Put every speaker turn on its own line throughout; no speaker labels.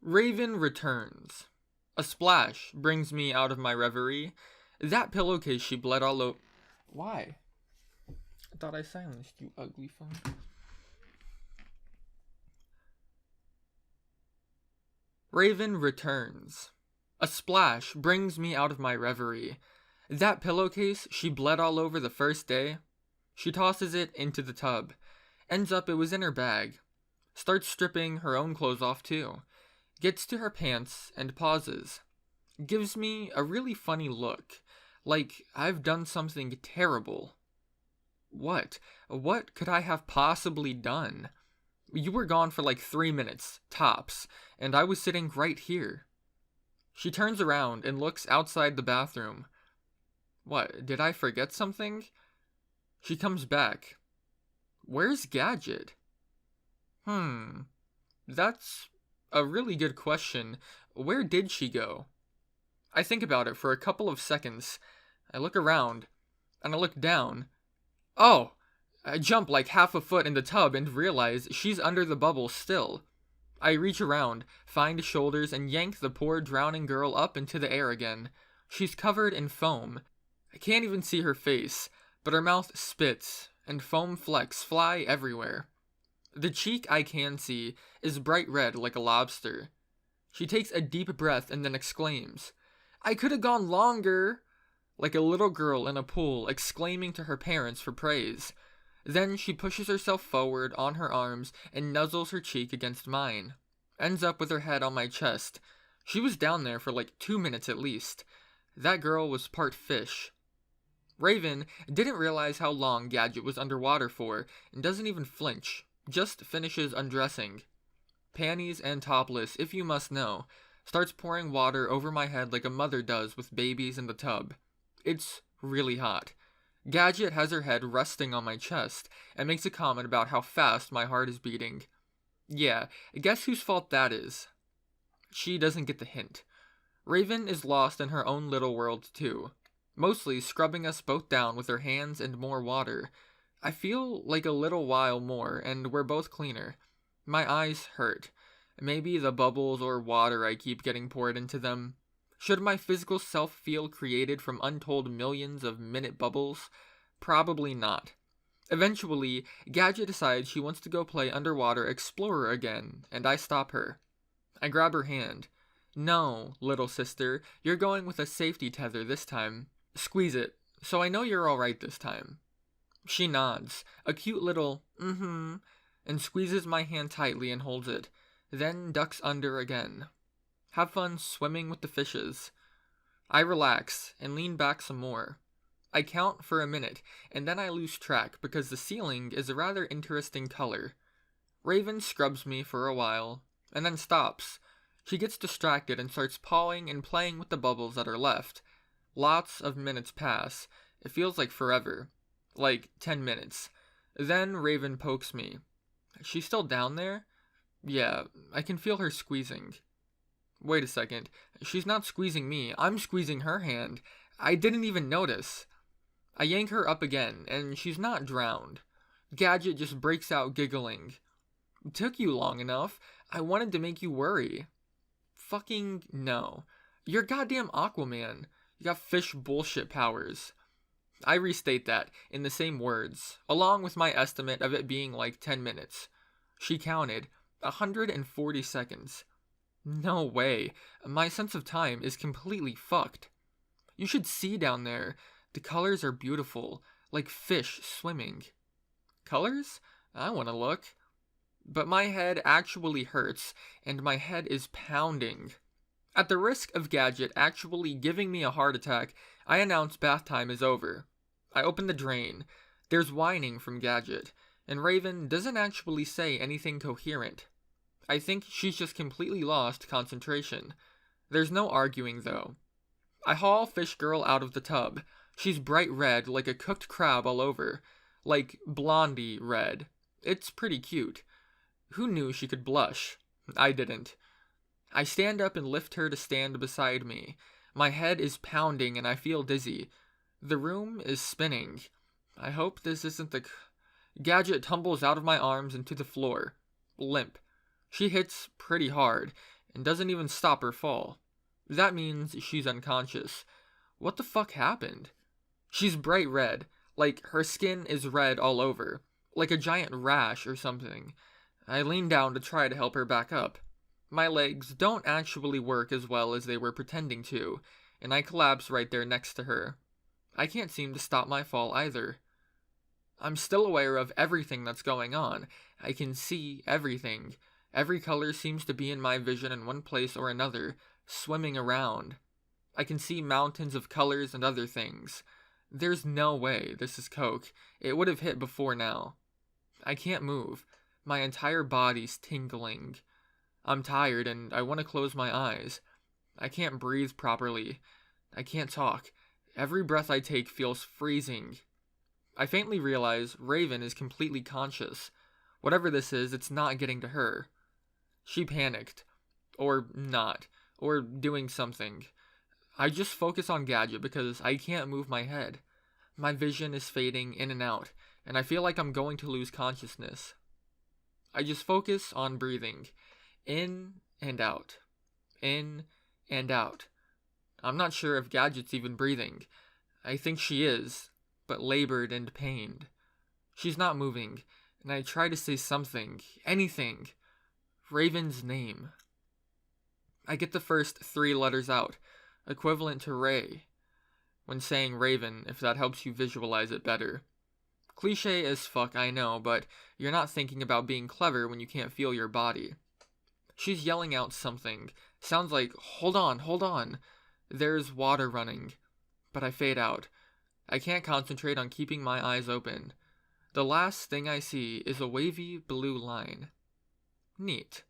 Raven returns. A splash brings me out of my reverie. That pillowcase she bled all over. Why? I thought I silenced you, ugly phone. Raven returns. A splash brings me out of my reverie. That pillowcase she bled all over the first day. She tosses it into the tub. Ends up it was in her bag. Starts stripping her own clothes off too. Gets to her pants and pauses. Gives me a really funny look. Like I've done something terrible. What? What could I have possibly done? You were gone for like 3 minutes, tops, and I was sitting right here. She turns around and looks outside the bathroom. What, did I forget something? She comes back. Where's Gadget? That's a really good question. Where did she go? I think about it for a couple of seconds. I look around, and I look down. Oh! I jump like half a foot in the tub and realize she's under the bubble still. I reach around, find shoulders, and yank the poor drowning girl up into the air again. She's covered in foam. I can't even see her face, but her mouth spits, and foam flecks fly everywhere. The cheek I can see is bright red like a lobster. She takes a deep breath and then exclaims, "I could have gone longer!" Like a little girl in a pool exclaiming to her parents for praise. Then she pushes herself forward on her arms and nuzzles her cheek against mine. Ends up with her head on my chest. She was down there for like 2 minutes at least. That girl was part fish. Raven didn't realize how long Gadget was underwater for and doesn't even flinch. Just finishes undressing. Panties and topless, if you must know. Starts pouring water over my head like a mother does with babies in the tub. It's really hot. Gadget has her head resting on my chest and makes a comment about how fast my heart is beating. Yeah, guess whose fault that is? She doesn't get the hint. Raven is lost in her own little world too, mostly scrubbing us both down with her hands and more water. I feel like a little while more and we're both cleaner. My eyes hurt. Maybe the bubbles or water I keep getting poured into them. Should my physical self feel created from untold millions of minute bubbles? Probably not. Eventually, Gadget decides she wants to go play Underwater Explorer again, and I stop her. I grab her hand. No, little sister, you're going with a safety tether this time. Squeeze it, so I know you're alright this time. She nods, a cute little and squeezes my hand tightly and holds it, then ducks under again. Have fun swimming with the fishes. I relax and lean back some more. I count for a minute, and then I lose track because the ceiling is a rather interesting color. Raven scrubs me for a while, and then stops. She gets distracted and starts pawing and playing with the bubbles that are left. Lots of minutes pass. It feels like forever. Like 10 minutes. Then Raven pokes me. She's still down there? Yeah, I can feel her squeezing. Wait a second. She's not squeezing me. I'm squeezing her hand. I didn't even notice. I yank her up again, and she's not drowned. Gadget just breaks out giggling. Took you long enough. I wanted to make you worry. Fucking no. You're goddamn Aquaman. You got fish bullshit powers. I restate that, in the same words, along with my estimate of it being like 10 minutes. She counted 140 seconds. No way. My sense of time is completely fucked. You should see down there. The colors are beautiful, like fish swimming. Colors? I want to look. But my head actually hurts, and my head is pounding. At the risk of Gadget actually giving me a heart attack, I announce bath time is over. I open the drain. There's whining from Gadget, and Raven doesn't actually say anything coherent. I think she's just completely lost concentration. There's no arguing, though. I haul Fish Girl out of the tub. She's bright red, like a cooked crab all over. Like blondie red. It's pretty cute. Who knew she could blush? I didn't. I stand up and lift her to stand beside me. My head is pounding and I feel dizzy. The room is spinning. I hope this isn't the... Gadget tumbles out of my arms into the floor. Limp. She hits pretty hard, and doesn't even stop her fall. That means she's unconscious. What the fuck happened? She's bright red, like her skin is red all over, like a giant rash or something. I lean down to try to help her back up. My legs don't actually work as well as they were pretending to, and I collapse right there next to her. I can't seem to stop my fall either. I'm still aware of everything that's going on. I can see everything. Every color seems to be in my vision in one place or another, swimming around. I can see mountains of colors and other things. There's no way this is coke. It would have hit before now. I can't move. My entire body's tingling. I'm tired and I want to close my eyes. I can't breathe properly. I can't talk. Every breath I take feels freezing. I faintly realize Raven is completely conscious. Whatever this is, it's not getting to her. She panicked. Or not. Or doing something. I just focus on Gadget because I can't move my head. My vision is fading in and out, and I feel like I'm going to lose consciousness. I just focus on breathing. In and out. In and out. I'm not sure if Gadget's even breathing. I think she is, but labored and pained. She's not moving, and I try to say something, anything. Raven's name. I get the first 3 letters out, equivalent to Ray, when saying Raven, if that helps you visualize it better. Cliche as fuck, I know, but you're not thinking about being clever when you can't feel your body. She's yelling out something. Sounds like, hold on, hold on. There's water running. But I fade out. I can't concentrate on keeping my eyes open. The last thing I see is a wavy blue line. Neat.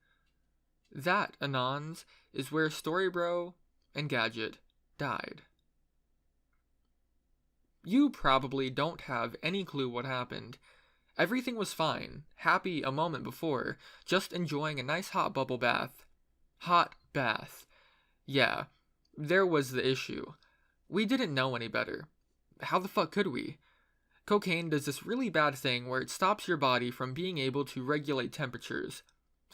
That, Anons, is where Storybro and Gadget died. You probably don't have any clue what happened. Everything was fine, happy a moment before, just enjoying a nice hot bubble bath. Hot bath. Yeah, there was the issue. We didn't know any better. How the fuck could we? Cocaine does this really bad thing where it stops your body from being able to regulate temperatures.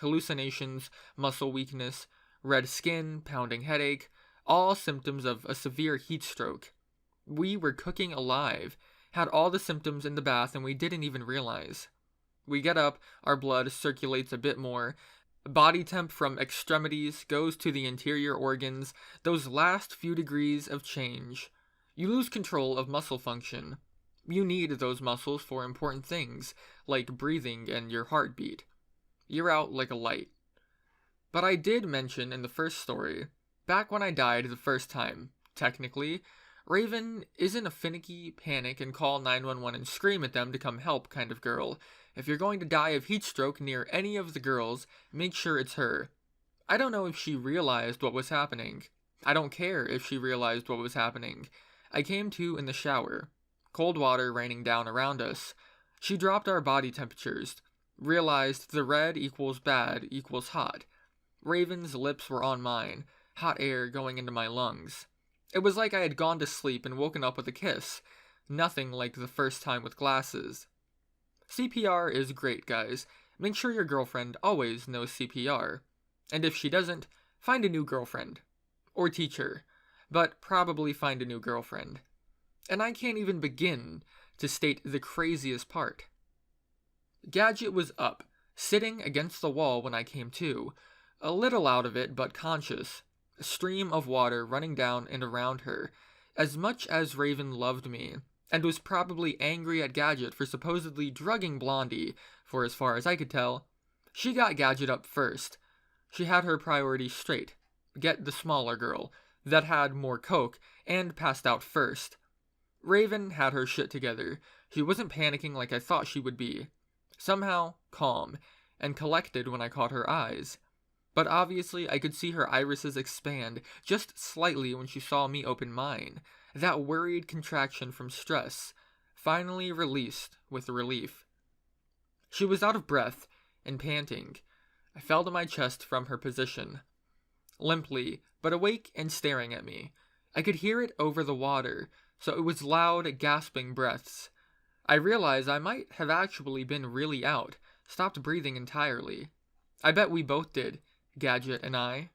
Hallucinations, muscle weakness, red skin, pounding headache, all symptoms of a severe heat stroke. We were cooking alive, had all the symptoms in the bath, and we didn't even realize. We get up, our blood circulates a bit more, body temp from extremities goes to the interior organs, those last few degrees of change. You lose control of muscle function. You need those muscles for important things, like breathing and your heartbeat. You're out like a light. But I did mention in the first story, back when I died the first time, technically, Raven isn't a finicky panic and call 911 and scream at them to come help kind of girl. If you're going to die of heat stroke near any of the girls, make sure it's her. I don't know if she realized what was happening. I don't care if she realized what was happening. I came to in the shower. Cold water raining down around us. She dropped our body temperatures. Realized the red equals bad equals hot. Raven's lips were on mine. Hot air going into my lungs. It was like I had gone to sleep and woken up with a kiss. Nothing like the first time with glasses. CPR is great, guys. Make sure your girlfriend always knows CPR. And if she doesn't, find a new girlfriend. Or teacher. But probably find a new girlfriend. And I can't even begin to state the craziest part. Gadget was up, sitting against the wall when I came to. A little out of it, but conscious. A stream of water running down and around her. As much as Raven loved me, and was probably angry at Gadget for supposedly drugging Blondie, for as far as I could tell, she got Gadget up first. She had her priorities straight. Get the smaller girl, that had more coke, and passed out first. Raven had her shit together. She wasn't panicking like I thought she would be. Somehow calm, and collected when I caught her eyes. But obviously I could see her irises expand just slightly when she saw me open mine. That worried contraction from stress, finally released with relief. She was out of breath and panting. I fell to my chest from her position. Limply, but awake and staring at me. I could hear it over the water, so it was loud, gasping breaths. I realized I might have actually been really out, stopped breathing entirely. I bet we both did, Gadget and I.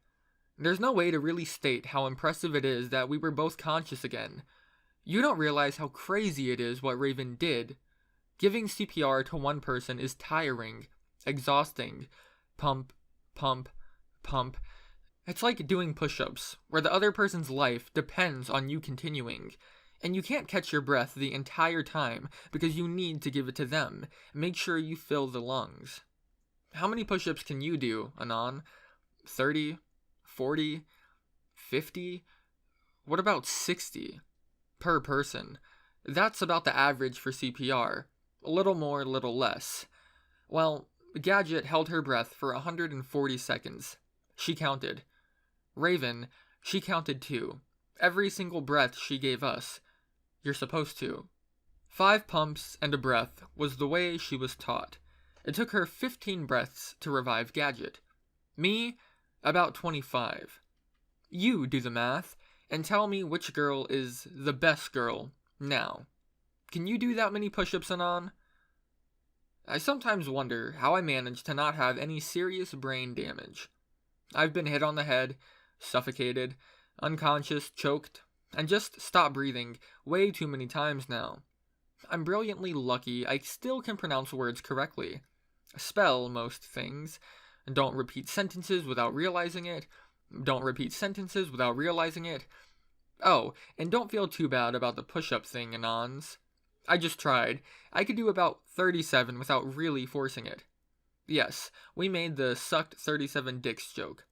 There's no way to really state how impressive it is that we were both conscious again. You don't realize how crazy it is what Raven did. Giving CPR to one person is tiring, exhausting. Pump, pump, pump. It's like doing push-ups, where the other person's life depends on you continuing. And you can't catch your breath the entire time because you need to give it to them. Make sure you fill the lungs. How many push-ups can you do, Anon? 30? 40? 50? What about 60? Per person. That's about the average for CPR. A little more, little less. Well, Gadget held her breath for 140 seconds. She counted. Raven, she counted too. Every single breath she gave us. You're supposed to. 5 pumps and a breath was the way she was taught. It took her 15 breaths to revive Gadget. Me, about 25. You do the math, and tell me which girl is the best girl now. Can you do that many push-ups, Anon? I sometimes wonder how I managed to not have any serious brain damage. I've been hit on the head, suffocated, unconscious, choked, and just stopped breathing way too many times now. I'm brilliantly lucky I still can pronounce words correctly, spell most things, don't repeat sentences without realizing it, Oh, and don't feel too bad about the push-up thing, Anons. I just tried. I could do about 37 without really forcing it. Yes, we made the sucked 37 dicks joke.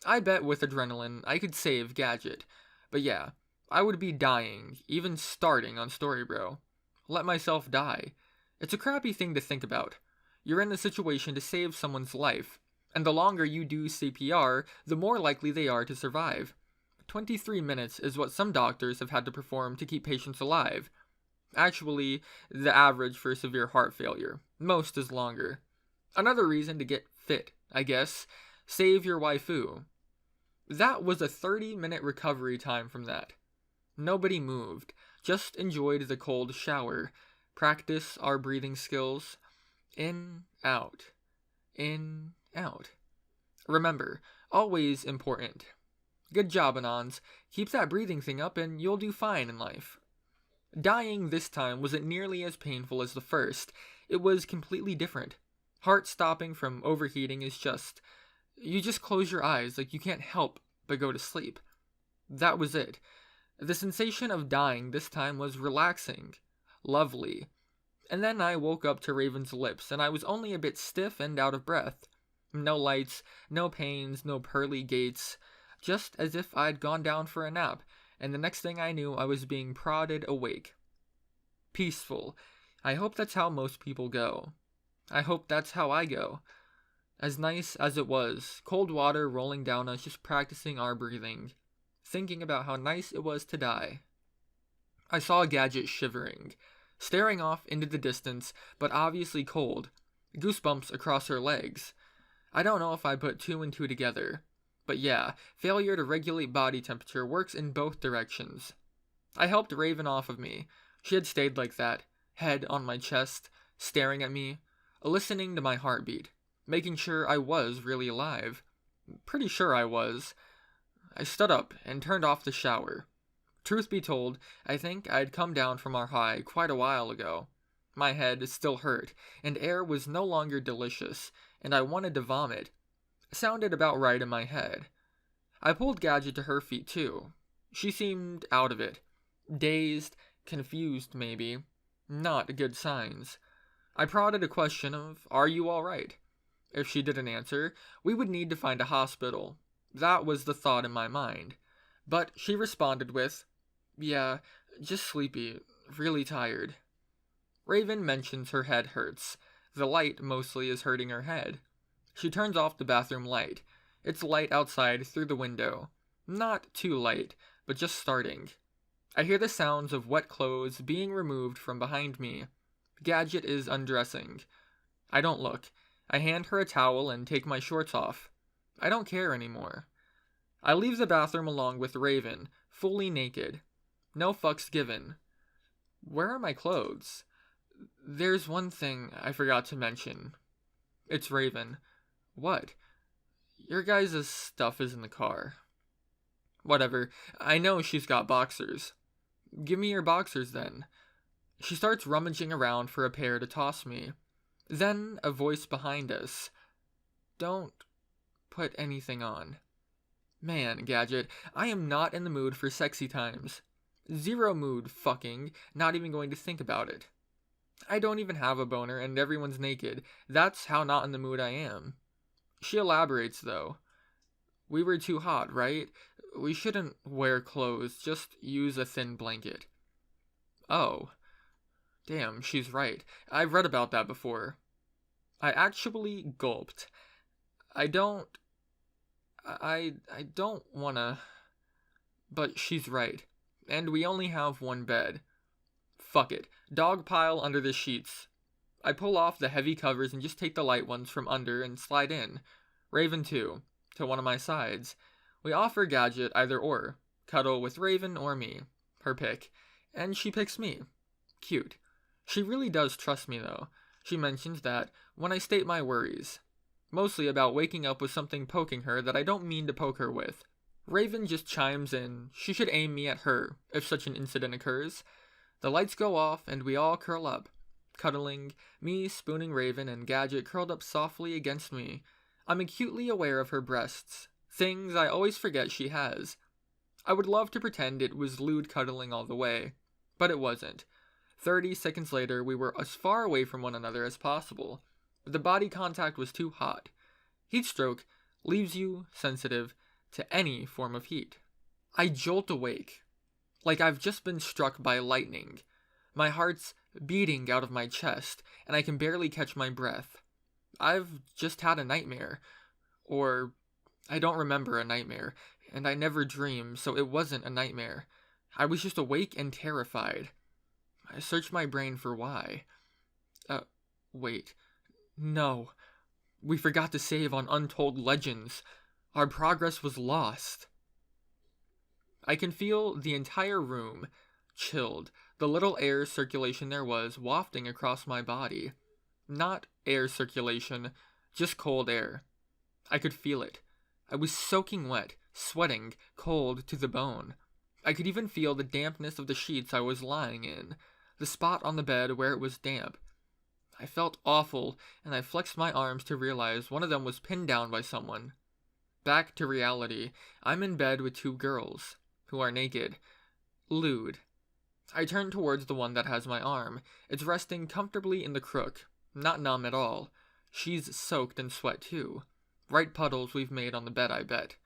I bet with adrenaline I could save Gadget, but yeah, I would be dying, even starting on Storybro. Let myself die. It's a crappy thing to think about. You're in the situation to save someone's life, and the longer you do CPR, the more likely they are to survive. 23 minutes is what some doctors have had to perform to keep patients alive. Actually, the average for severe heart failure. Most is longer. Another reason to get fit, I guess. Save your waifu. That was a 30-minute recovery time from that. Nobody moved, just enjoyed the cold shower. Practice our breathing skills. In, out. In, out. Remember, always important. Good job, Anons. Keep that breathing thing up and you'll do fine in life. Dying this time wasn't nearly as painful as the first. It was completely different. Heart stopping from overheating is just... You just close your eyes like you can't help but go to sleep. That was it. The sensation of dying this time was relaxing. Lovely. And then I woke up to Raven's lips and I was only a bit stiff and out of breath. No lights, no pains, no pearly gates. Just as if I'd gone down for a nap, and the next thing I knew I was being prodded awake. Peaceful. I hope that's how most people go. I hope that's how I go. As nice as it was, cold water rolling down us just practicing our breathing, thinking about how nice it was to die. I saw Gadget shivering, staring off into the distance, but obviously cold, goosebumps across her legs. I don't know if I put 2 and 2 together. But yeah, failure to regulate body temperature works in both directions. I helped Raven off of me. She had stayed like that, head on my chest, staring at me, listening to my heartbeat, making sure I was really alive. Pretty sure I was. I stood up and turned off the shower. Truth be told, I think I'd come down from our high quite a while ago. My head still hurt, and air was no longer delicious, and I wanted to vomit. Sounded about right in my head. I pulled Gadget to her feet too. She seemed out of it. Dazed, confused maybe. Not good signs. I prodded a question of, "Are you alright?" If she didn't answer, we would need to find a hospital. That was the thought in my mind. But she responded with, "Yeah, just sleepy, really tired." Raven mentions her head hurts. The light mostly is hurting her head. She turns off the bathroom light. It's light outside through the window. Not too light, but just starting. I hear the sounds of wet clothes being removed from behind me. Gadget is undressing. I don't look. I hand her a towel and take my shorts off. I don't care anymore. I leave the bathroom along with Raven, fully naked. No fucks given. Where are my clothes? There's one thing I forgot to mention. It's Raven. What? Your guys' stuff is in the car. Whatever, I know she's got boxers. Give me your boxers then. She starts rummaging around for a pair to toss me. Then a voice behind us. Don't put anything on. Man, Gadget, I am not in the mood for sexy times. Zero mood, fucking, not even going to think about it. I don't even have a boner and everyone's naked. That's how not in the mood I am. She elaborates, though. We were too hot, right? We shouldn't wear clothes, just use a thin blanket. Oh. Damn, she's right. I've read about that before. I actually gulped. I don't wanna... But she's right. And we only have one bed. Fuck it. Dog pile under the sheets. I pull off the heavy covers and just take the light ones from under and slide in. Raven too, to one of my sides. We offer Gadget either or. Cuddle with Raven or me. Her pick. And she picks me. Cute. She really does trust me though. She mentions that when I state my worries. Mostly about waking up with something poking her that I don't mean to poke her with. Raven just chimes in. She should aim me at her, if such an incident occurs. The lights go off and we all curl up. Cuddling, me spooning Raven and Gadget curled up softly against me. I'm acutely aware of her breasts. Things I always forget she has. I would love to pretend it was lewd cuddling all the way. But it wasn't. 30 seconds later, we were as far away from one another as possible. But the body contact was too hot. Heat stroke leaves you sensitive to any form of heat. I jolt awake, like I've just been struck by lightning. My heart's beating out of my chest, and I can barely catch my breath. I've just had a nightmare. Or, I don't remember a nightmare, and I never dream, so it wasn't a nightmare. I was just awake and terrified. I searched my brain for why. Wait. No. We forgot to save on Untold Legends. Our progress was lost. I can feel the entire room chilled, the little air circulation there was wafting across my body. Not air circulation, just cold air. I could feel it. I was soaking wet, sweating, cold to the bone. I could even feel the dampness of the sheets I was lying in, the spot on the bed where it was damp. I felt awful, and I flexed my arms to realize one of them was pinned down by someone. Back to reality, I'm in bed with two girls, who are naked. Lewd. I turn towards the one that has my arm. It's resting comfortably in the crook, not numb at all. She's soaked in sweat too. Right puddles we've made on the bed, I bet.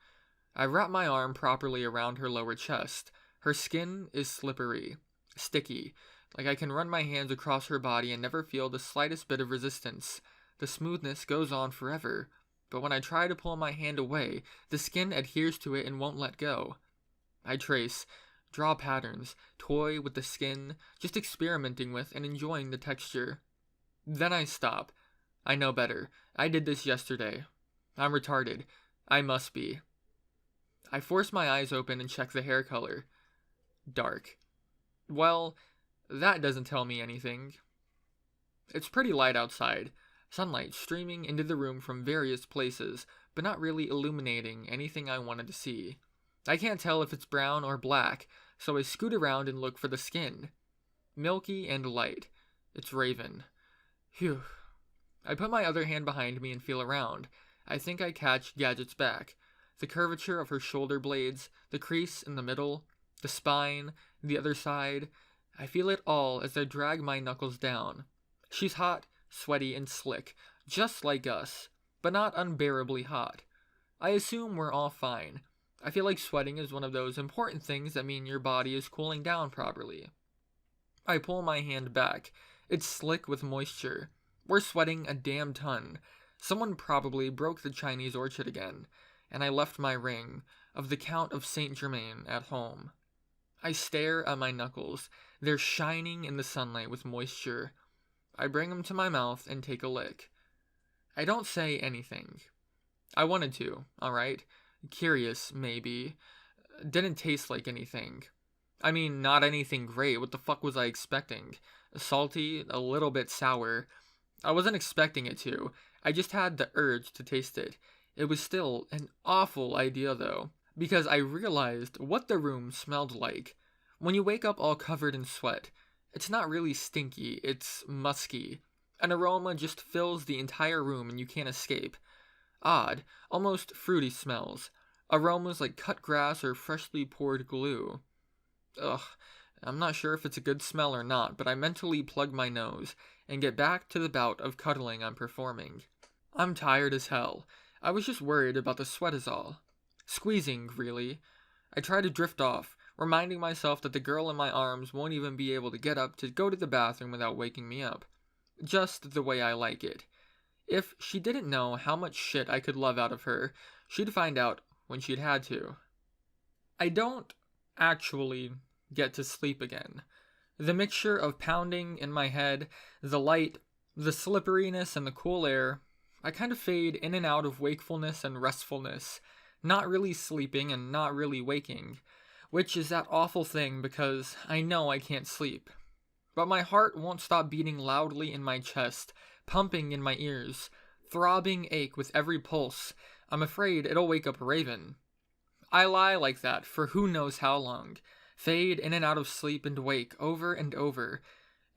I wrap my arm properly around her lower chest. Her skin is slippery, sticky, like I can run my hands across her body and never feel the slightest bit of resistance. The smoothness goes on forever, but when I try to pull my hand away, the skin adheres to it and won't let go. I trace, draw patterns, toy with the skin, just experimenting with and enjoying the texture. Then I stop. I know better. I did this yesterday. I'm retarded. I must be. I force my eyes open and check the hair color. Dark. Well, that doesn't tell me anything. It's pretty light outside, sunlight streaming into the room from various places, but not really illuminating anything I wanted to see. I can't tell if it's brown or black, so I scoot around and look for the skin. Milky and light. It's Raven. Phew. I put my other hand behind me and feel around. I think I catch Gadget's back. The curvature of her shoulder blades, the crease in the middle, the spine, the other side. I feel it all as I drag my knuckles down. She's hot, sweaty, and slick, just like us, but not unbearably hot. I assume we're all fine. I feel like sweating is one of those important things that mean your body is cooling down properly. I pull my hand back. It's slick with moisture. We're sweating a damn ton. Someone probably broke the Chinese orchid again, and I left my ring of the Count of Saint Germain at home. I stare at my knuckles. They're shining in the sunlight with moisture. I bring them to my mouth and take a lick. I don't say anything. I wanted to, alright? Curious, maybe. Didn't taste like anything. I mean, not anything great. What the fuck was I expecting? Salty, a little bit sour. I wasn't expecting it to. I just had the urge to taste it. It was still an awful idea though, because I realized what the room smelled like. When you wake up all covered in sweat, it's not really stinky, it's musky. An aroma just fills the entire room and you can't escape. Odd, almost fruity smells. Aromas like cut grass or freshly poured glue. Ugh, I'm not sure if it's a good smell or not, but I mentally plug my nose and get back to the bout of cuddling I'm performing. I'm tired as hell. I was just worried about the sweat is all. Squeezing, really. I try to drift off, reminding myself that the girl in my arms won't even be able to get up to go to the bathroom without waking me up. Just the way I like it. If she didn't know how much shit I could love out of her, she'd find out when she'd had to. I don't actually get to sleep again. The mixture of pounding in my head, the light, the slipperiness, and the cool air, I kind of fade in and out of wakefulness and restfulness, not really sleeping and not really waking, which is that awful thing because I know I can't sleep. But my heart won't stop beating loudly in my chest, pumping in my ears, throbbing ache with every pulse. I'm afraid it'll wake up Raven. I lie like that for who knows how long, fade in and out of sleep and wake over and over,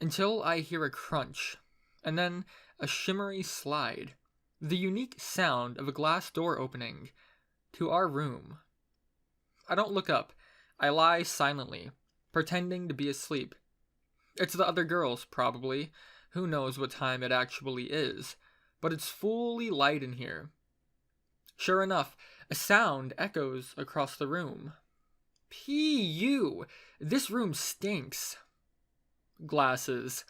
until I hear a crunch, and then a shimmery slide, the unique sound of a glass door opening, to our room. I don't look up. I lie silently, pretending to be asleep. It's the other girls, probably. Who knows what time it actually is, but it's fully light in here. Sure enough, a sound echoes across the room. P.U. This room stinks. Glasses.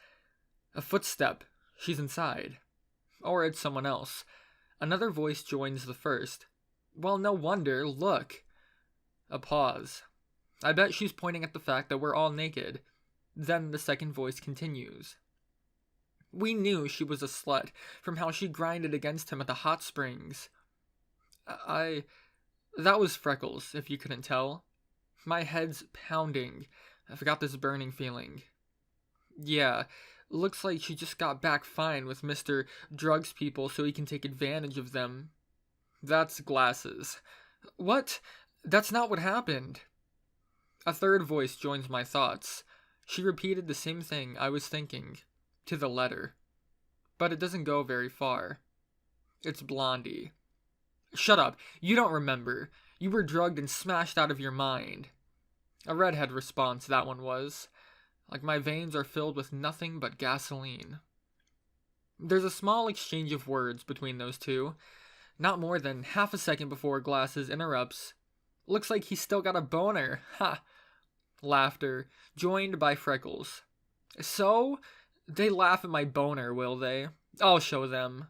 A footstep. She's inside. Or it's someone else. Another voice joins the first. Well, no wonder, look. A pause. I bet she's pointing at the fact that we're all naked. Then the second voice continues. We knew she was a slut from how she grinded against him at the hot springs. That was Freckles, if you couldn't tell. My head's pounding. I've got this burning feeling. Yeah, looks like she just got back fine with Mr. Drugs people so he can take advantage of them. That's Glasses. What? That's not what happened. A third voice joins my thoughts. She repeated the same thing I was thinking, to the letter. But it doesn't go very far. It's Blondie. Shut up, you don't remember. You were drugged and smashed out of your mind. A redhead response, that one was. Like my veins are filled with nothing but gasoline. There's a small exchange of words between those two. Not more than half a second before Glasses interrupts. Looks like he's still got a boner. Ha! Laughter, joined by Freckles. So? They laugh at my boner, will they? I'll show them.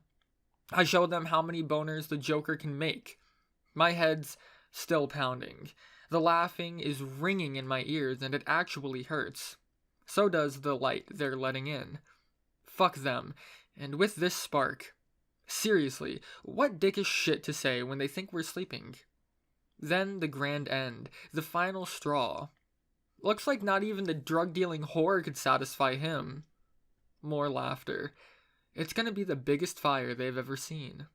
I show them how many boners the Joker can make. My head's still pounding. The laughing is ringing in my ears and it actually hurts. So does the light they're letting in. Fuck them. And with this spark. Seriously, what dickish shit to say when they think we're sleeping? Then the grand end, the final straw. Looks like not even the drug-dealing whore could satisfy him. More laughter. It's gonna be the biggest fire they've ever seen.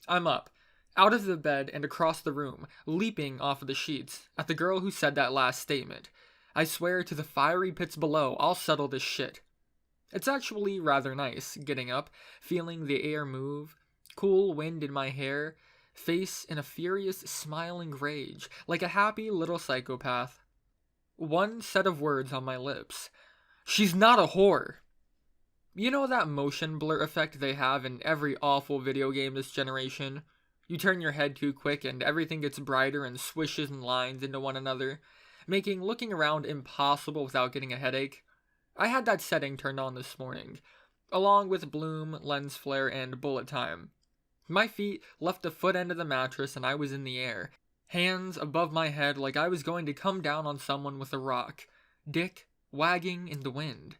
I'm up, out of the bed and across the room, leaping off of the sheets, at the girl who said that last statement. I swear to the fiery pits below, I'll settle this shit. It's actually rather nice, getting up, feeling the air move, cool wind in my hair, face in a furious, smiling rage, like a happy little psychopath. One set of words on my lips. She's not a whore! You know that motion blur effect they have in every awful video game this generation? You turn your head too quick and everything gets brighter and swishes and lines into one another, making looking around impossible without getting a headache. I had that setting turned on this morning, along with bloom, lens flare, and bullet time. My feet left the foot end of the mattress and I was in the air, hands above my head like I was going to come down on someone with a rock, dick wagging in the wind.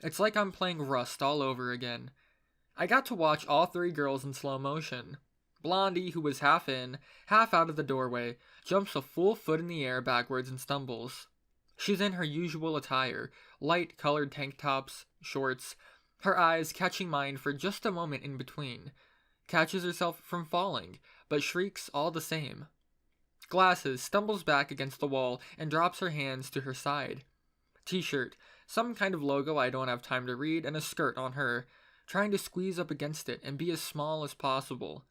It's like I'm playing Rust all over again. I got to watch all three girls in slow motion. Blondie, who was half in, half out of the doorway, jumps a full foot in the air backwards and stumbles. She's in her usual attire, light-colored tank tops, shorts, her eyes catching mine for just a moment in between, catches herself from falling, but shrieks all the same. Glasses stumbles back against the wall and drops her hands to her side. T-shirt, some kind of logo I don't have time to read, and a skirt on her, trying to squeeze up against it and be as small as possible.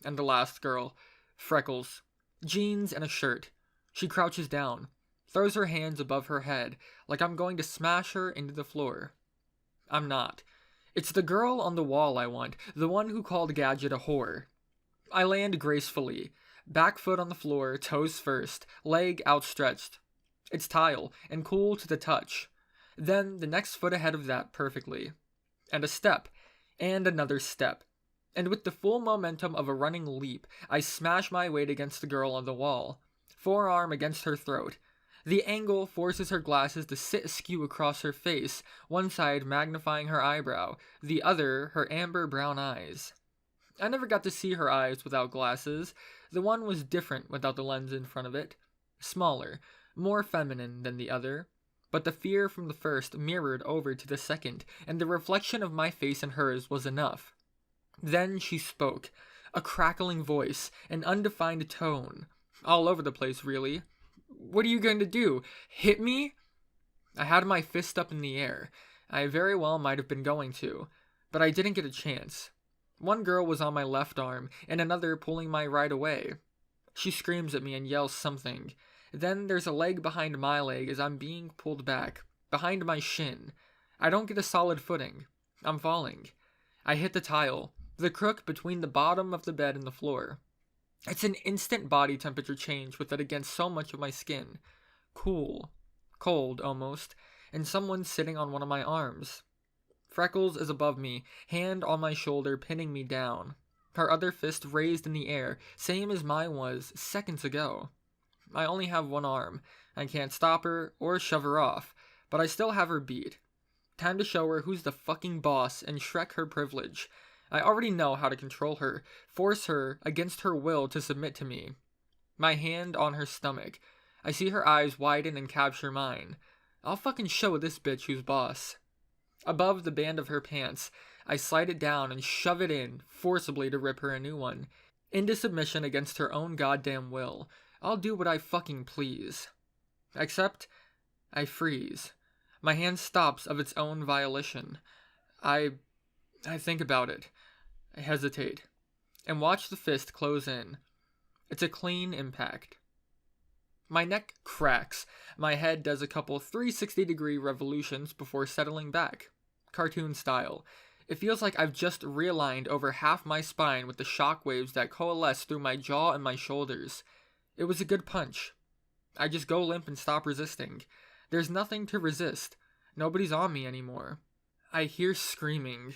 And the last girl, freckles, jeans and a shirt. She crouches down, throws her hands above her head, like I'm going to smash her into the floor. I'm not. It's the girl on the wall I want, the one who called Gadget a whore. I land gracefully, back foot on the floor, toes first, leg outstretched. It's tile, and cool to the touch. Then the next foot ahead of that perfectly. And a step, and another step. And with the full momentum of a running leap, I smash my weight against the girl on the wall, forearm against her throat. The angle forces her glasses to sit askew across her face, one side magnifying her eyebrow, the other her amber brown eyes. I never got to see her eyes without glasses. The one was different without the lens in front of it. Smaller, more feminine than the other. But the fear from the first mirrored over to the second, and the reflection of my face in hers was enough. Then she spoke, a crackling voice, an undefined tone. All over the place, really. What are you going to do? Hit me? I had my fist up in the air. I very well might have been going to, but I didn't get a chance. One girl was on my left arm, and another pulling my right away. She screams at me and yells something. Then there's a leg behind my leg as I'm being pulled back, behind my shin. I don't get a solid footing. I'm falling. I hit the tile, the crook between the bottom of the bed and the floor. It's an instant body temperature change with it against so much of my skin. Cool. Cold, almost. And someone sitting on one of my arms. Freckles is above me, hand on my shoulder, pinning me down. Her other fist raised in the air, same as mine was seconds ago. I only have one arm. I can't stop her or shove her off, but I still have her beat. Time to show her who's the fucking boss and Shrek her privilege. I already know how to control her, force her against her will to submit to me. My hand on her stomach. I see her eyes widen and capture mine. I'll fucking show this bitch who's boss. Above the band of her pants, I slide it down and shove it in, forcibly to rip her a new one. Into submission against her own goddamn will. I'll do what I fucking please. Except, I freeze. My hand stops of its own volition. I think about it. I hesitate. And watch the fist close in. It's a clean impact. My neck cracks. My head does a couple 360-degree revolutions before settling back. Cartoon style. It feels like I've just realigned over half my spine with the shock waves that coalesce through my jaw and my shoulders. It was a good punch. I just go limp and stop resisting. There's nothing to resist. Nobody's on me anymore. I hear screaming.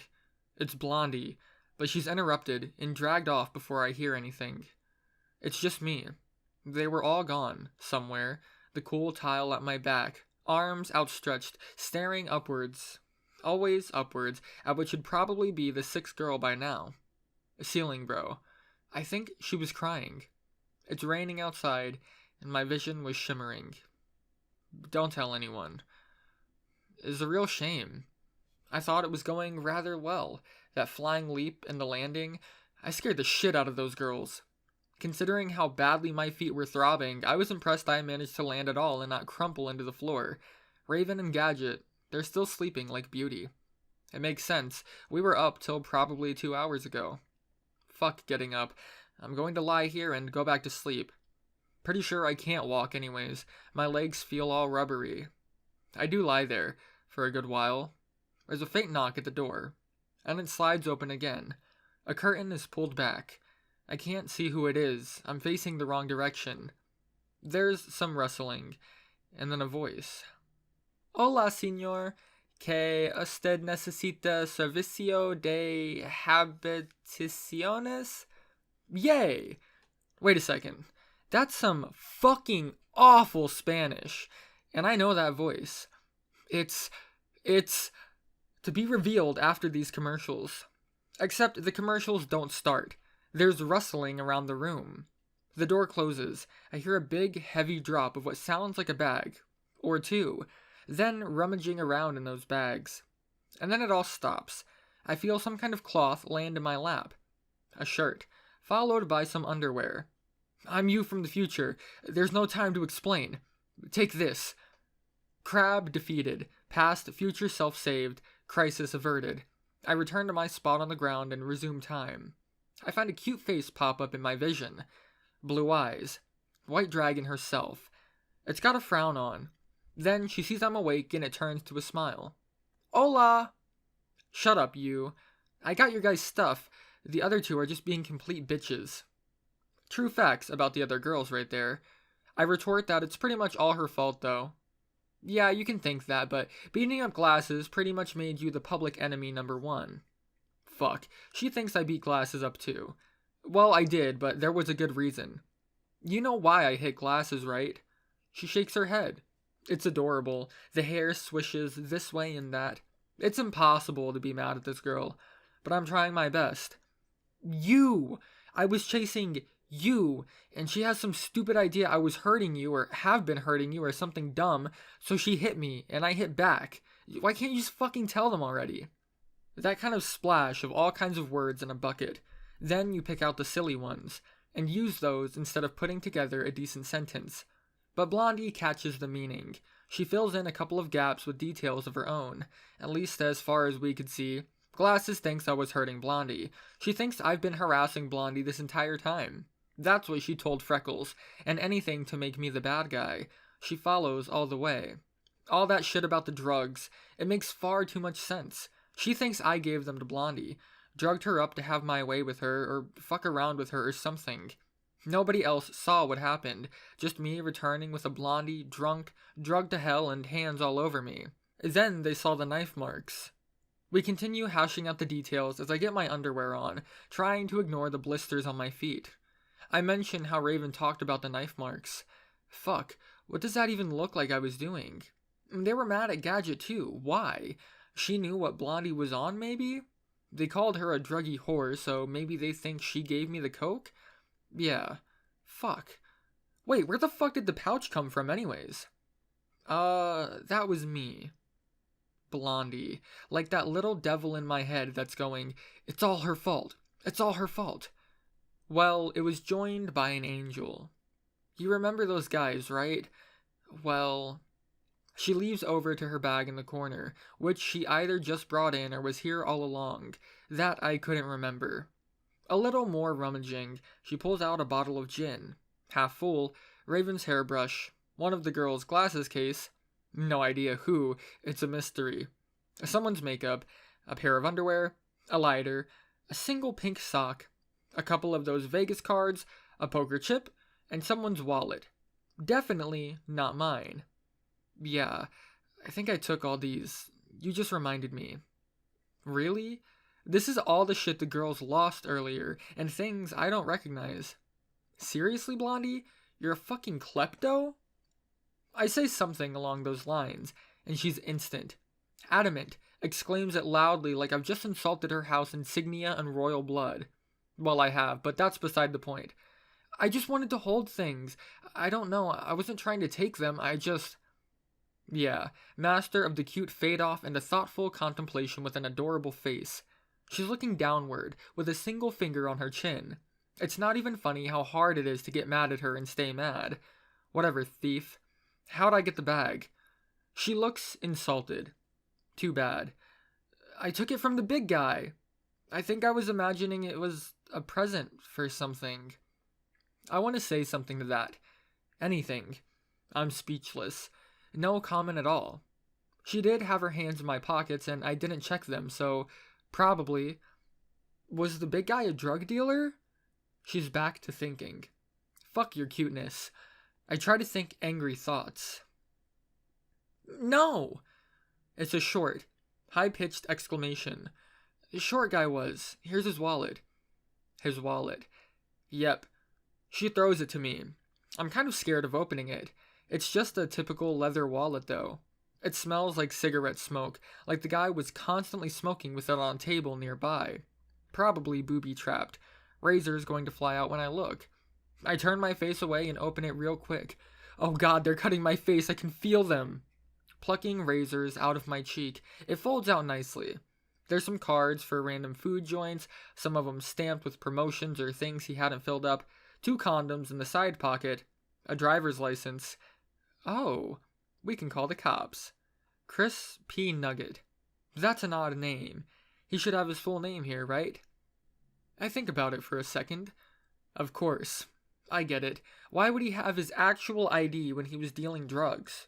It's Blondie, but she's interrupted and dragged off before I hear anything. It's just me. They were all gone, somewhere. The cool tile at my back, arms outstretched, staring upwards. Always upwards, at what should probably be the sixth girl by now. Storybro. I think she was crying. It's raining outside, and my vision was shimmering. Don't tell anyone. It's a real shame. I thought it was going rather well. That flying leap and the landing. I scared the shit out of those girls. Considering how badly my feet were throbbing, I was impressed I managed to land at all and not crumple into the floor. Raven and Gadget, they're still sleeping like beauty. It makes sense. We were up till probably 2 hours ago. Fuck getting up. I'm going to lie here and go back to sleep. Pretty sure I can't walk anyways. My legs feel all rubbery. I do lie there for a good while. There's a faint knock at the door, and it slides open again. A curtain is pulled back. I can't see who it is. I'm facing the wrong direction. There's some rustling, and then a voice. Hola, señor. Que usted necesita servicio de habitaciones? Yay! Wait a second. That's some fucking awful Spanish. And I know that voice. It's to be revealed after these commercials. Except the commercials don't start. There's rustling around the room. The door closes. I hear a big, heavy drop of what sounds like a bag. Or two. Then rummaging around in those bags. And then it all stops. I feel some kind of cloth land in my lap. a shirt, followed by some underwear. I'm you from the future. There's no time to explain. Take this. Crab defeated. Past, future self saved. Crisis averted. I return to my spot on the ground and resume time. I find a cute face pop up in my vision. Blue eyes. White dragon herself. It's got a frown on. Then she sees I'm awake and it turns to a smile. Hola! Shut up, you. I got your guys' stuff. The other two are just being complete bitches. True facts about the other girls right there. I retort that it's pretty much all her fault, though. Yeah, you can think that, but beating up Glasses pretty much made you the public enemy #1. Fuck, she thinks I beat Glasses up too. Well, I did, but there was a good reason. You know why I hit Glasses, right? She shakes her head. It's adorable. The hair swishes this way and that. It's impossible to be mad at this girl, but I'm trying my best. You! I was chasing you, and she has some stupid idea I was hurting you or have been hurting you or something dumb, so she hit me, and I hit back. Why can't you just fucking tell them already? That kind of splash of all kinds of words in a bucket. Then you pick out the silly ones, and use those instead of putting together a decent sentence. But Blondie catches the meaning. She fills in a couple of gaps with details of her own, at least as far as we could see. Glasses thinks I was hurting Blondie. She thinks I've been harassing Blondie this entire time. That's what she told Freckles, and anything to make me the bad guy. She follows all the way. All that shit about the drugs, it makes far too much sense. She thinks I gave them to Blondie, drugged her up to have my way with her, or fuck around with her or something. Nobody else saw what happened, just me returning with a Blondie, drunk, drugged to hell, and hands all over me. Then they saw the knife marks. We continue hashing out the details as I get my underwear on, trying to ignore the blisters on my feet. I mention how Raven talked about the knife marks. Fuck, what does that even look like I was doing? They were mad at Gadget too. Why? She knew what Blondie was on, maybe? They called her a druggy whore, so maybe they think she gave me the coke? Yeah. Fuck. Wait, where the fuck did the pouch come from anyways? That was me. Blondie. Like that little devil in my head that's going, it's all her fault. It's all her fault. Well, it was joined by an angel. You remember those guys, right? Well, she leaves over to her bag in the corner, which she either just brought in or was here all along. That I couldn't remember. A little more rummaging, she pulls out a bottle of gin. Half full, Raven's hairbrush, one of the girls' glasses case, no idea who, it's a mystery. Someone's makeup, a pair of underwear, a lighter, a single pink sock, a couple of those Vegas cards, a poker chip, and someone's wallet. Definitely not mine. Yeah, I think I took all these. You just reminded me. Really? This is all the shit the girls lost earlier, and things I don't recognize. Seriously, Blondie? You're a fucking klepto? I say something along those lines, and she's instant. Adamant, exclaims it loudly like I've just insulted her house insignia and royal blood. Well, I have, but that's beside the point. I just wanted to hold things. I don't know, I wasn't trying to take them, I just... Yeah, master of the cute fade-off and a thoughtful contemplation with an adorable face. She's looking downward, with a single finger on her chin. It's not even funny how hard it is to get mad at her and stay mad. Whatever, thief. How'd I get the bag? She looks insulted. Too bad. I took it from the big guy. I think I was imagining it was a present for something. I want to say something to that. Anything. I'm speechless. No comment at all. She did have her hands in my pockets and I didn't check them, so probably... Was the big guy a drug dealer? She's back to thinking. Fuck your cuteness. I try to think angry thoughts. No! It's a short, high-pitched exclamation. The short guy was. Here's his wallet. His wallet. Yep. She throws it to me. I'm kind of scared of opening it. It's just a typical leather wallet, though. It smells like cigarette smoke, like the guy was constantly smoking with it on a table nearby. Probably booby-trapped. Razors going to fly out when I look. I turn my face away and open it real quick. Oh god, they're cutting my face, I can feel them. Plucking razors out of my cheek, it folds out nicely. There's some cards for random food joints, some of them stamped with promotions or things he hadn't filled up, 2 condoms in the side pocket, a driver's license. Oh, we can call the cops. Chris P. Nugget. That's an odd name. He should have his full name here, right? I think about it for a second. Of course. I get it. Why would he have his actual ID when he was dealing drugs?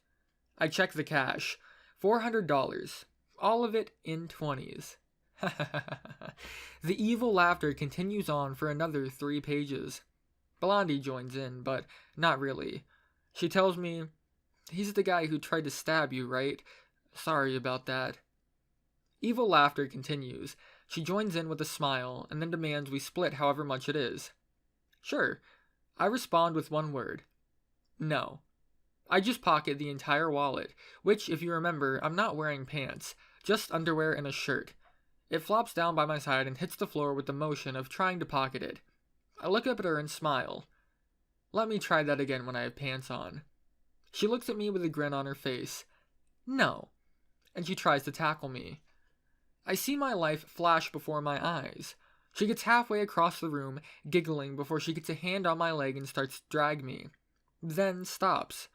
I check the cash. $400. All of it in 20s. The evil laughter continues on for another 3 pages. Blondie joins in, but not really. She tells me, "He's the guy who tried to stab you, right? Sorry about that." Evil laughter continues. She joins in with a smile and then demands we split however much it is. Sure. I respond with one word. No. I just pocket the entire wallet, which, if you remember, I'm not wearing pants, just underwear and a shirt. It flops down by my side and hits the floor with the motion of trying to pocket it. I look up at her and smile. Let me try that again when I have pants on. She looks at me with a grin on her face. No. And she tries to tackle me. I see my life flash before my eyes. She gets halfway across the room, giggling before she gets a hand on my leg and starts to drag me. Then stops.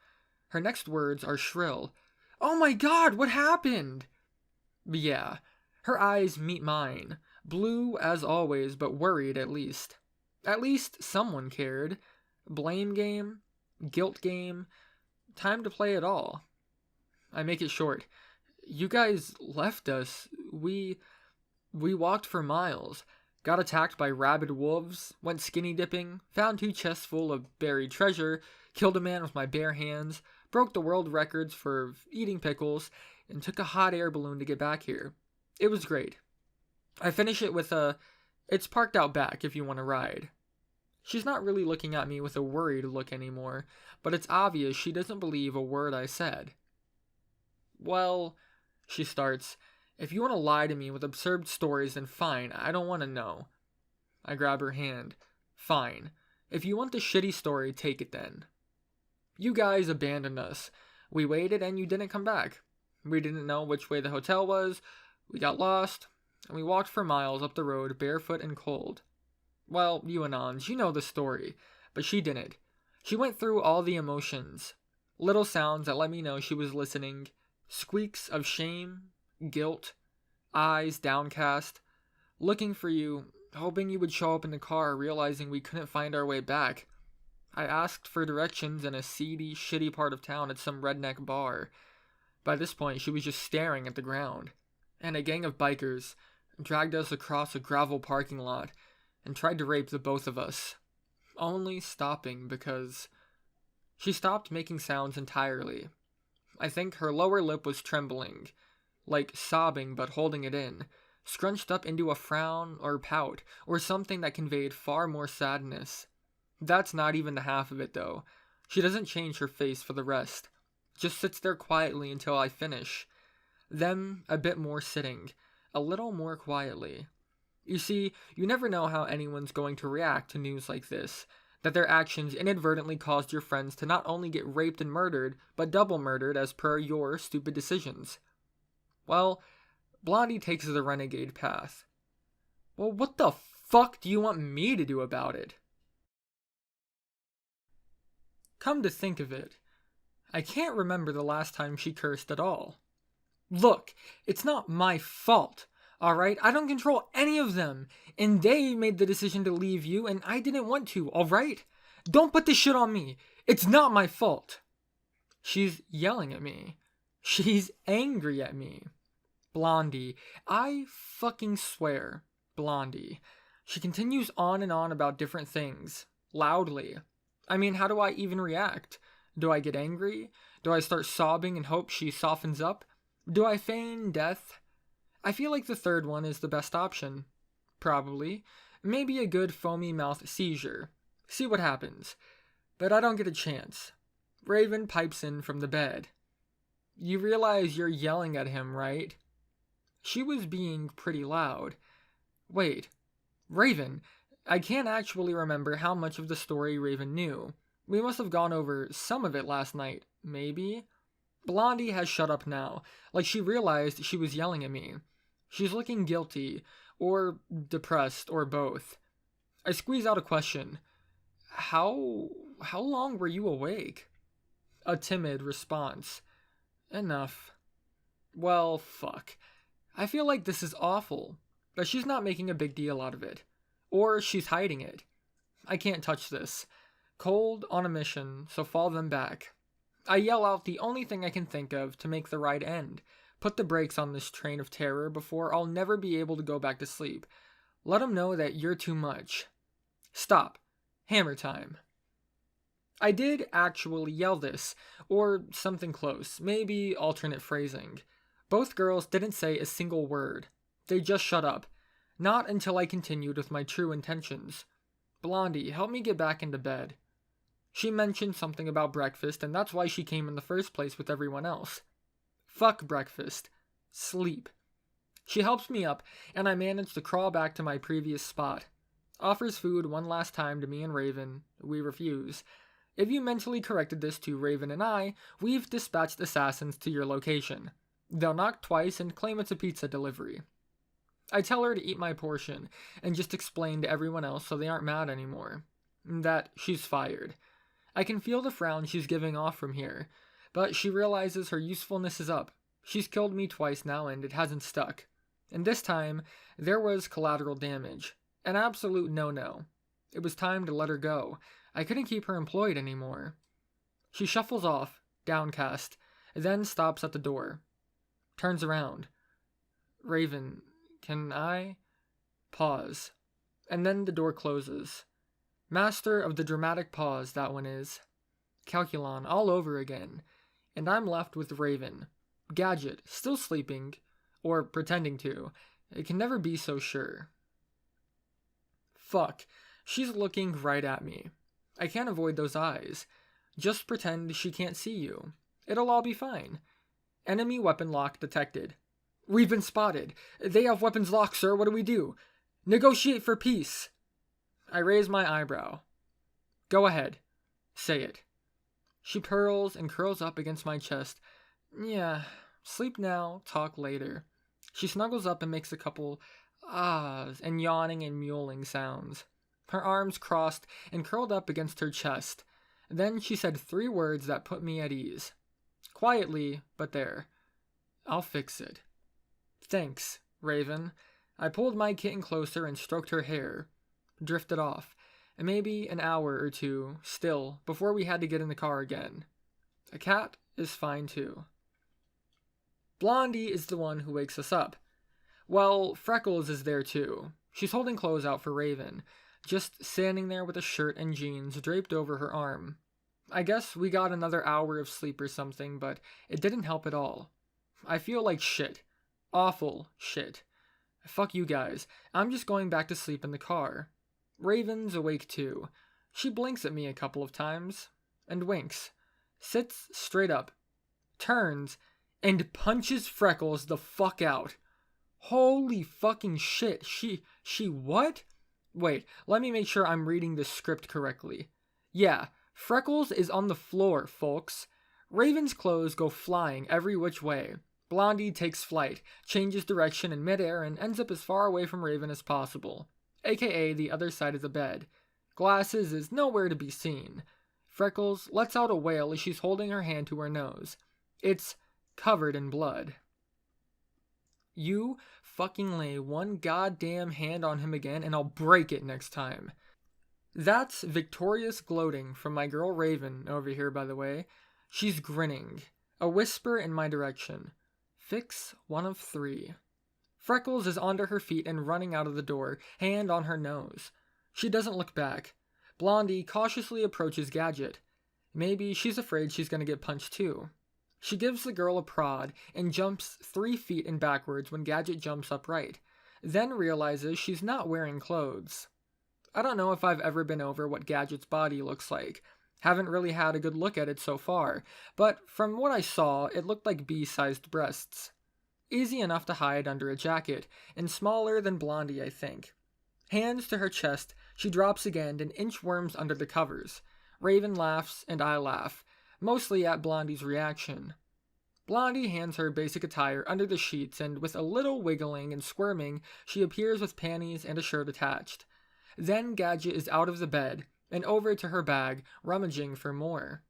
Her next words are shrill. "Oh my God, what happened?" Yeah, her eyes meet mine. Blue as always, but worried at least. At least someone cared. Blame game? Guilt game? Time to play it all. I make it short. You guys left us. We walked for miles. Got attacked by rabid wolves, went skinny dipping, found 2 chests full of buried treasure, killed a man with my bare hands, broke the world records for eating pickles, and took a hot air balloon to get back here. It was great. I finish it with a, "It's parked out back if you want to ride." She's not really looking at me with a worried look anymore, but it's obvious she doesn't believe a word I said. "Well," she starts, "if you want to lie to me with absurd stories, then fine, I don't want to know." I grab her hand. "Fine. If you want the shitty story, take it then. You guys abandoned us. We waited and you didn't come back. We didn't know which way the hotel was. We got lost. And we walked for miles up the road barefoot and cold. Well, you Anons, you know the story. But she didn't. She went through all the emotions. Little sounds that let me know she was listening. Squeaks of shame, guilt, eyes downcast. Looking for you, hoping you would show up in the car, realizing we couldn't find our way back. I asked for directions in a seedy, shitty part of town at some redneck bar. By this point, she was just staring at the ground. And a gang of bikers dragged us across a gravel parking lot and tried to rape the both of us. Only stopping because... She stopped making sounds entirely. I think her lower lip was trembling, like sobbing but holding it in, scrunched up into a frown or pout, or something that conveyed far more sadness. That's not even the half of it, though. She doesn't change her face for the rest. Just sits there quietly until I finish. Then, a bit more sitting. A little more quietly. You see, you never know how anyone's going to react to news like this. That their actions inadvertently caused your friends to not only get raped and murdered, but double murdered as per your stupid decisions. Well, Blondie takes the renegade path. Well, what the fuck do you want me to do about it? Come to think of it, I can't remember the last time she cursed at all. Look, it's not my fault, alright? I don't control any of them, and they made the decision to leave you, and I didn't want to, alright? Don't put this shit on me. It's not my fault. She's yelling at me. She's angry at me. Blondie. I fucking swear. Blondie. She continues on and on about different things. Loudly. I mean, how do I even react? Do I get angry? Do I start sobbing and hope she softens up? Do I feign death? I feel like the third one is the best option. Probably. Maybe a good foamy mouth seizure. See what happens. But I don't get a chance. Raven pipes in from the bed. You realize you're yelling at him, right? She was being pretty loud. Wait. Raven, I can't actually remember how much of the story Raven knew. We must have gone over some of it last night, maybe? Blondie has shut up now, like she realized she was yelling at me. She's looking guilty, or depressed, or both. I squeeze out a question. How long were you awake? A timid response. Enough. Well, fuck. I feel like this is awful, but she's not making a big deal out of it. Or she's hiding it. I can't touch this. Cold, on a mission, so fall them back. I yell out the only thing I can think of to make the ride end. Put the brakes on this train of terror before I'll never be able to go back to sleep. Let them know that you're too much. Stop. Hammer time. I did actually yell this, or something close, maybe alternate phrasing. Both girls didn't say a single word. They just shut up. Not until I continued with my true intentions. Blondie, help me get back into bed. She mentioned something about breakfast, and that's why she came in the first place with everyone else. Fuck breakfast. Sleep. She helps me up, and I manage to crawl back to my previous spot. Offers food one last time to me and Raven. We refuse. If you mentally corrected this to Raven and I, we've dispatched assassins to your location. They'll knock twice and claim it's a pizza delivery. I tell her to eat my portion, and just explain to everyone else so they aren't mad anymore. That she's fired. I can feel the frown she's giving off from here, but she realizes her usefulness is up. She's killed me twice now and it hasn't stuck. And this time, there was collateral damage. An absolute no-no. It was time to let her go. I couldn't keep her employed anymore. She shuffles off, downcast, then stops at the door. Turns around. Raven, can I? Pause. And then the door closes. Master of the dramatic pause, that one is. Calculon all over again. And I'm left with Raven. Gadget, still sleeping. Or pretending to. It can never be so sure. Fuck. She's looking right at me. I can't avoid those eyes. Just pretend she can't see you. It'll all be fine. Enemy weapon lock detected. We've been spotted. They have weapons locked, sir. What do we do? Negotiate for peace. I raise my eyebrow. Go ahead. Say it. She purrs and curls up against my chest. Yeah, sleep now, talk later. She snuggles up and makes a couple ahs and yawning and mewling sounds. Her arms crossed and curled up against her chest. Then she said 3 words that put me at ease. Quietly, but there. I'll fix it. Thanks, Raven. I pulled my kitten closer and stroked her hair. Drifted off. Maybe an hour or two, still, before we had to get in the car again. A cat is fine too. Blondie is the one who wakes us up. Well, Freckles is there too. She's holding clothes out for Raven, just standing there with a shirt and jeans draped over her arm. I guess we got another hour of sleep or something, but it didn't help at all. I feel like shit. Awful shit. Fuck you guys. I'm just going back to sleep in the car. Raven's awake too. She blinks at me a couple of times, and winks. Sits straight up. Turns, and punches Freckles the fuck out. Holy fucking shit. She what? Wait, let me make sure I'm reading the script correctly. Yeah, Freckles is on the floor, folks. Raven's clothes go flying every which way. Blondie takes flight, changes direction in midair, and ends up as far away from Raven as possible, aka the other side of the bed. Glasses is nowhere to be seen. Freckles lets out a wail as she's holding her hand to her nose. It's covered in blood. You fucking lay one goddamn hand on him again and I'll break it next time. That's victorious gloating from my girl Raven over here, by the way. She's grinning. A whisper in my direction. Fix 1 of 3. Freckles is onto her feet and running out of the door, hand on her nose. She doesn't look back. Blondie cautiously approaches Gadget. Maybe she's afraid she's gonna get punched too. She gives the girl a prod and jumps 3 feet in backwards when Gadget jumps upright, then realizes she's not wearing clothes. I don't know if I've ever been over what Gadget's body looks like. Haven't really had a good look at it so far, but from what I saw, it looked like B-sized breasts. Easy enough to hide under a jacket, and smaller than Blondie, I think. Hands to her chest, she drops again and inchworms under the covers. Raven laughs, and I laugh, mostly at Blondie's reaction. Blondie hands her basic attire under the sheets, and with a little wiggling and squirming, she appears with panties and a shirt attached. Then Gadget is out of the bed and over to her bag, rummaging for more.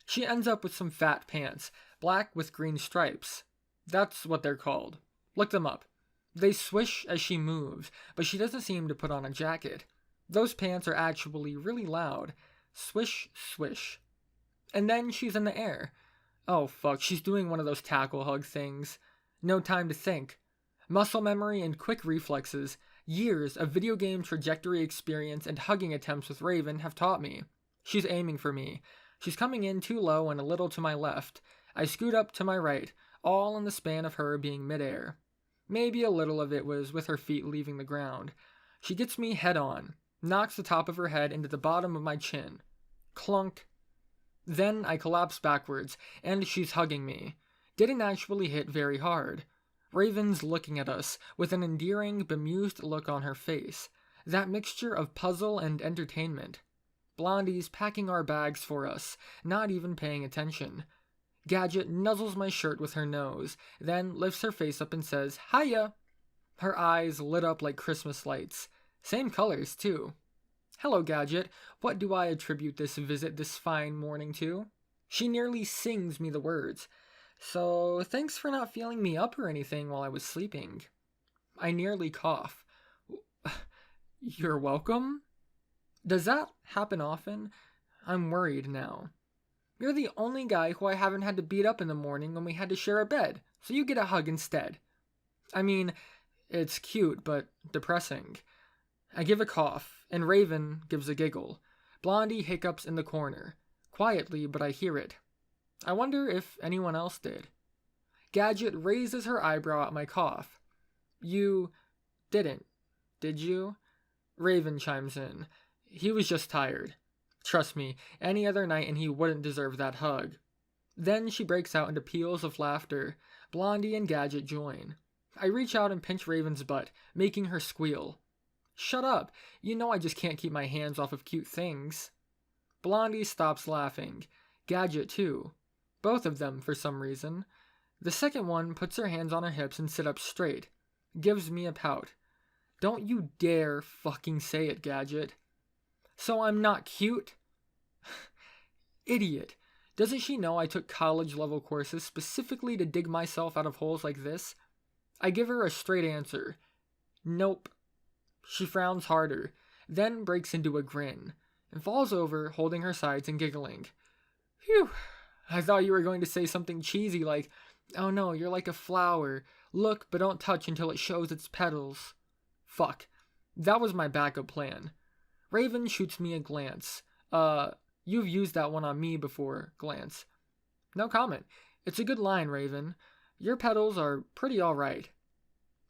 She ends up with some fat pants, black with green stripes. That's what they're called. Look them up. They swish as she moves, but she doesn't seem to put on a jacket. Those pants are actually really loud. Swish, swish. And then she's in the air. Oh fuck, she's doing one of those tackle hug things. No time to think. Muscle memory and quick reflexes, years of video game trajectory experience and hugging attempts with Raven have taught me. She's aiming for me. She's coming in too low and a little to my left. I scoot up to my right, all in the span of her being midair. Maybe a little of it was with her feet leaving the ground. She gets me head on, knocks the top of her head into the bottom of my chin. Clunk. Then I collapse backwards, and she's hugging me. Didn't actually hit very hard. Raven's looking at us, with an endearing, bemused look on her face. That mixture of puzzle and entertainment. Blondie's packing our bags for us, not even paying attention. Gadget nuzzles my shirt with her nose, then lifts her face up and says, "Hiya!" Her eyes lit up like Christmas lights. Same colors, too. "Hello, Gadget. What do I attribute this visit this fine morning to?" She nearly sings me the words. "So, thanks for not feeling me up or anything while I was sleeping." I nearly cough. "You're welcome?" Does that happen often? I'm worried now. "You're the only guy who I haven't had to beat up in the morning when we had to share a bed, so you get a hug instead." I mean, it's cute, but depressing. I give a cough, and Raven gives a giggle. Blondie hiccups in the corner. Quietly, but I hear it. I wonder if anyone else did. Gadget raises her eyebrow at my cough. "You didn't, did you?" Raven chimes in. "He was just tired. Trust me, any other night and he wouldn't deserve that hug." Then she breaks out into peals of laughter. Blondie and Gadget join. I reach out and pinch Raven's butt, making her squeal. "Shut up. You know I just can't keep my hands off of cute things." Blondie stops laughing. Gadget too. Both of them for some reason. The second one puts her hands on her hips and sits up straight. Gives me a pout. "Don't you dare fucking say it, Gadget." "So I'm not cute?" Idiot. Doesn't she know I took college-level courses specifically to dig myself out of holes like this? I give her a straight answer. "Nope." She frowns harder, then breaks into a grin, and falls over, holding her sides and giggling. "Phew, I thought you were going to say something cheesy like, 'Oh no, you're like a flower. Look, but don't touch until it shows its petals.'" Fuck. That was my backup plan. Raven shoots me a glance. You've used that one on me before, glance. No comment. It's a good line, Raven. Your petals are pretty alright.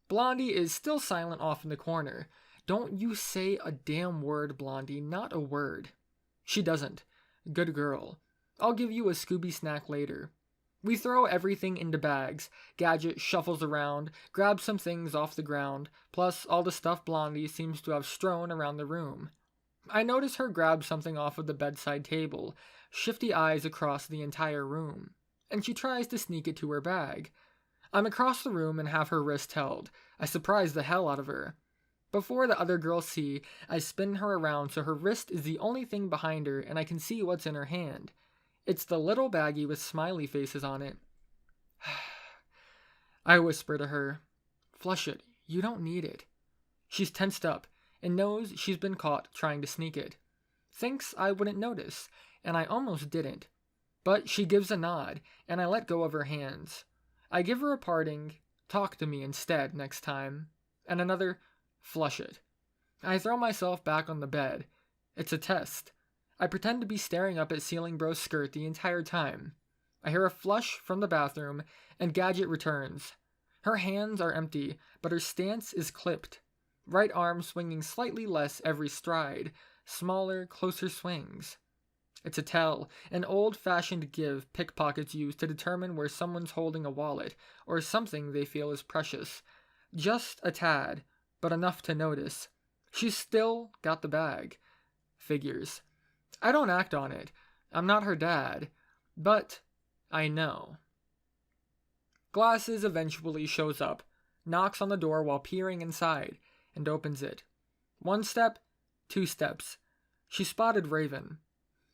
Blondie is still silent off in the corner. "Don't you say a damn word, Blondie, not a word." She doesn't. Good girl. I'll give you a Scooby snack later. We throw everything into bags. Gadget shuffles around, grabs some things off the ground, plus all the stuff Blondie seems to have strewn around the room. I notice her grab something off of the bedside table, shifty eyes across the entire room, and she tries to sneak it to her bag. I'm across the room and have her wrist held. I surprise the hell out of her. Before the other girls see, I spin her around so her wrist is the only thing behind her and I can see what's in her hand. It's the little baggie with smiley faces on it. I whisper to her, "Flush it. You don't need it." She's tensed up and knows she's been caught trying to sneak it. Thinks I wouldn't notice, and I almost didn't. But she gives a nod, and I let go of her hands. I give her a parting, "Talk to me instead next time," and another, "Flush it." I throw myself back on the bed. It's a test. I pretend to be staring up at Storybro's skirt the entire time. I hear a flush from the bathroom, and Gadget returns. Her hands are empty, but her stance is clipped. Right arm swinging slightly less every stride, smaller, closer swings. It's a tell, an old-fashioned give pickpockets use to determine where someone's holding a wallet, or something they feel is precious. Just a tad, but enough to notice. She's still got the bag. Figures. I don't act on it. I'm not her dad. But I know. Glasses eventually shows up, knocks on the door while peering inside, and opens it. 1 step, 2 steps. She spotted Raven.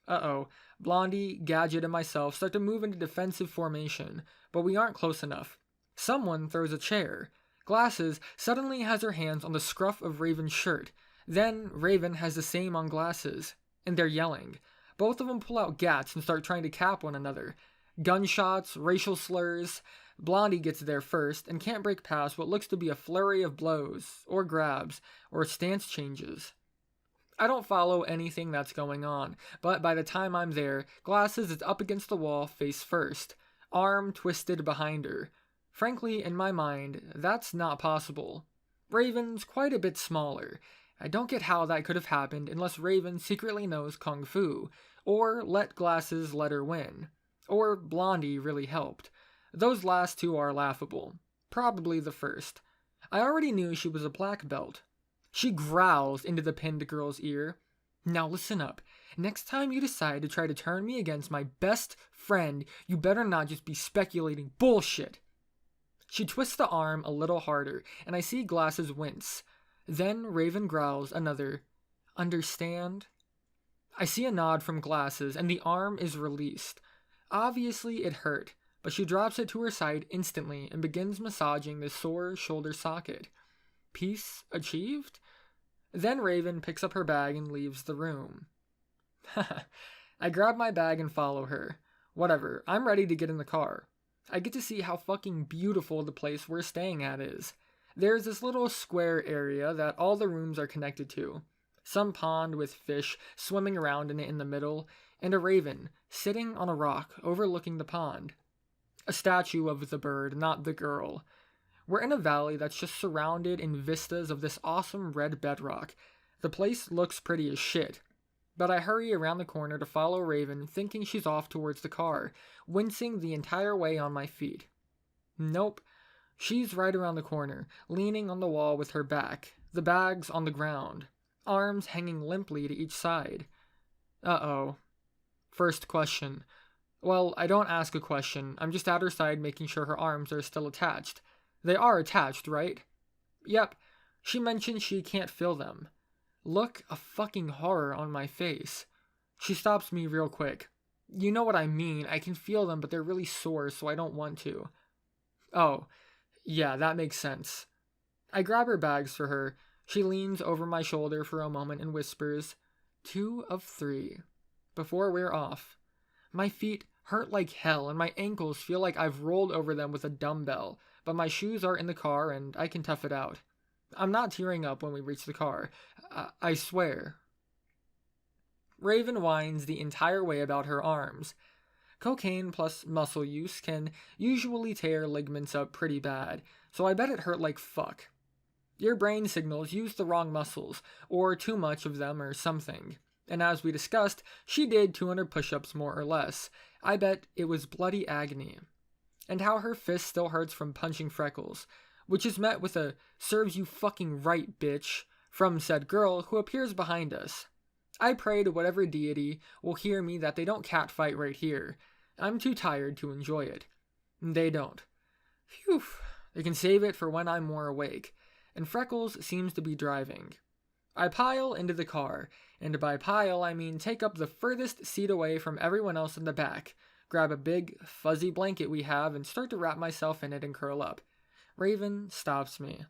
Uh-oh. Blondie, Gadget, and myself start to move into defensive formation, but we aren't close enough. Someone throws a chair. Glasses suddenly has her hands on the scruff of Raven's shirt. Then Raven has the same on Glasses, and they're yelling. Both of them pull out gats and start trying to cap one another. Gunshots, racial slurs. Blondie gets there first and can't break past what looks to be a flurry of blows, or grabs, or stance changes. I don't follow anything that's going on, but by the time I'm there, Glasses is up against the wall face first, arm twisted behind her. Frankly, in my mind, that's not possible. Raven's quite a bit smaller. I don't get how that could have happened unless Raven secretly knows Kung Fu, or let Glasses let her win. Or Blondie really helped. Those last two are laughable. Probably the first. I already knew she was a black belt. She growls into the pinned girl's ear. Now listen up. Next time you decide to try to turn me against my best friend, you better not just be speculating bullshit. She twists the arm a little harder, and I see Glasses wince. Then Raven growls another, understand? I see a nod from Glasses, and the arm is released. Obviously it hurt, but she drops it to her side instantly and begins massaging the sore shoulder socket. Peace achieved? Then Raven picks up her bag and leaves the room. I grab my bag and follow her. Whatever, I'm ready to get in the car. I get to see how fucking beautiful the place we're staying at is. There's this little square area that all the rooms are connected to. Some pond with fish swimming around in it in the middle, and a raven sitting on a rock overlooking the pond. A statue of the bird, not the girl. We're in a valley that's just surrounded in vistas of this awesome red bedrock. The place looks pretty as shit. But I hurry around the corner to follow Raven, thinking she's off towards the car, wincing the entire way on my feet. Nope. She's right around the corner, leaning on the wall with her back, the bags on the ground, arms hanging limply to each side. Uh-oh. First question. Well, I don't ask a question, I'm just at her side making sure her arms are still attached. They are attached, right? Yep. She mentioned she can't feel them. Look a fucking horror on my face. She stops me real quick. You know what I mean, I can feel them, but they're really sore, so I don't want to. Oh, yeah, that makes sense. I grab her bags for her. She leans over my shoulder for a moment and whispers, 2 of 3, before we're off. My feet hurt like hell, and my ankles feel like I've rolled over them with a dumbbell, but my shoes are in the car and I can tough it out. I'm not tearing up when we reach the car. I swear. Raven whines the entire way about her arms. Cocaine plus muscle use can usually tear ligaments up pretty bad, so I bet it hurt like fuck. Your brain signals use the wrong muscles, or too much of them or something. And as we discussed, she did 200 push-ups more or less. I bet it was bloody agony. And how her fist still hurts from punching Freckles, which is met with a serves you fucking right, bitch, from said girl who appears behind us. I pray to whatever deity will hear me that they don't catfight right here. I'm too tired to enjoy it. They don't. Phew, they can save it for when I'm more awake, and Freckles seems to be driving. I pile into the car, and by pile I mean take up the furthest seat away from everyone else in the back, grab a big, fuzzy blanket we have and start to wrap myself in it and curl up. Raven stops me.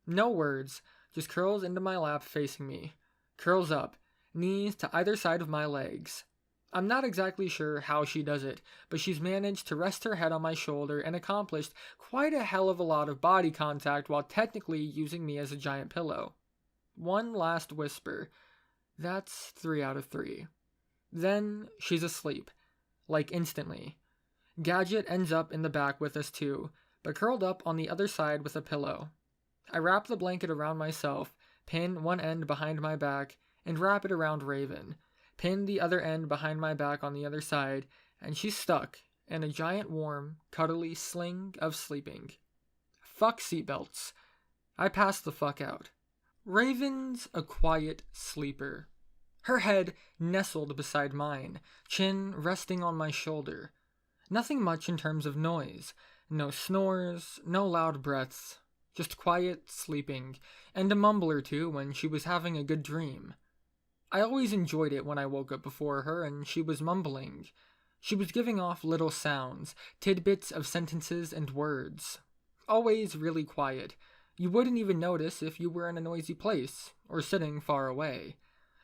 No words, just curls into my lap facing me. Curls up, knees to either side of my legs. I'm not exactly sure how she does it, but she's managed to rest her head on my shoulder and accomplished quite a hell of a lot of body contact while technically using me as a giant pillow. One last whisper. That's 3 out of 3. Then she's asleep. Like instantly. Gadget ends up in the back with us too, but curled up on the other side with a pillow. I wrap the blanket around myself, pin one end behind my back, and wrap it around Raven. Pin the other end behind my back on the other side, and she's stuck in a giant warm, cuddly sling of sleeping. Fuck seatbelts. I pass the fuck out. Raven's a quiet sleeper. Her head nestled beside mine, chin resting on my shoulder. Nothing much in terms of noise. No snores, no loud breaths, just quiet sleeping, and a mumble or two when she was having a good dream. I always enjoyed it when I woke up before her and she was mumbling. She was giving off little sounds, tidbits of sentences and words. Always really quiet. You wouldn't even notice if you were in a noisy place, or sitting far away.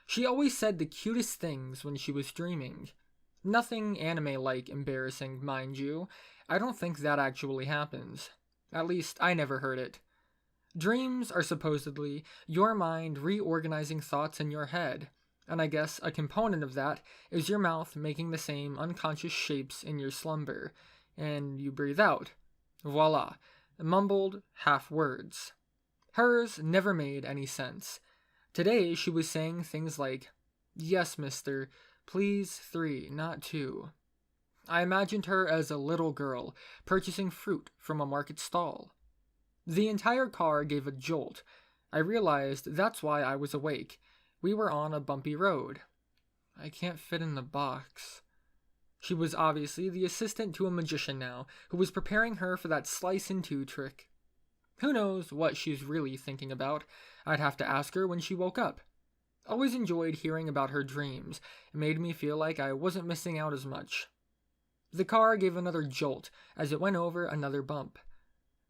She always said the cutest things when she was dreaming. Nothing anime-like embarrassing, mind you. I don't think that actually happens. At least, I never heard it. Dreams are supposedly your mind reorganizing thoughts in your head, and I guess a component of that is your mouth making the same unconscious shapes in your slumber, and you breathe out. Voila. Mumbled half words. Hers never made any sense. Today she was saying things like, "Yes, mister, please 3, not 2. I imagined her as a little girl purchasing fruit from a market stall. The entire car gave a jolt. I realized that's why I was awake. We were on a bumpy road. I can't fit in the box. She was obviously the assistant to a magician now, who was preparing her for that slice in two trick. Who knows what she's really thinking about? I'd have to ask her when she woke up. Always enjoyed hearing about her dreams. It made me feel like I wasn't missing out as much. The car gave another jolt as it went over another bump.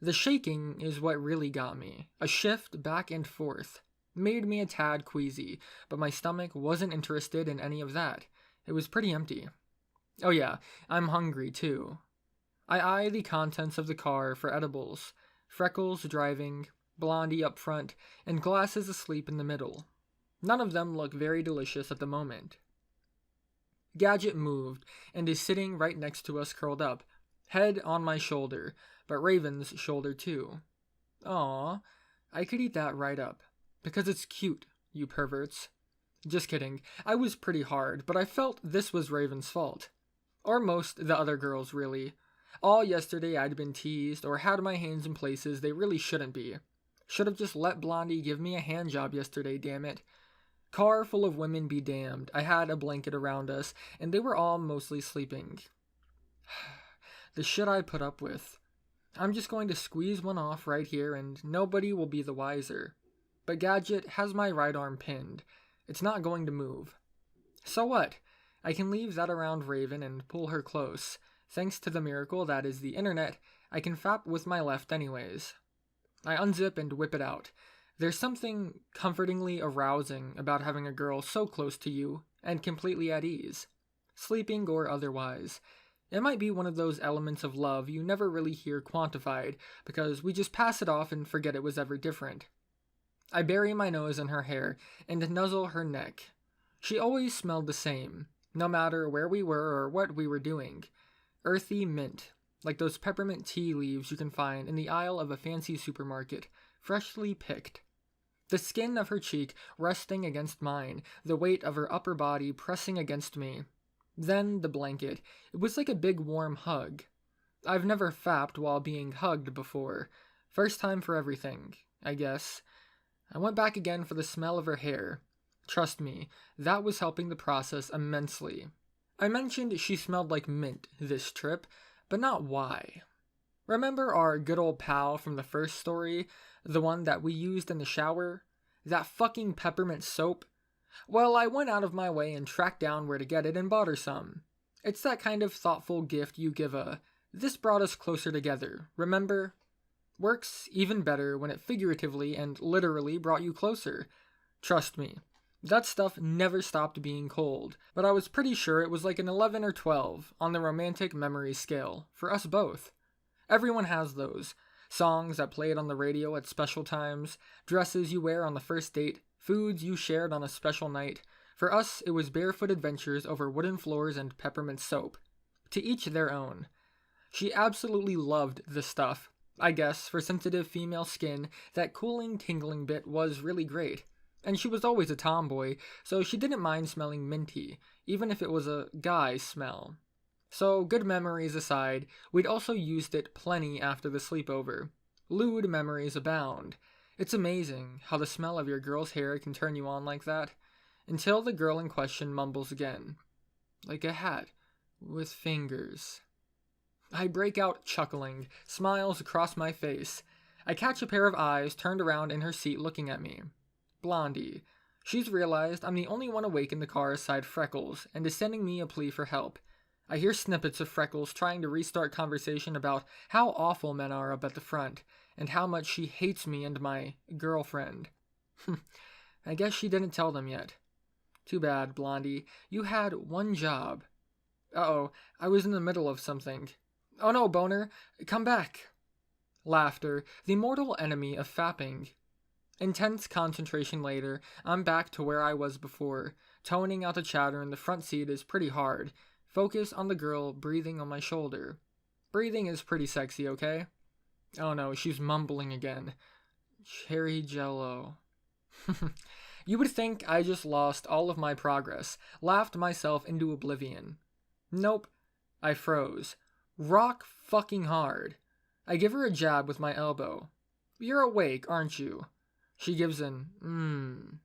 The shaking is what really got me. A shift back and forth. Made me a tad queasy, but my stomach wasn't interested in any of that. It was pretty empty. Oh yeah, I'm hungry too. I eye the contents of the car for edibles. Freckles driving, Blondie up front, and Glasses asleep in the middle. None of them look very delicious at the moment. Gadget moved and is sitting right next to us curled up, head on my shoulder, but Raven's shoulder too. Aw, I could eat that right up. Because it's cute, you perverts. Just kidding, I was pretty hard, but I felt this was Raven's fault. Or most the other girls, really. All yesterday I'd been teased or had my hands in places they really shouldn't be. Should have just let Blondie give me a handjob yesterday, damn it. Car full of women be damned. I had a blanket around us, and they were all mostly sleeping. The shit I put up with. I'm just going to squeeze one off right here, and nobody will be the wiser. But Gadget has my right arm pinned. It's not going to move. So what? I can leave that around Raven and pull her close. Thanks to the miracle that is the internet, I can fap with my left anyways. I unzip and whip it out. There's something comfortingly arousing about having a girl so close to you and completely at ease, sleeping or otherwise. It might be one of those elements of love you never really hear quantified because we just pass it off and forget it was ever different. I bury my nose in her hair and nuzzle her neck. She always smelled the same, no matter where we were or what we were doing. Earthy mint, like those peppermint tea leaves you can find in the aisle of a fancy supermarket, freshly picked. The skin of her cheek resting against mine, the weight of her upper body pressing against me. Then the blanket. It was like a big warm hug. I've never fapped while being hugged before. First time for everything, I guess. I went back again for the smell of her hair. Trust me, that was helping the process immensely. I mentioned she smelled like mint this trip, but not why. Remember our good old pal from the first story? The one that we used in the shower? That fucking peppermint soap? Well, I went out of my way and tracked down where to get it and bought her some. It's that kind of thoughtful gift you give this brought us closer together, remember? Works even better when it figuratively and literally brought you closer. Trust me, that stuff never stopped being cold, but I was pretty sure it was like an 11 or 12 on the romantic memory scale, for us both. Everyone has those. Songs that played on the radio at special times, dresses you wear on the first date, foods you shared on a special night. For us, it was barefoot adventures over wooden floors and peppermint soap. To each their own. She absolutely loved the stuff. I guess, for sensitive female skin, that cooling, tingling bit was really great. And she was always a tomboy, so she didn't mind smelling minty, even if it was a guy smell. So, good memories aside, we'd also used it plenty after the sleepover. Lewd memories abound. It's amazing how the smell of your girl's hair can turn you on like that, until the girl in question mumbles again. Like a hat, with fingers. I break out chuckling, smiles across my face. I catch a pair of eyes turned around in her seat looking at me. Blondie. She's realized I'm the only one awake in the car aside Freckles, and is sending me a plea for help. I hear snippets of Freckles trying to restart conversation about how awful men are up at the front, and how much she hates me and my girlfriend. I guess she didn't tell them yet. Too bad, Blondie. You had one job. Uh-oh, I was in the middle of something. Oh no, Boner, come back. Laughter, the mortal enemy of fapping. Intense concentration later, I'm back to where I was before. Toning out the chatter in the front seat is pretty hard. Focus on the girl breathing on my shoulder. Breathing is pretty sexy, okay? Oh no, she's mumbling again. Cherry Jello. You would think I just lost all of my progress, laughed myself into oblivion. Nope. I froze. Rock fucking hard. I give her a jab with my elbow. You're awake, aren't you? She gives an,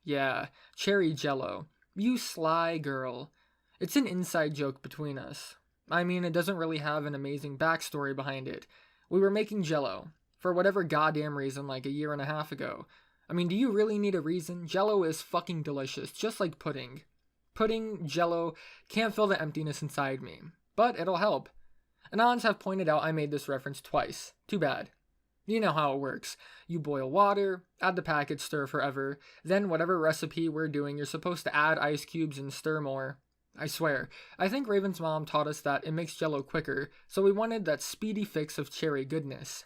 Yeah, cherry jello. You sly girl. It's an inside joke between us. I mean, it doesn't really have an amazing backstory behind it. We were making jello, for whatever goddamn reason, like a year and a half ago. I mean, do you really need a reason? Jello is fucking delicious, just like pudding. Pudding, jello, can't fill the emptiness inside me. But it'll help. Anons have pointed out I made this reference twice. Too bad. You know how it works. You boil water, add the packet, stir forever, then whatever recipe we're doing, you're supposed to add ice cubes and stir more. I swear, I think Raven's mom taught us that it makes jello quicker, so we wanted that speedy fix of cherry goodness.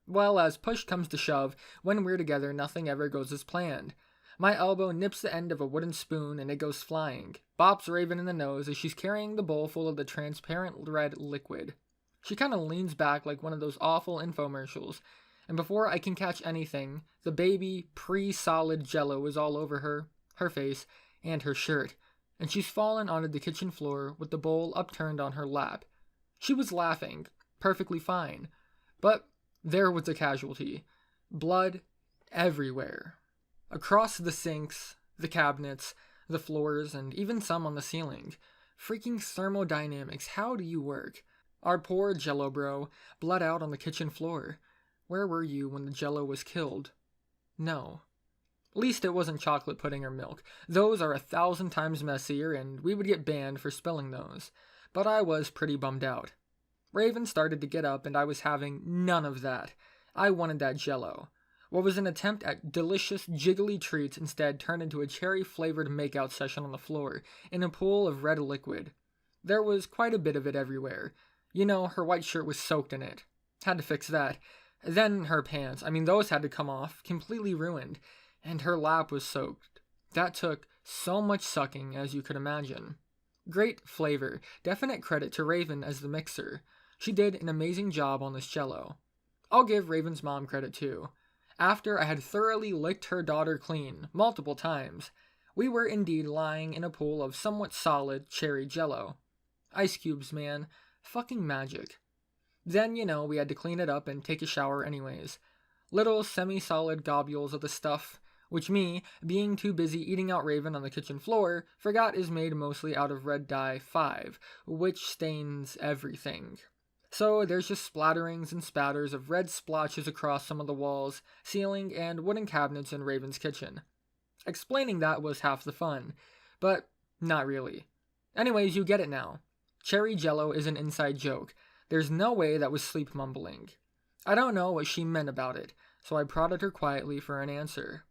Well, as push comes to shove, when we're together, nothing ever goes as planned. My elbow nips the end of a wooden spoon and it goes flying, bops Raven in the nose as she's carrying the bowl full of the transparent red liquid. She kind of leans back like one of those awful infomercials, and before I can catch anything, the baby, pre-solid jello is all over her face, and her shirt, and she's fallen onto the kitchen floor with the bowl upturned on her lap. She was laughing, perfectly fine, but there was a casualty. Blood everywhere. Across the sinks, the cabinets, the floors, and even some on the ceiling. Freaking thermodynamics, how do you work? Our poor Jello bro, bled out on the kitchen floor. Where were you when the Jello was killed? No. At least it wasn't chocolate pudding or milk. Those are 1,000 times messier, and we would get banned for spilling those. But I was pretty bummed out. Raven started to get up, and I was having none of that. I wanted that Jello. What was an attempt at delicious, jiggly treats instead turned into a cherry-flavored makeout session on the floor, in a pool of red liquid. There was quite a bit of it everywhere. You know, her white shirt was soaked in it. Had to fix that. Then her pants, those had to come off, completely ruined. And her lap was soaked. That took so much sucking, as you could imagine. Great flavor. Definite credit to Raven as the mixer. She did an amazing job on this Jello. I'll give Raven's mom credit too. After I had thoroughly licked her daughter clean, multiple times, we were indeed lying in a pool of somewhat solid cherry Jello. Ice cubes, man. Fucking magic. Then, we had to clean it up and take a shower anyways. Little semi-solid globules of the stuff, which me, being too busy eating out Raven on the kitchen floor, forgot is made mostly out of red dye 5, which stains everything. So there's just splatterings and spatters of red splotches across some of the walls, ceiling, and wooden cabinets in Raven's kitchen. Explaining that was half the fun, but not really. Anyways, you get it now. Cherry Jello is an inside joke. There's no way that was sleep mumbling. I don't know what she meant about it, so I prodded her quietly for an answer.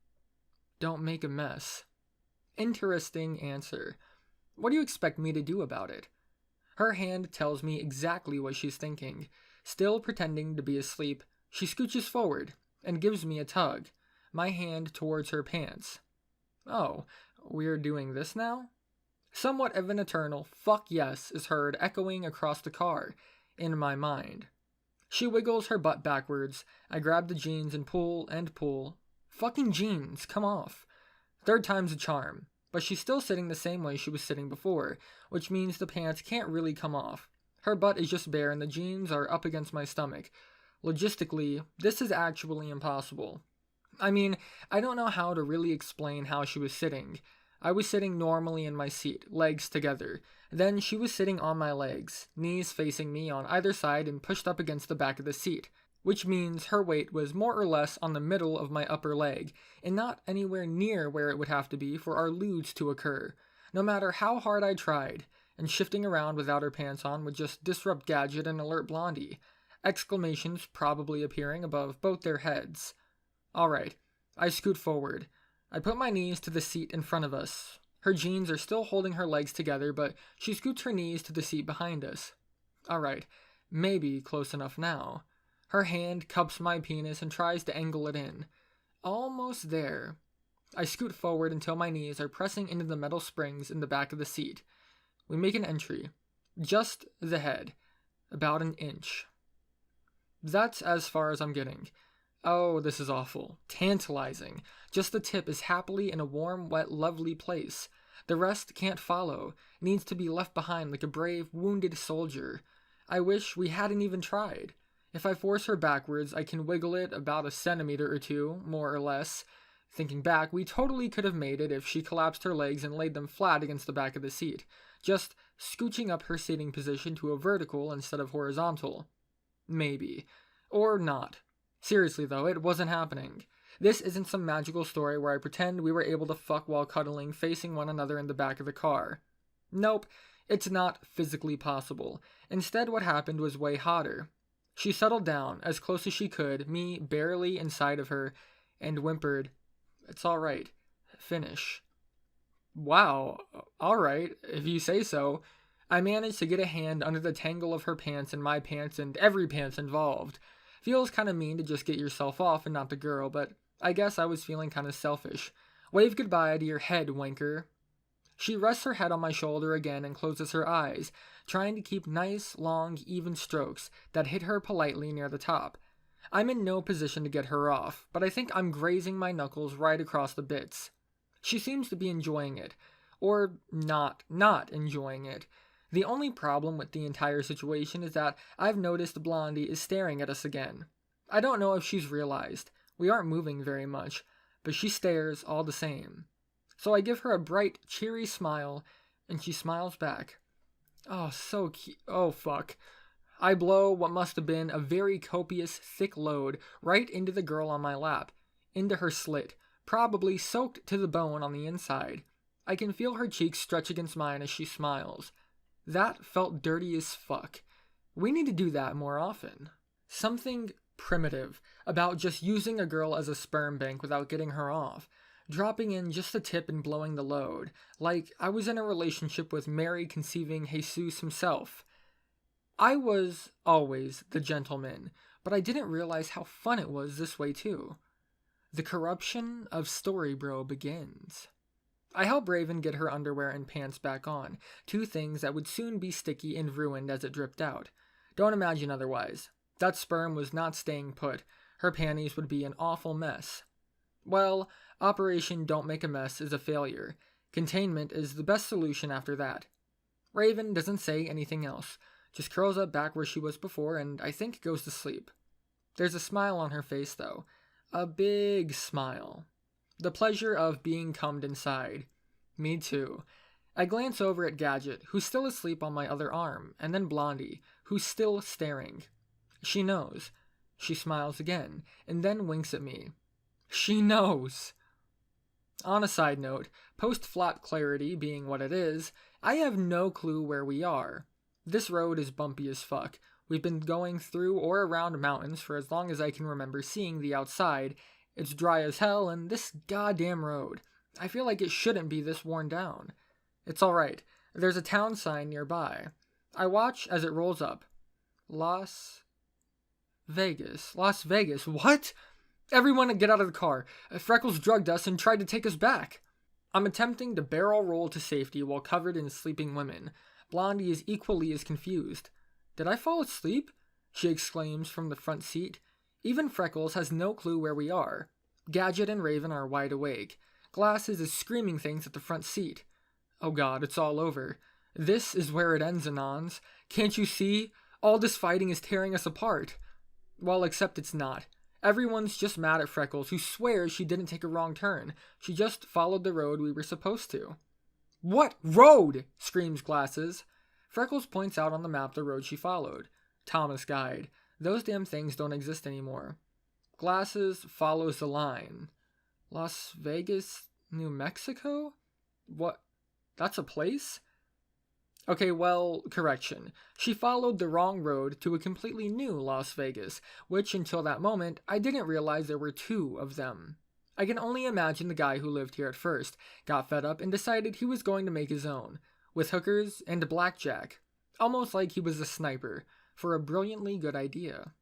Don't make a mess. Interesting answer. What do you expect me to do about it? Her hand tells me exactly what she's thinking. Still pretending to be asleep, she scooches forward and gives me a tug, my hand towards her pants. Oh, we're doing this now? Somewhat of an eternal fuck yes is heard echoing across the car, in my mind. She wiggles her butt backwards. I grab the jeans and pull and pull. Fucking jeans, come off. Third time's a charm. But she's still sitting the same way she was sitting before, which means the pants can't really come off. Her butt is just bare and the jeans are up against my stomach. Logistically, this is actually impossible. I don't know how to really explain how she was sitting. I was sitting normally in my seat, legs together. Then she was sitting on my legs, knees facing me on either side and pushed up against the back of the seat, which means her weight was more or less on the middle of my upper leg, and not anywhere near where it would have to be for our lewds to occur, no matter how hard I tried, and shifting around without her pants on would just disrupt Gadget and alert Blondie, exclamations probably appearing above both their heads. Alright, I scoot forward. I put my knees to the seat in front of us. Her jeans are still holding her legs together, but she scoots her knees to the seat behind us. Alright, maybe close enough now. Her hand cups my penis and tries to angle it in. Almost there. I scoot forward until my knees are pressing into the metal springs in the back of the seat. We make an entry. Just the head. About an inch. That's as far as I'm getting. Oh, this is awful. Tantalizing. Just the tip is happily in a warm, wet, lovely place. The rest can't follow. Needs to be left behind like a brave, wounded soldier. I wish we hadn't even tried. If I force her backwards, I can wiggle it about a centimeter or two, more or less. Thinking back, we totally could have made it if she collapsed her legs and laid them flat against the back of the seat, just scooching up her sitting position to a vertical instead of horizontal. Maybe. Or not. Seriously though, it wasn't happening. This isn't some magical story where I pretend we were able to fuck while cuddling, facing one another in the back of the car. Nope, it's not physically possible. Instead, what happened was way hotter. She settled down, as close as she could, me barely inside of her, and whimpered, "It's alright. Finish." Wow, alright, if you say so. I managed to get a hand under the tangle of her pants and my pants and every pants involved. Feels kinda mean to just get yourself off and not the girl, but I guess I was feeling kinda selfish. Wave goodbye to your head, wanker. She rests her head on my shoulder again and closes her eyes, trying to keep nice, long, even strokes that hit her politely near the top. I'm in no position to get her off, but I think I'm grazing my knuckles right across the bits. She seems to be enjoying it. Or not enjoying it. The only problem with the entire situation is that I've noticed Blondie is staring at us again. I don't know if she's realized. We aren't moving very much, but she stares all the same. So I give her a bright, cheery smile, and she smiles back. Oh, so cute. Oh, fuck. I blow what must have been a very copious, thick load right into the girl on my lap, into her slit, probably soaked to the bone on the inside. I can feel her cheeks stretch against mine as she smiles. That felt dirty as fuck. We need to do that more often. Something primitive about just using a girl as a sperm bank without getting her off. Dropping in just a tip and blowing the load. Like I was in a relationship with Mary conceiving Jesus himself. I was always the gentleman, but I didn't realize how fun it was this way too. The corruption of Storybro begins. I help Raven get her underwear and pants back on, two things that would soon be sticky and ruined as it dripped out. Don't imagine otherwise. That sperm was not staying put. Her panties would be an awful mess. Well, Operation Don't Make a Mess is a failure. Containment is the best solution after that. Raven doesn't say anything else, just curls up back where she was before and I think goes to sleep. There's a smile on her face though. A big smile. The pleasure of being cummed inside. Me too. I glance over at Gadget, who's still asleep on my other arm, and then Blondie, who's still staring. She knows. She smiles again, and then winks at me. She knows! On a side note, post-flap clarity being what it is, I have no clue where we are. This road is bumpy as fuck. We've been going through or around mountains for as long as I can remember seeing the outside. It's dry as hell, and this goddamn road. I feel like it shouldn't be this worn down. It's alright. There's a town sign nearby. I watch as it rolls up. Las Vegas. What? Everyone get out of the car. Freckles drugged us and tried to take us back. I'm attempting to barrel roll to safety while covered in sleeping women. Blondie is equally as confused. Did I fall asleep? She exclaims from the front seat. Even Freckles has no clue where we are. Gadget and Raven are wide awake. Glasses is screaming things at the front seat. Oh god, it's all over. This is where it ends, Anons. Can't you see? All this fighting is tearing us apart. Well, except it's not. Everyone's just mad at Freckles, who swears she didn't take a wrong turn. She just followed the road we were supposed to. What road? Screams Glasses. Freckles points out on the map the road she followed. Thomas Guide. Those damn things don't exist anymore. Glasses follows the line. Las Vegas, New Mexico? What? That's a place? Okay, well, correction. She followed the wrong road to a completely new Las Vegas, which until that moment, I didn't realize there were two of them. I can only imagine the guy who lived here at first, got fed up and decided he was going to make his own, with hookers and blackjack, almost like he was a sniper, for a brilliantly good idea.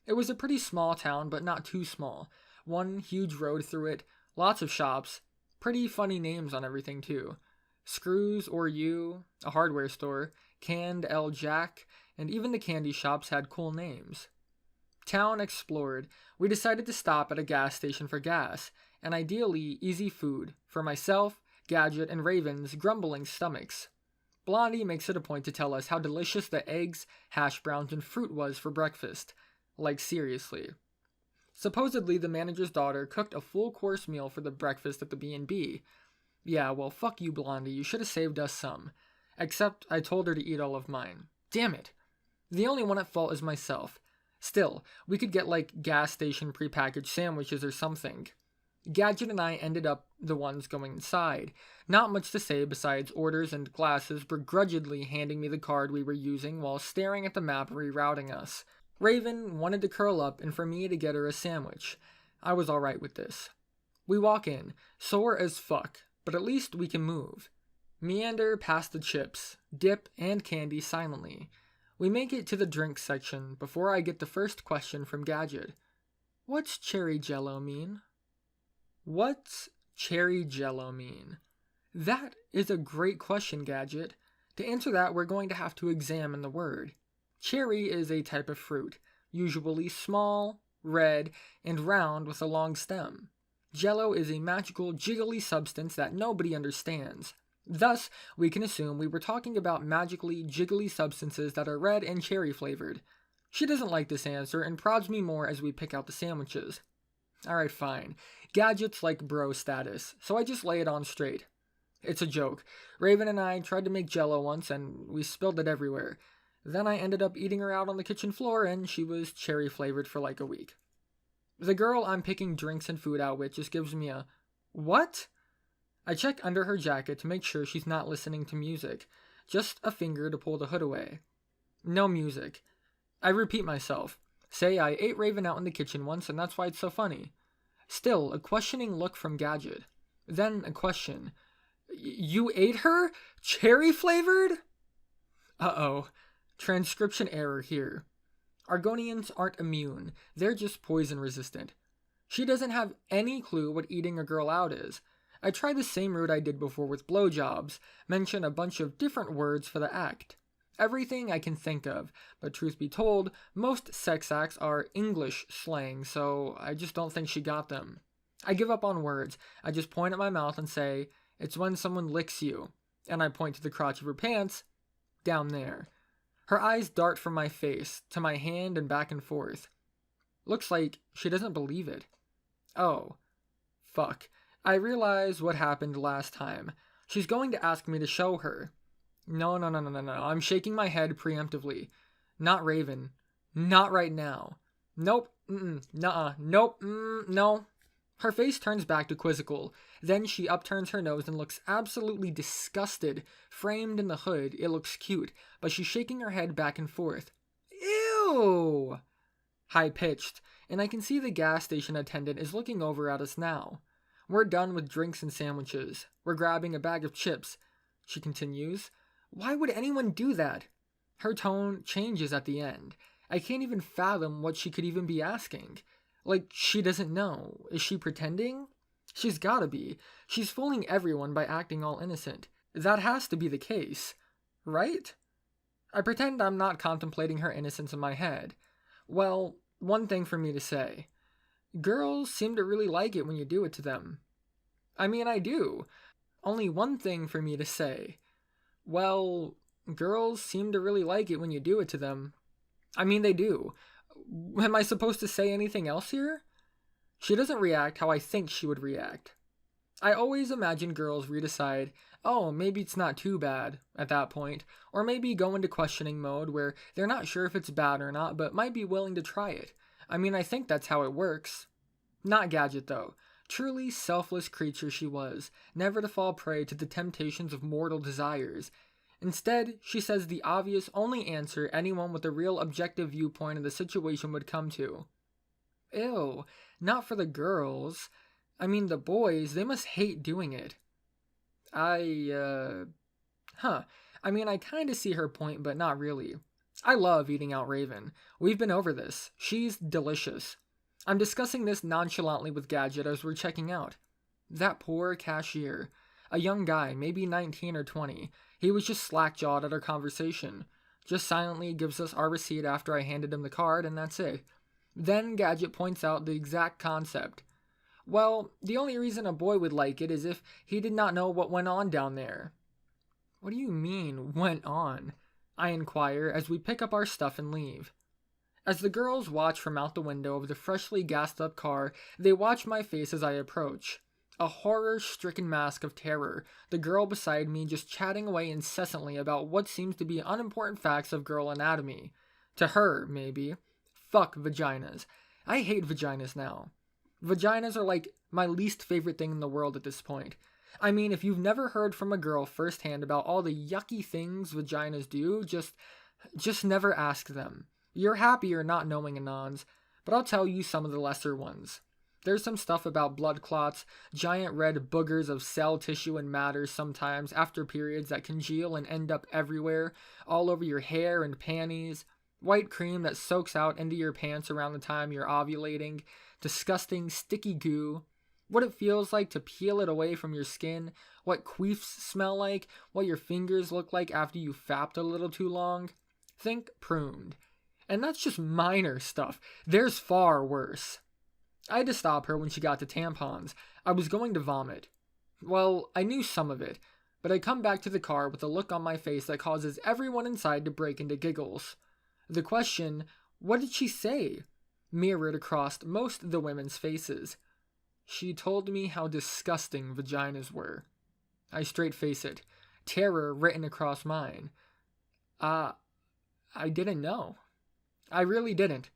It was a pretty small town, but not too small. One huge road through it, lots of shops, pretty funny names on everything too. Screws or You, a hardware store, Canned L. Jack, and even the candy shops had cool names. Town explored, we decided to stop at a gas station for gas, and ideally easy food, for myself, Gadget, and Raven's grumbling stomachs. Blondie makes it a point to tell us how delicious the eggs, hash browns, and fruit was for breakfast. Like seriously. Supposedly the manager's daughter cooked a full-course meal for the breakfast at the B&B. Yeah, well, fuck you, Blondie. You should have saved us some. Except I told her to eat all of mine. Damn it. The only one at fault is myself. Still, we could get like gas station prepackaged sandwiches or something. Gadget and I ended up the ones going inside. Not much to say besides orders and Glasses begrudgingly handing me the card we were using while staring at the map rerouting us. Raven wanted to curl up and for me to get her a sandwich. I was alright with this. We walk in, sore as fuck, but at least we can move. Meander past the chips, dip, and candy silently. We make it to the drinks section before I get the first question from Gadget. What's cherry jello mean? What's cherry jello mean? That is a great question, Gadget. To answer that, we're going to have to examine the word. Cherry is a type of fruit, usually small, red, and round with a long stem. Jello is a magical, jiggly substance that nobody understands. Thus, we can assume we were talking about magically jiggly substances that are red and cherry flavored. She doesn't like this answer and prods me more as we pick out the sandwiches. Alright, fine. Gadget's like bro status, so I just lay it on straight. It's a joke. Raven and I tried to make Jello once and we spilled it everywhere. Then I ended up eating her out on the kitchen floor and she was cherry flavored for like a week. The girl I'm picking drinks and food out with just gives me a, what? I check under her jacket to make sure she's not listening to music. Just a finger to pull the hood away. No music. I repeat myself. Say I ate Raven out in the kitchen once and that's why it's so funny. Still, a questioning look from Gadget. Then a question. You ate her? Cherry flavored? Uh-oh. Transcription error here. Argonians aren't immune. They're just poison resistant. She doesn't have any clue what eating a girl out is. I try the same route I did before with blowjobs. Mention a bunch of different words for the act. Everything I can think of, but truth be told, most sex acts are English slang, so I just don't think she got them. I give up on words. I just point at my mouth and say, it's when someone licks you. And I point to the crotch of her pants, down there. Her eyes dart from my face, to my hand and back and forth. Looks like she doesn't believe it. Oh. Fuck. I realize what happened last time. She's going to ask me to show her. No. I'm shaking my head preemptively. Not Raven. Not right now. Nope. Nuh-uh. Nope. No. Her face turns back to quizzical. Then she upturns her nose and looks absolutely disgusted. Framed in the hood, it looks cute, but she's shaking her head back and forth. Ew! High-pitched, and I can see the gas station attendant is looking over at us now. We're done with drinks and sandwiches. We're grabbing a bag of chips. She continues. Why would anyone do that? Her tone changes at the end. I can't even fathom what she could even be asking. Like, she doesn't know. Is she pretending? She's gotta be. She's fooling everyone by acting all innocent. That has to be the case. Right? I pretend I'm not contemplating her innocence in my head. Well, one thing for me to say. Girls seem to really like it when you do it to them. I mean, I do. Only one thing for me to say. Well, girls seem to really like it when you do it to them. I mean, they do. Am I supposed to say anything else here? She doesn't react how I think she would react. I always imagine girls redecide, oh, maybe it's not too bad at that point, or maybe go into questioning mode where they're not sure if it's bad or not, but might be willing to try it. I mean, I think that's how it works. Not Gadget, though. Truly selfless creature she was, never to fall prey to the temptations of mortal desires. Instead, she says the obvious only answer anyone with a real objective viewpoint of the situation would come to. Ew, not for the girls. I mean, the boys, they must hate doing it. I mean, I kinda see her point, but not really. I love eating out Raven. We've been over this. She's delicious. I'm discussing this nonchalantly with Gadget as we're checking out. That poor cashier. A young guy, maybe 19 or 20. He was just slack-jawed at our conversation. Just silently gives us our receipt after I handed him the card, and that's it. Then Gadget points out the exact concept. Well, the only reason a boy would like it is if he did not know what went on down there. What do you mean, went on? I inquire as we pick up our stuff and leave. As the girls watch from out the window of the freshly gassed up car, they watch my face as I approach. A horror-stricken mask of terror, the girl beside me just chatting away incessantly about what seems to be unimportant facts of girl anatomy. To her, maybe. Fuck vaginas. I hate vaginas now. Vaginas are like my least favorite thing in the world at this point. I mean, if you've never heard from a girl firsthand about all the yucky things vaginas do, just never ask them. You're happier not knowing anons, but I'll tell you some of the lesser ones. There's some stuff about blood clots, giant red boogers of cell tissue and matter sometimes after periods that congeal and end up everywhere, all over your hair and panties, white cream that soaks out into your pants around the time you're ovulating, disgusting sticky goo, what it feels like to peel it away from your skin, what queefs smell like, what your fingers look like after you fapped a little too long. Think pruned. And that's just minor stuff. There's far worse. I had to stop her when she got to tampons. I was going to vomit. Well, I knew some of it, but I come back to the car with a look on my face that causes everyone inside to break into giggles. The question, what did she say? Mirrored across most of the women's faces. She told me how disgusting vaginas were. I straight face it, terror written across mine. I didn't know. I really didn't.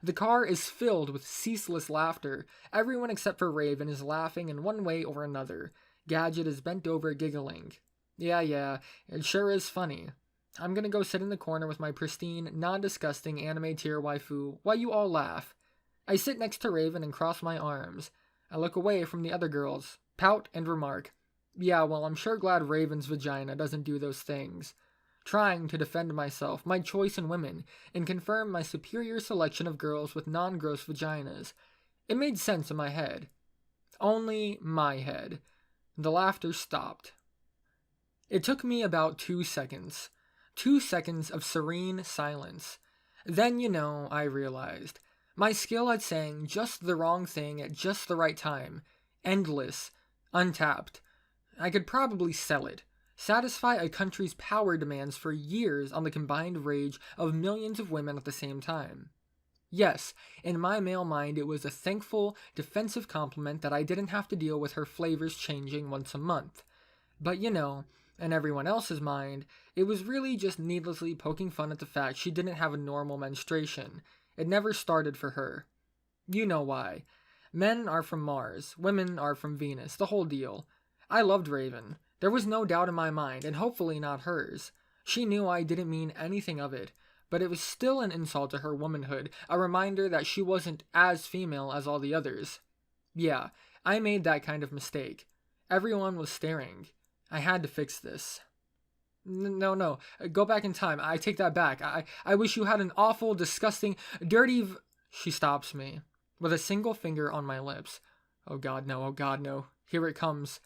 The car is filled with ceaseless laughter. Everyone except for Raven is laughing in one way or another. Gadget is bent over giggling. Yeah, it sure is funny. I'm gonna go sit in the corner with my pristine, non-disgusting anime tier waifu while you all laugh. I sit next to Raven and cross my arms. I look away from the other girls, pout and remark, yeah, well, I'm sure glad Raven's vagina doesn't do those things. Trying to defend myself, my choice in women, and confirm my superior selection of girls with non-gross vaginas. It made sense in my head. Only my head. The laughter stopped. It took me about 2 seconds. 2 seconds of serene silence. Then, I realized. My skill at saying just the wrong thing at just the right time. Endless. Untapped. I could probably sell it. Satisfy a country's power demands for years on the combined rage of millions of women at the same time. Yes, in my male mind it was a thankful, defensive compliment that I didn't have to deal with her flavors changing once a month. But in everyone else's mind, it was really just needlessly poking fun at the fact she didn't have a normal menstruation. It never started for her. You know why. Men are from Mars, women are from Venus, the whole deal. I loved Raven. There was no doubt in my mind, and hopefully not hers. She knew I didn't mean anything of it, but it was still an insult to her womanhood, a reminder that she wasn't as female as all the others. Yeah, I made that kind of mistake. Everyone was staring. I had to fix this. No, go back in time. I take that back. I wish you had an awful, disgusting, dirty She stops me, with a single finger on my lips. Oh God, no. Here it comes.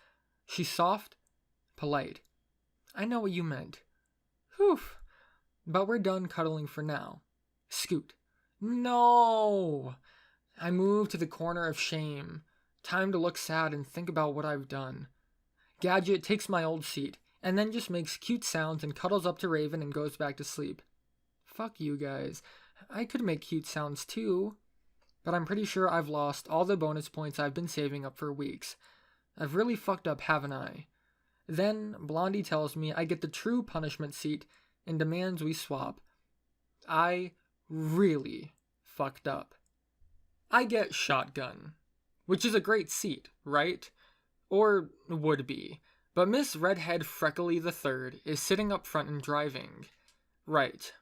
She's soft, polite. I know what you meant. Whew. But we're done cuddling for now. Scoot. No! I move to the corner of shame. Time to look sad and think about what I've done. Gadget takes my old seat, and then just makes cute sounds and cuddles up to Raven and goes back to sleep. Fuck you guys. I could make cute sounds too. but I'm pretty sure I've lost all the bonus points I've been saving up for weeks. I've really fucked up, haven't I? Then Blondie tells me I get the true punishment seat and demands we swap. I really fucked up. I get shotgun, which is a great seat, right? Or would be. But Miss Redhead Freckly III is sitting up front and driving. Right.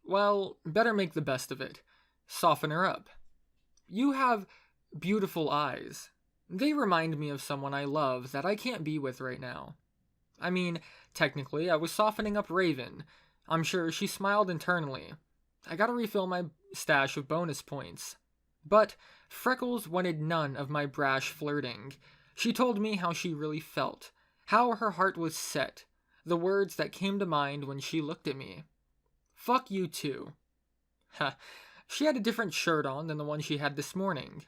Well, better make the best of it. Soften her up. You have beautiful eyes. They remind me of someone I love that I can't be with right now. I mean, technically, I was softening up Raven. I'm sure she smiled internally. I gotta refill my stash of bonus points. But Freckles wanted none of my brash flirting. She told me how she really felt, how her heart was set, the words that came to mind when she looked at me. Fuck you too. Ha, she had a different shirt on than the one she had this morning.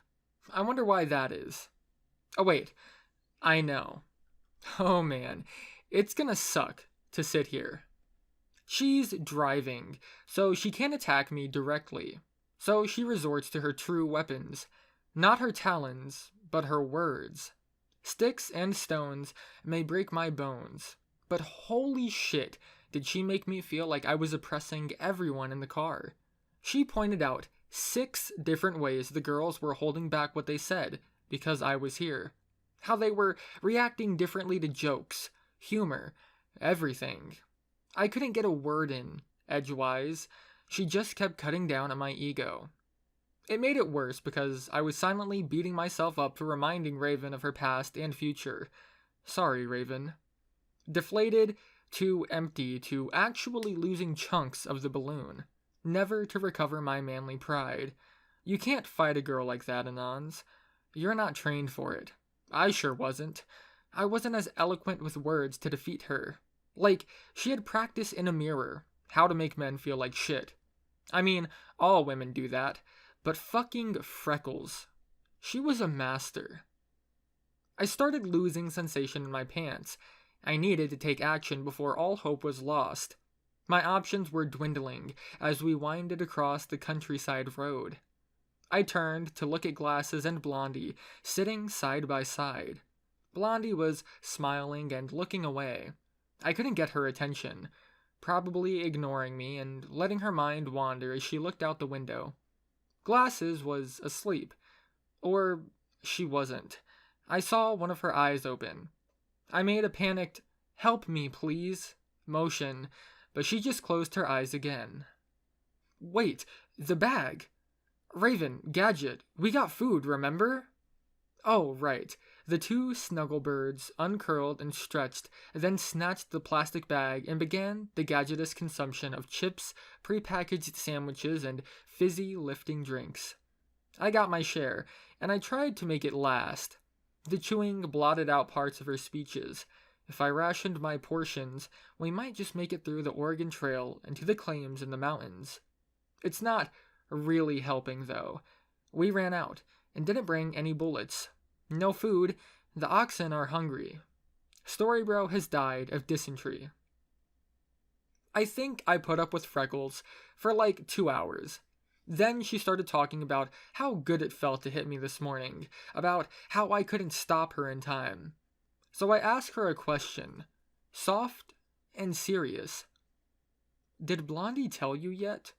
I wonder why that is. Oh wait, I know. Oh man, it's gonna suck to sit here. She's driving, so she can't attack me directly. So she resorts to her true weapons. Not her talons, but her words. Sticks and stones may break my bones, but holy shit, did she make me feel like I was oppressing everyone in the car. She pointed out 6 different ways the girls were holding back what they said because I was here. How they were reacting differently to jokes, humor, everything. I couldn't get a word in, edgewise. She just kept cutting down on my ego. It made it worse because I was silently beating myself up for reminding Raven of her past and future. Sorry, Raven. Deflated, too empty, to actually losing chunks of the balloon. Never to recover my manly pride. You can't fight a girl like that, Anons. You're not trained for it. I sure wasn't. I wasn't as eloquent with words to defeat her. Like, she had practiced in a mirror, how to make men feel like shit. I mean, all women do that, but fucking Freckles. She was a master. I started losing sensation in my pants. I needed to take action before all hope was lost. My options were dwindling as we winded across the countryside road. I turned to look at Glasses and Blondie, sitting side by side. Blondie was smiling and looking away. I couldn't get her attention, probably ignoring me and letting her mind wander as she looked out the window. Glasses was asleep. Or she wasn't. I saw one of her eyes open. I made a panicked, "Help me, please," motion, but she just closed her eyes again. Wait, the bag! Raven, Gadget, we got food, remember? Oh, right. The 2 snugglebirds uncurled and stretched, then snatched the plastic bag and began the gadgetous consumption of chips, prepackaged sandwiches, and fizzy lifting drinks. I got my share, and I tried to make it last. The chewing blotted out parts of her speeches. If I rationed my portions, we might just make it through the Oregon Trail and to the claims in the mountains. It's not really helping, though. We ran out, and didn't bring any bullets. No food, the oxen are hungry. Storybro has died of dysentery. I think I put up with Freckles for like 2 hours. Then she started talking about how good it felt to hit me this morning, about how I couldn't stop her in time. So I asked her a question, soft and serious. Did Blondie tell you yet?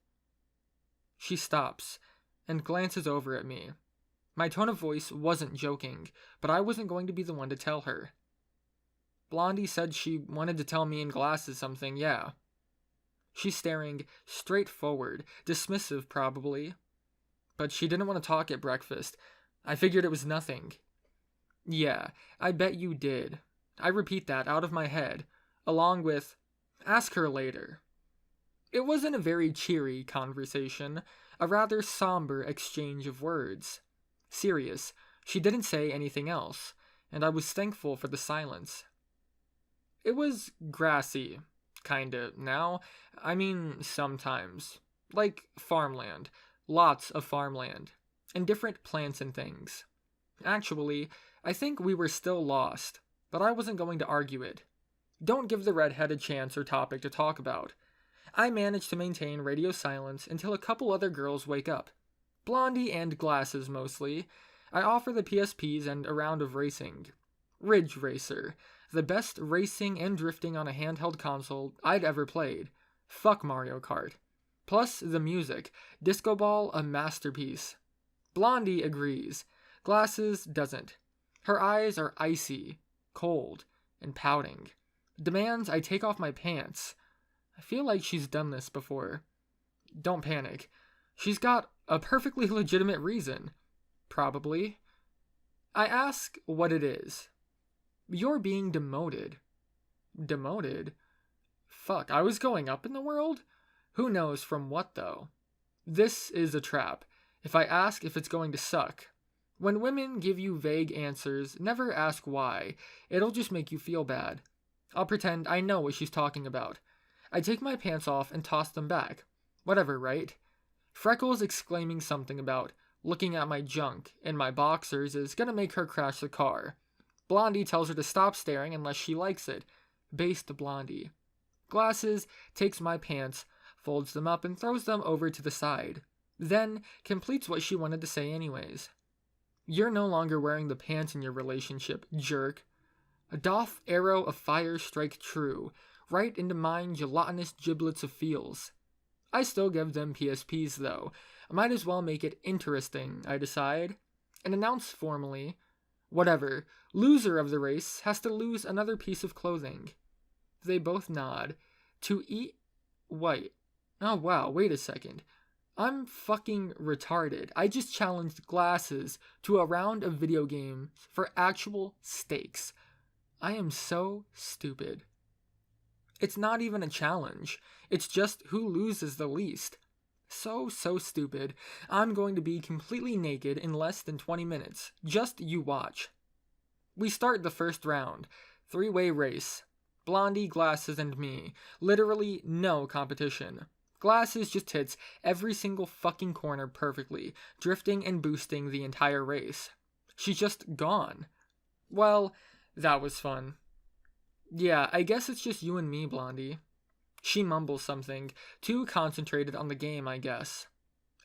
She stops and glances over at me. My tone of voice wasn't joking, but I wasn't going to be the one to tell her. Blondie said she wanted to tell me and Glasses something, yeah. She's staring straight forward, dismissive probably. But she didn't want to talk at breakfast. I figured it was nothing. Yeah, I bet you did. I repeat that out of my head, along with, ask her later. It wasn't a very cheery conversation, a rather somber exchange of words. Serious, she didn't say anything else, and I was thankful for the silence. It was grassy, kinda, now. I mean, sometimes. Like farmland. Lots of farmland. And different plants and things. Actually, I think we were still lost, but I wasn't going to argue it. Don't give the redhead a chance or topic to talk about. I managed to maintain radio silence until a couple other girls wake up. Blondie and Glasses mostly. I offer the PSPs and a round of racing. Ridge Racer, the best racing and drifting on a handheld console I'd ever played. Fuck Mario Kart. Plus the music, Disco Ball a masterpiece. Blondie agrees. Glasses doesn't. Her eyes are icy, cold, and pouting. Demands I take off my pants. I feel like she's done this before. Don't panic. She's got a perfectly legitimate reason. Probably. I ask what it is. You're being demoted. Demoted? Fuck, I was going up in the world? Who knows from what, though? This is a trap. If I ask if it's going to suck. When women give you vague answers, never ask why. It'll just make you feel bad. I'll pretend I know what she's talking about. I take my pants off and toss them back. Whatever, right? Freckles exclaiming something about looking at my junk in my boxers is gonna make her crash the car. Blondie tells her to stop staring unless she likes it. Based Blondie. Glasses takes my pants, folds them up, and throws them over to the side. Then completes what she wanted to say anyways. You're no longer wearing the pants in your relationship, jerk. Doth arrow of fire strike true, right into mine gelatinous giblets of feels. I still give them PSPs though. I might as well make it interesting, I decide, and announce formally, whatever, loser of the race has to lose another piece of clothing. They both nod. To eat white. Oh wow, wait a second. I'm fucking retarded. I just challenged Glasses to a round of video games for actual stakes. I am so stupid. It's not even a challenge. It's just who loses the least. So stupid. I'm going to be completely naked in less than 20 minutes. Just you watch. We start the first round. 3-way race. Blondie, Glasses, and me. Literally no competition. Glasses just hits every single fucking corner perfectly, drifting and boosting the entire race. She's just gone. Well, that was fun. Yeah, I guess it's just you and me, Blondie. She mumbles something, too concentrated on the game, I guess.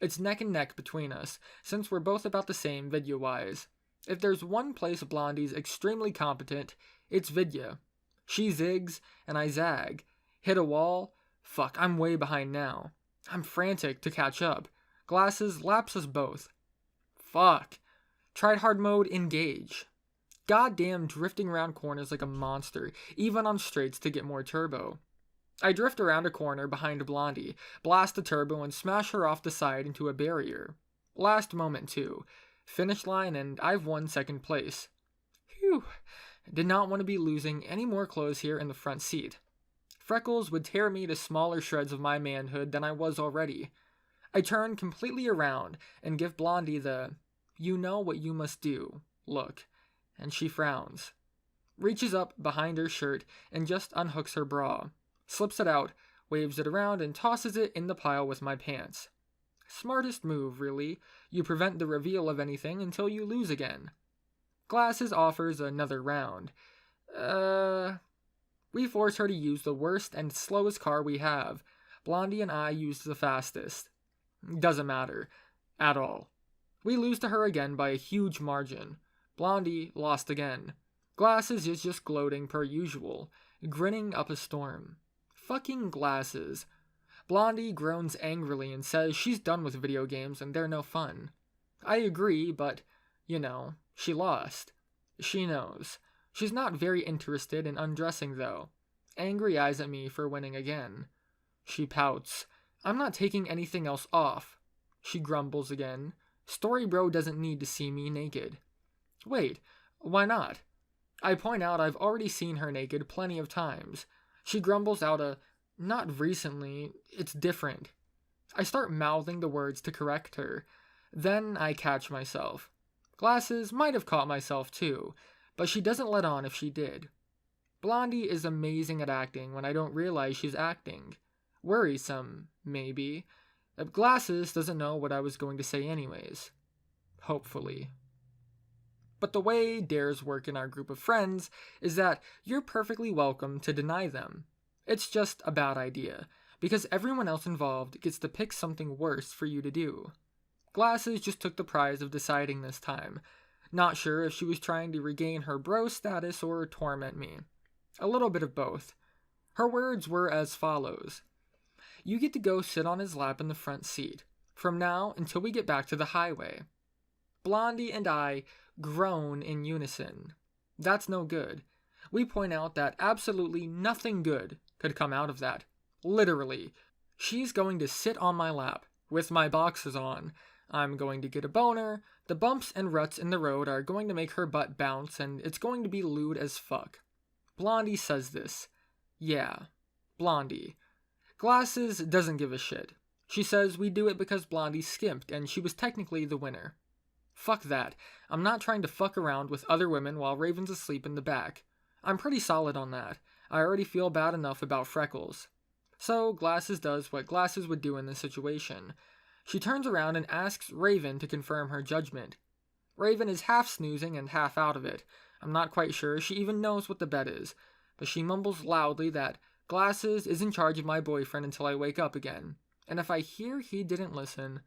It's neck and neck between us, since we're both about the same video-wise. If there's one place Blondie's extremely competent, it's vidya. She zigs, and I zag. Hit a wall. Fuck, I'm way behind now. I'm frantic to catch up. Glasses laps us both. Fuck. Tried hard mode, engage. Goddamn drifting around corners like a monster, even on straights to get more turbo. I drift around a corner behind Blondie, blast the turbo and smash her off the side into a barrier. Last moment too. Finish line and I've won second place. Phew. Did not want to be losing any more clothes here in the front seat. Freckles would tear me to smaller shreds of my manhood than I was already. I turn completely around and give Blondie the, you know what you must do, look, and she frowns. Reaches up behind her shirt and just unhooks her bra, slips it out, waves it around, and tosses it in the pile with my pants. Smartest move, really. You prevent the reveal of anything until you lose again. Glasses offers another round. We force her to use the worst and slowest car we have. Blondie and I use the fastest. Doesn't matter. At all. We lose to her again by a huge margin. Blondie lost again. Glasses is just gloating per usual, grinning up a storm. Fucking Glasses. Blondie groans angrily and says she's done with video games and they're no fun. I agree, but, you know, she lost. She knows. She's not very interested in undressing, though. Angry eyes at me for winning again. She pouts. I'm not taking anything else off. She grumbles again. Storybro doesn't need to see me naked. Wait, why not? I point out I've already seen her naked plenty of times. She grumbles out a, not recently, it's different. I start mouthing the words to correct her. Then I catch myself. Glasses might have caught myself too, but she doesn't let on if she did. Blondie is amazing at acting when I don't realize she's acting. Worrisome, maybe. Glasses doesn't know what I was going to say anyways. Hopefully. But the way dares work in our group of friends is that you're perfectly welcome to deny them. It's just a bad idea, because everyone else involved gets to pick something worse for you to do. Glasses just took the prize of deciding this time. Not sure if she was trying to regain her bro status or torment me. A little bit of both. Her words were as follows. You get to go sit on his lap in the front seat, from now until we get back to the highway. Blondie and I groan in unison. That's no good. We point out that absolutely nothing good could come out of that. Literally. She's going to sit on my lap, with my boxers on. I'm going to get a boner, the bumps and ruts in the road are going to make her butt bounce, and it's going to be lewd as fuck. Blondie says this. Yeah, Blondie. Glasses doesn't give a shit. She says we do it because Blondie skimped, and she was technically the winner. Fuck that. I'm not trying to fuck around with other women while Raven's asleep in the back. I'm pretty solid on that. I already feel bad enough about Freckles. So Glasses does what Glasses would do in this situation. She turns around and asks Raven to confirm her judgment. Raven is half snoozing and half out of it. I'm not quite sure she even knows what the bet is, but she mumbles loudly that Glasses is in charge of my boyfriend until I wake up again, and if I hear he didn't listen,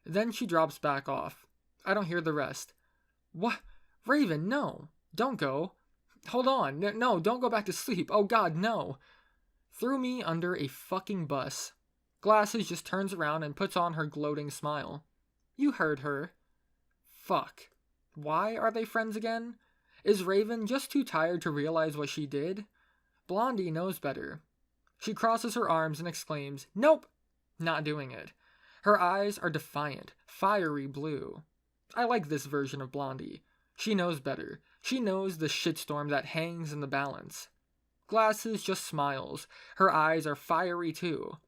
then she drops back off. I don't hear the rest. What? Raven, no. Don't go. Hold on. No, don't go back to sleep. Oh God, no. Threw me under a fucking bus. Glasses just turns around and puts on her gloating smile. You heard her. Fuck. Why are they friends again? Is Raven just too tired to realize what she did? Blondie knows better. She crosses her arms and exclaims, Nope! Not doing it. Her eyes are defiant, fiery blue. I like this version of Blondie. She knows better. She knows the shitstorm that hangs in the balance. Glasses just smiles. Her eyes are fiery too.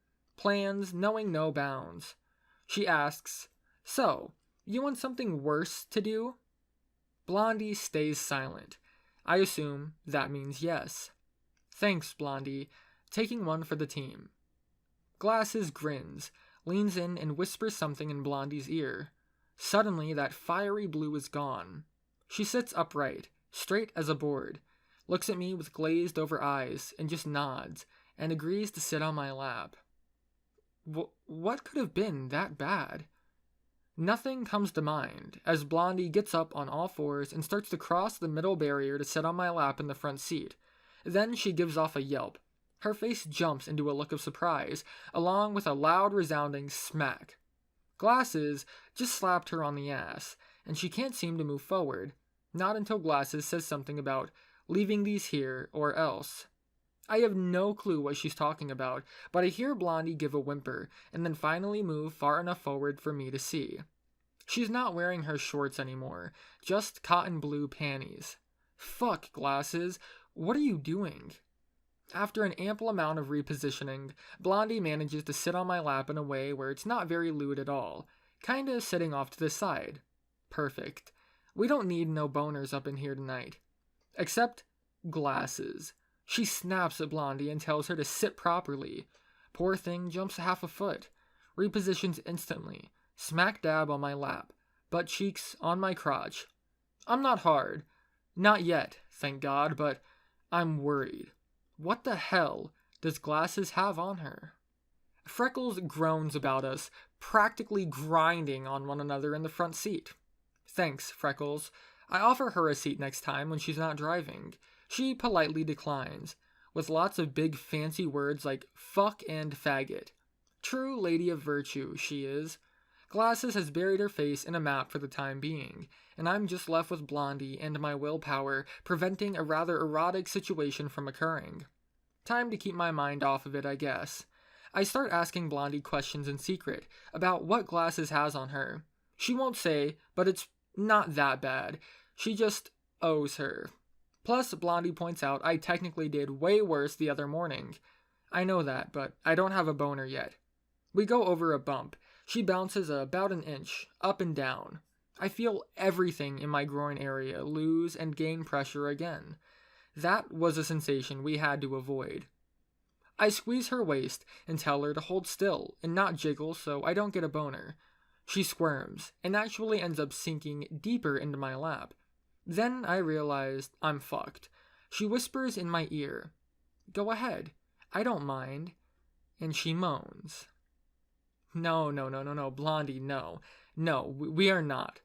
Plans knowing no bounds. She asks, So, you want something worse to do? Blondie stays silent. I assume that means yes. Thanks, Blondie. Taking one for the team. Glasses grins, leans in and whispers something in Blondie's ear. Suddenly, that fiery blue is gone. She sits upright, straight as a board, looks at me with glazed over eyes, and just nods, and agrees to sit on my lap. What could have been that bad? Nothing comes to mind, as Blondie gets up on all fours and starts to cross the middle barrier to sit on my lap in the front seat. Then she gives off a yelp. Her face jumps into a look of surprise, along with a loud resounding smack. Glasses just slapped her on the ass, and she can't seem to move forward, not until Glasses says something about leaving these here or else. I have no clue what she's talking about, but I hear Blondie give a whimper, and then finally move far enough forward for me to see. She's not wearing her shorts anymore, just cotton blue panties. Fuck, Glasses, what are you doing? After an ample amount of repositioning, Blondie manages to sit on my lap in a way where it's not very lewd at all, kinda sitting off to the side. Perfect. We don't need no boners up in here tonight. Except Glasses. She snaps at Blondie and tells her to sit properly. Poor thing jumps half a foot, repositions instantly, smack dab on my lap, butt cheeks on my crotch. I'm not hard. Not yet, thank God, but I'm worried. What the hell does Glasses have on her? Freckles groans about us, practically grinding on one another in the front seat. Thanks, Freckles. I offer her a seat next time when she's not driving. She politely declines, with lots of big fancy words like fuck and faggot. True lady of virtue, she is. Glasses has buried her face in a map for the time being, and I'm just left with Blondie and my willpower preventing a rather erotic situation from occurring. Time to keep my mind off of it, I guess. I start asking Blondie questions in secret about what Glasses has on her. She won't say, but it's not that bad. She just owes her. Plus, Blondie points out I technically did way worse the other morning. I know that, but I don't have a boner yet. We go over a bump. She bounces about an inch, up and down. I feel everything in my groin area lose and gain pressure again. That was a sensation we had to avoid. I squeeze her waist and tell her to hold still and not jiggle so I don't get a boner. She squirms and actually ends up sinking deeper into my lap. Then I realized I'm fucked. She whispers in my ear, Go ahead, I don't mind. And she moans. No, Blondie, no. No, we are not.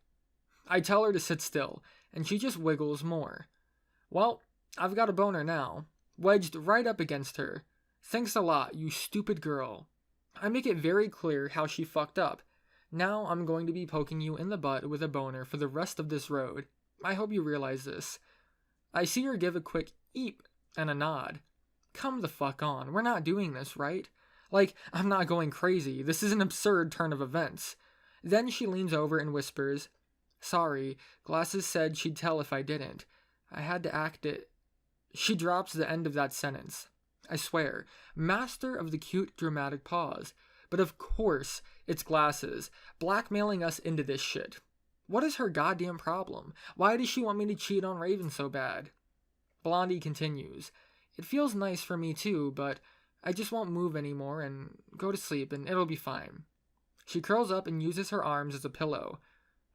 I tell her to sit still, and she just wiggles more. Well, I've got a boner now, wedged right up against her. Thanks a lot, you stupid girl. I make it very clear how she fucked up. Now I'm going to be poking you in the butt with a boner for the rest of this road. I hope you realize this. I see her give a quick eep and a nod. Come the fuck on, we're not doing this, right? Like, I'm not going crazy, this is an absurd turn of events. Then she leans over and whispers, Sorry, Glasses said she'd tell if I didn't. I had to act it. She drops the end of that sentence. I swear, master of the cute dramatic pause. But of course, it's Glasses, blackmailing us into this shit. What is her goddamn problem? Why does she want me to cheat on Raven so bad? Blondie continues. It feels nice for me too, but I just won't move anymore and go to sleep and it'll be fine. She curls up and uses her arms as a pillow.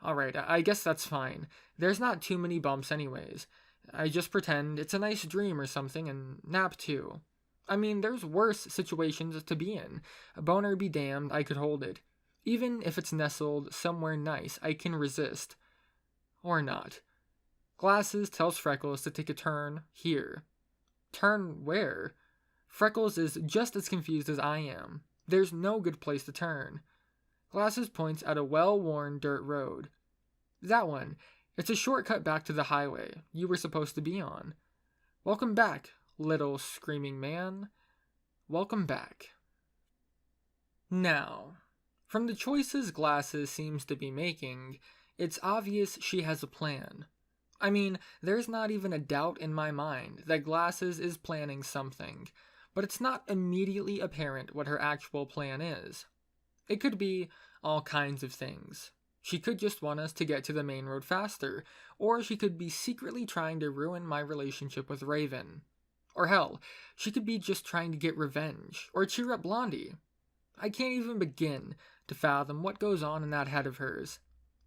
Alright, I guess that's fine. There's not too many bumps anyways. I just pretend it's a nice dream or something and nap too. I mean, there's worse situations to be in. A boner be damned, I could hold it. Even if it's nestled somewhere nice, I can resist. Or not. Glasses tells Freckles to take a turn here. Turn where? Freckles is just as confused as I am. There's no good place to turn. Glasses points at a well-worn dirt road. That one. It's a shortcut back to the highway you were supposed to be on. Welcome back, little screaming man. Welcome back. Now, from the choices Glasses seems to be making, it's obvious she has a plan. I mean, there's not even a doubt in my mind that Glasses is planning something, but it's not immediately apparent what her actual plan is. It could be all kinds of things. She could just want us to get to the main road faster, or she could be secretly trying to ruin my relationship with Raven. Or hell, she could be just trying to get revenge, or cheer up Blondie. I can't even begin to fathom what goes on in that head of hers.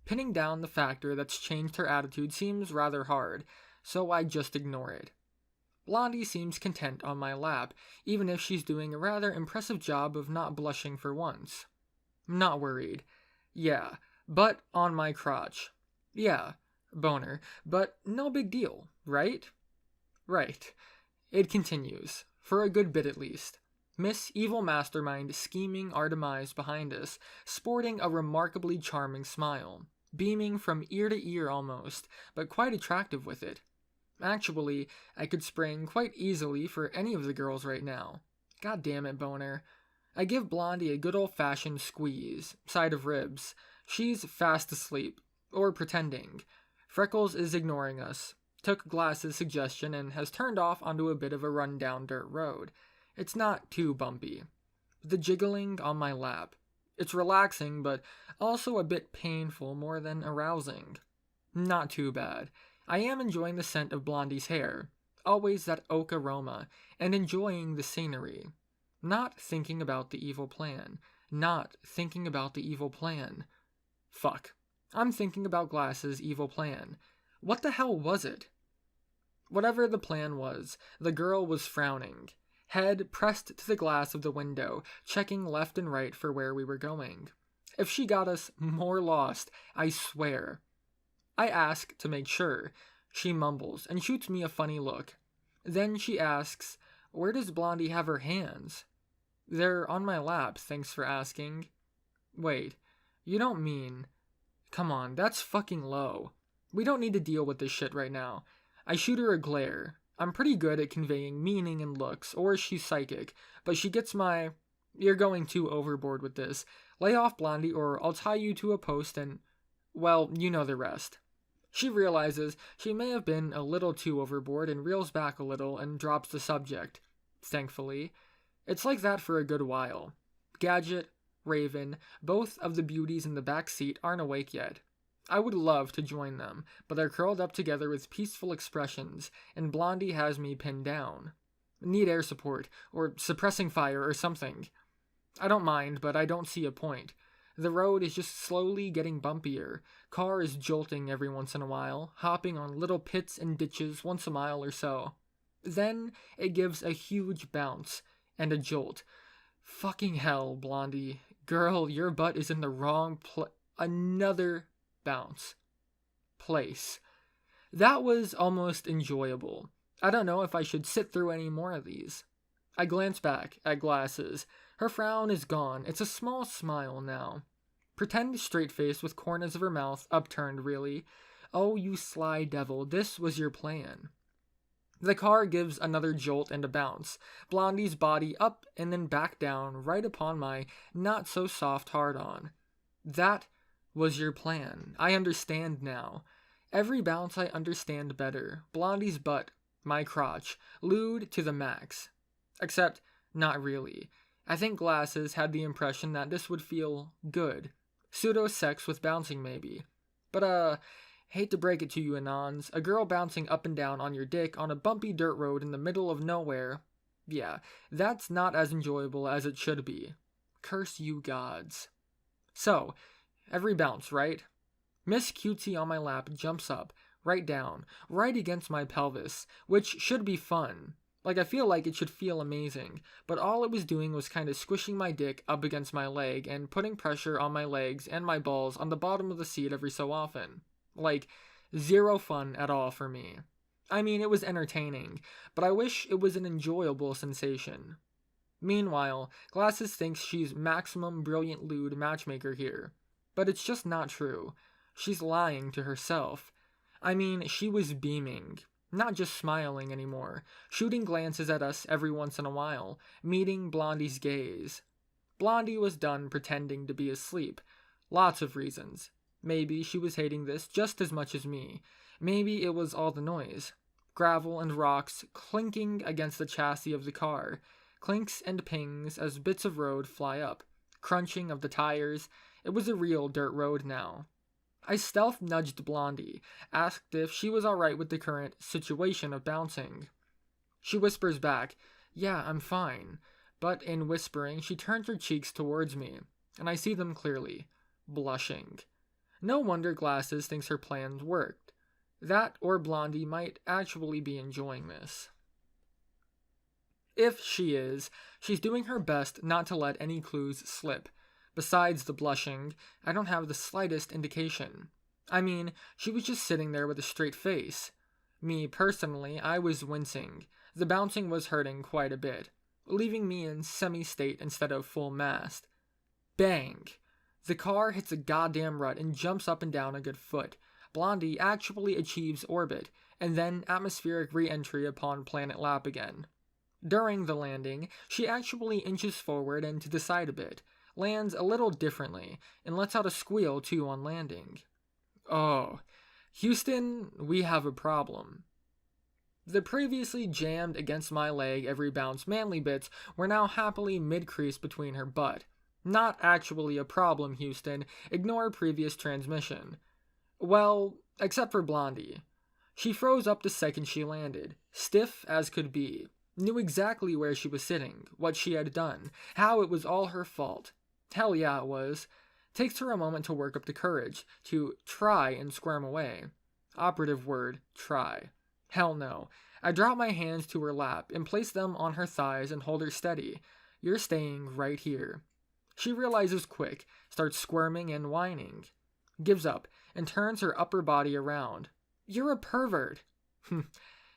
Pinning down the factor that's changed her attitude seems rather hard, so I just ignore it. Blondie seems content on my lap, even if she's doing a rather impressive job of not blushing for once. Not worried. Yeah, but on my crotch. Yeah, boner, but no big deal, right? Right. It continues, for a good bit at least. Miss Evil Mastermind scheming our demise behind us, sporting a remarkably charming smile, beaming from ear to ear almost, but quite attractive with it. Actually, I could spring quite easily for any of the girls right now. God damn it, boner. I give Blondie a good old-fashioned squeeze, side of ribs. She's fast asleep, or pretending. Freckles is ignoring us, took Glasses' suggestion and has turned off onto a bit of a run-down dirt road. It's not too bumpy. The jiggling on my lap. It's relaxing, but also a bit painful more than arousing. Not too bad. I am enjoying the scent of Blondie's hair, always that oak aroma, and enjoying the scenery. Not thinking about the evil plan. Not thinking about the evil plan. Fuck. I'm thinking about Glasses' evil plan. What the hell was it? Whatever the plan was, the girl was frowning, head pressed to the glass of the window, checking left and right for where we were going. If she got us more lost, I swear. I ask to make sure. She mumbles and shoots me a funny look. Then she asks, where does Blondie have her hands? They're on my lap, thanks for asking. Wait, you don't mean... Come on, that's fucking low. We don't need to deal with this shit right now. I shoot her a glare. I'm pretty good at conveying meaning in looks, or she's psychic, but she gets my... You're going too overboard with this. Lay off, Blondie, or I'll tie you to a post and... Well, you know the rest. She realizes she may have been a little too overboard and reels back a little and drops the subject. Thankfully. It's like that for a good while. Gadget, Raven, both of the beauties in the back seat aren't awake yet. I would love to join them, but they're curled up together with peaceful expressions, and Blondie has me pinned down. Need air support, or suppressing fire, or something. I don't mind, but I don't see a point. The road is just slowly getting bumpier. Car is jolting every once in a while, hopping on little pits and ditches once a mile or so. Then it gives a huge bounce, and a jolt. Fucking hell, Blondie. Girl, your butt is in the wrong Another bounce. Place. That was almost enjoyable. I don't know if I should sit through any more of these. I glance back at Glasses. Her frown is gone. It's a small smile now. Pretend straight face with corners of her mouth upturned, really. Oh, you sly devil, this was your plan. The car gives another jolt and a bounce. Blondie's body up and then back down, right upon my not-so-soft hard-on. That was your plan. I understand now. Every bounce I understand better. Blondie's butt, my crotch, lewd to the max. Except, not really. I think Glasses had the impression that this would feel good. Pseudo-sex with bouncing, maybe. But, hate to break it to you, Anons, a girl bouncing up and down on your dick on a bumpy dirt road in the middle of nowhere, yeah, that's not as enjoyable as it should be. Curse you gods. So, every bounce, right? Miss Cutesy on my lap jumps up, right down, right against my pelvis, which should be fun. Like, I feel like it should feel amazing, but all it was doing was kind of squishing my dick up against my leg and putting pressure on my legs and my balls on the bottom of the seat every so often. Like, zero fun at all for me. I mean, it was entertaining, but I wish it was an enjoyable sensation. Meanwhile, Glasses thinks she's maximum brilliant lewd matchmaker here, but it's just not true. She's lying to herself. I mean, she was beaming. Not just smiling anymore, shooting glances at us every once in a while, meeting Blondie's gaze. Blondie was done pretending to be asleep. Lots of reasons. Maybe she was hating this just as much as me. Maybe it was all the noise. Gravel and rocks clinking against the chassis of the car. Clinks and pings as bits of road fly up. Crunching of the tires. It was a real dirt road now. I stealth nudged Blondie, asked if she was alright with the current situation of bouncing. She whispers back, "Yeah, I'm fine." But in whispering, she turns her cheeks towards me, and I see them clearly, blushing. No wonder Glasses thinks her plans worked. That or Blondie might actually be enjoying this. If she is, she's doing her best not to let any clues slip. Besides the blushing, I don't have the slightest indication. I mean, she was just sitting there with a straight face. Me, personally, I was wincing. The bouncing was hurting quite a bit, leaving me in semi-state instead of full mast. Bang! The car hits a goddamn rut and jumps up and down a good foot. Blondie actually achieves orbit, and then atmospheric re-entry upon planet lap again. During the landing, she actually inches forward and to the side a bit, lands a little differently, and lets out a squeal too on landing. Oh, Houston, we have a problem. The previously jammed against my leg every bounce manly bits were now happily mid-crease between her butt. Not actually a problem, Houston. Ignore previous transmission. Well, except for Blondie. She froze up the second she landed, stiff as could be. Knew exactly where she was sitting, what she had done, how it was all her fault. Hell yeah, it was. Takes her a moment to work up the courage, to try and squirm away. Operative word, try. Hell no. I drop my hands to her lap and place them on her thighs and hold her steady. You're staying right here. She realizes quick, starts squirming and whining. Gives up, and turns her upper body around. You're a pervert.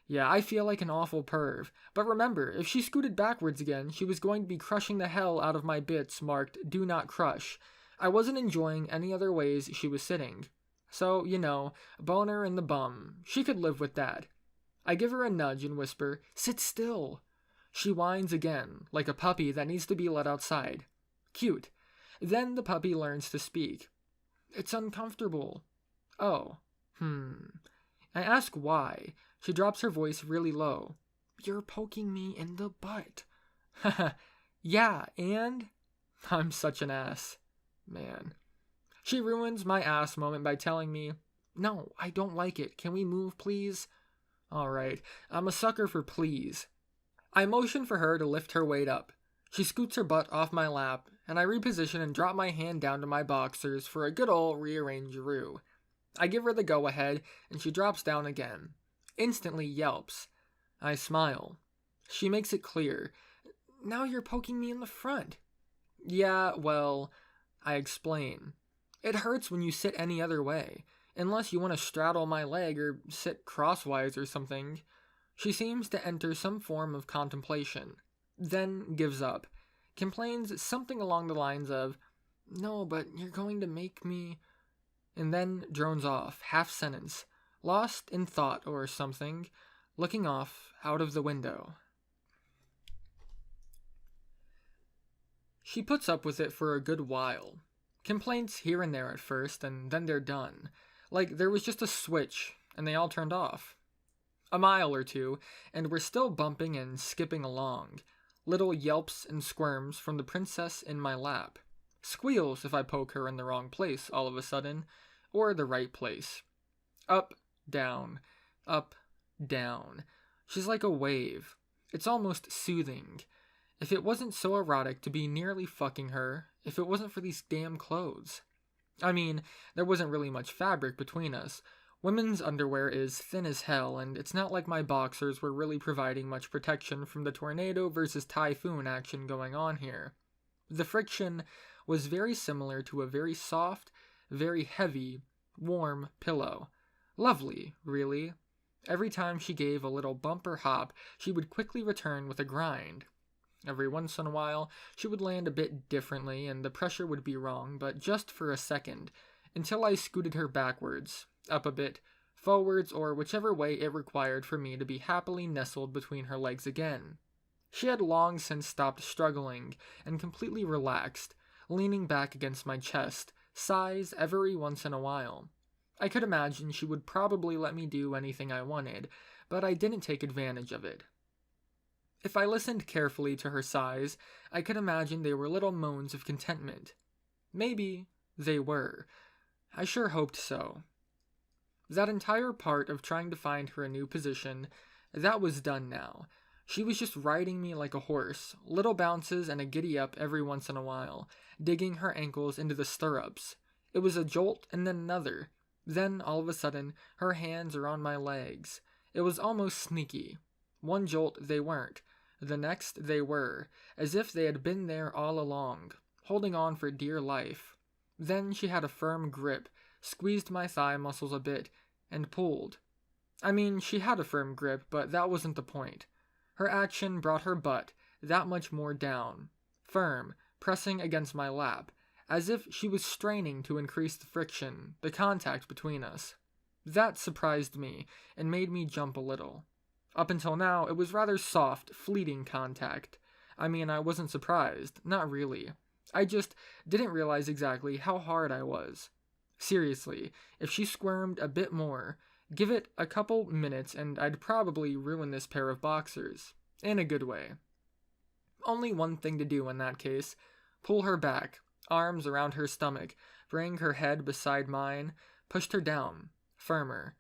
Yeah, I feel like an awful perv. But remember, if she scooted backwards again, she was going to be crushing the hell out of my bits marked "Do Not Crush." I wasn't enjoying any other ways she was sitting. So, boner in the bum. She could live with that. I give her a nudge and whisper, "Sit still." She whines again, like a puppy that needs to be let outside. Cute. Then the puppy learns to speak. It's uncomfortable. Oh. I ask why. She drops her voice really low. You're poking me in the butt. Haha. Yeah, and? I'm such an ass. Man. She ruins my ass moment by telling me, "No, I don't like it. Can we move, please?" Alright, I'm a sucker for please. I motion for her to lift her weight up. She scoots her butt off my lap, and I reposition and drop my hand down to my boxers for a good ol' rearrangeroo. I give her the go-ahead, and she drops down again. Instantly yelps. I smile. She makes it clear. Now you're poking me in the front. Yeah, well, I explain. It hurts when you sit any other way, unless you want to straddle my leg or sit crosswise or something. She seems to enter some form of contemplation, then gives up, complains something along the lines of, "No, but you're going to make me," and then drones off, half sentence, lost in thought or something, looking off out of the window. She puts up with it for a good while. Complaints here and there at first, and then they're done. Like there was just a switch, and they all turned off. A mile or two, and we're still bumping and skipping along. Little yelps and squirms from the princess in my lap. Squeals if I poke her in the wrong place all of a sudden, or the right place. Up, down, up, down. She's like a wave. It's almost soothing. If it wasn't so erotic to be nearly fucking her, if it wasn't for these damn clothes. I mean, there wasn't really much fabric between us. Women's underwear is thin as hell, and it's not like my boxers were really providing much protection from the tornado versus typhoon action going on here. The friction was very similar to a very soft, very heavy, warm pillow. Lovely, really. Every time she gave a little bump or hop, she would quickly return with a grind. Every once in a while, she would land a bit differently and the pressure would be wrong, but just for a second, until I scooted her backwards, up a bit, forwards, or whichever way it required for me to be happily nestled between her legs again. She had long since stopped struggling and completely relaxed, leaning back against my chest, sighs every once in a while. I could imagine she would probably let me do anything I wanted, but I didn't take advantage of it. If I listened carefully to her sighs, I could imagine they were little moans of contentment. Maybe they were. I sure hoped so. That entire part of trying to find her a new position, that was done now. She was just riding me like a horse, little bounces and a giddy up every once in a while, digging her ankles into the stirrups. It was a jolt and then another. Then, all of a sudden, her hands are on my legs. It was almost sneaky. One jolt they weren't. The next they were, as if they had been there all along, holding on for dear life. Then she had a firm grip, squeezed my thigh muscles a bit, and pulled. I mean, she had a firm grip, but that wasn't the point. Her action brought her butt that much more down, firm, pressing against my lap, as if she was straining to increase the friction, the contact between us. That surprised me, and made me jump a little. Up until now, it was rather soft, fleeting contact. I mean, I wasn't surprised, not really. I just didn't realize exactly how hard I was. Seriously, if she squirmed a bit more, give it a couple minutes and I'd probably ruin this pair of boxers. In a good way. Only one thing to do in that case. Pull her back, arms around her stomach, bring her head beside mine, pushed her down, firmer.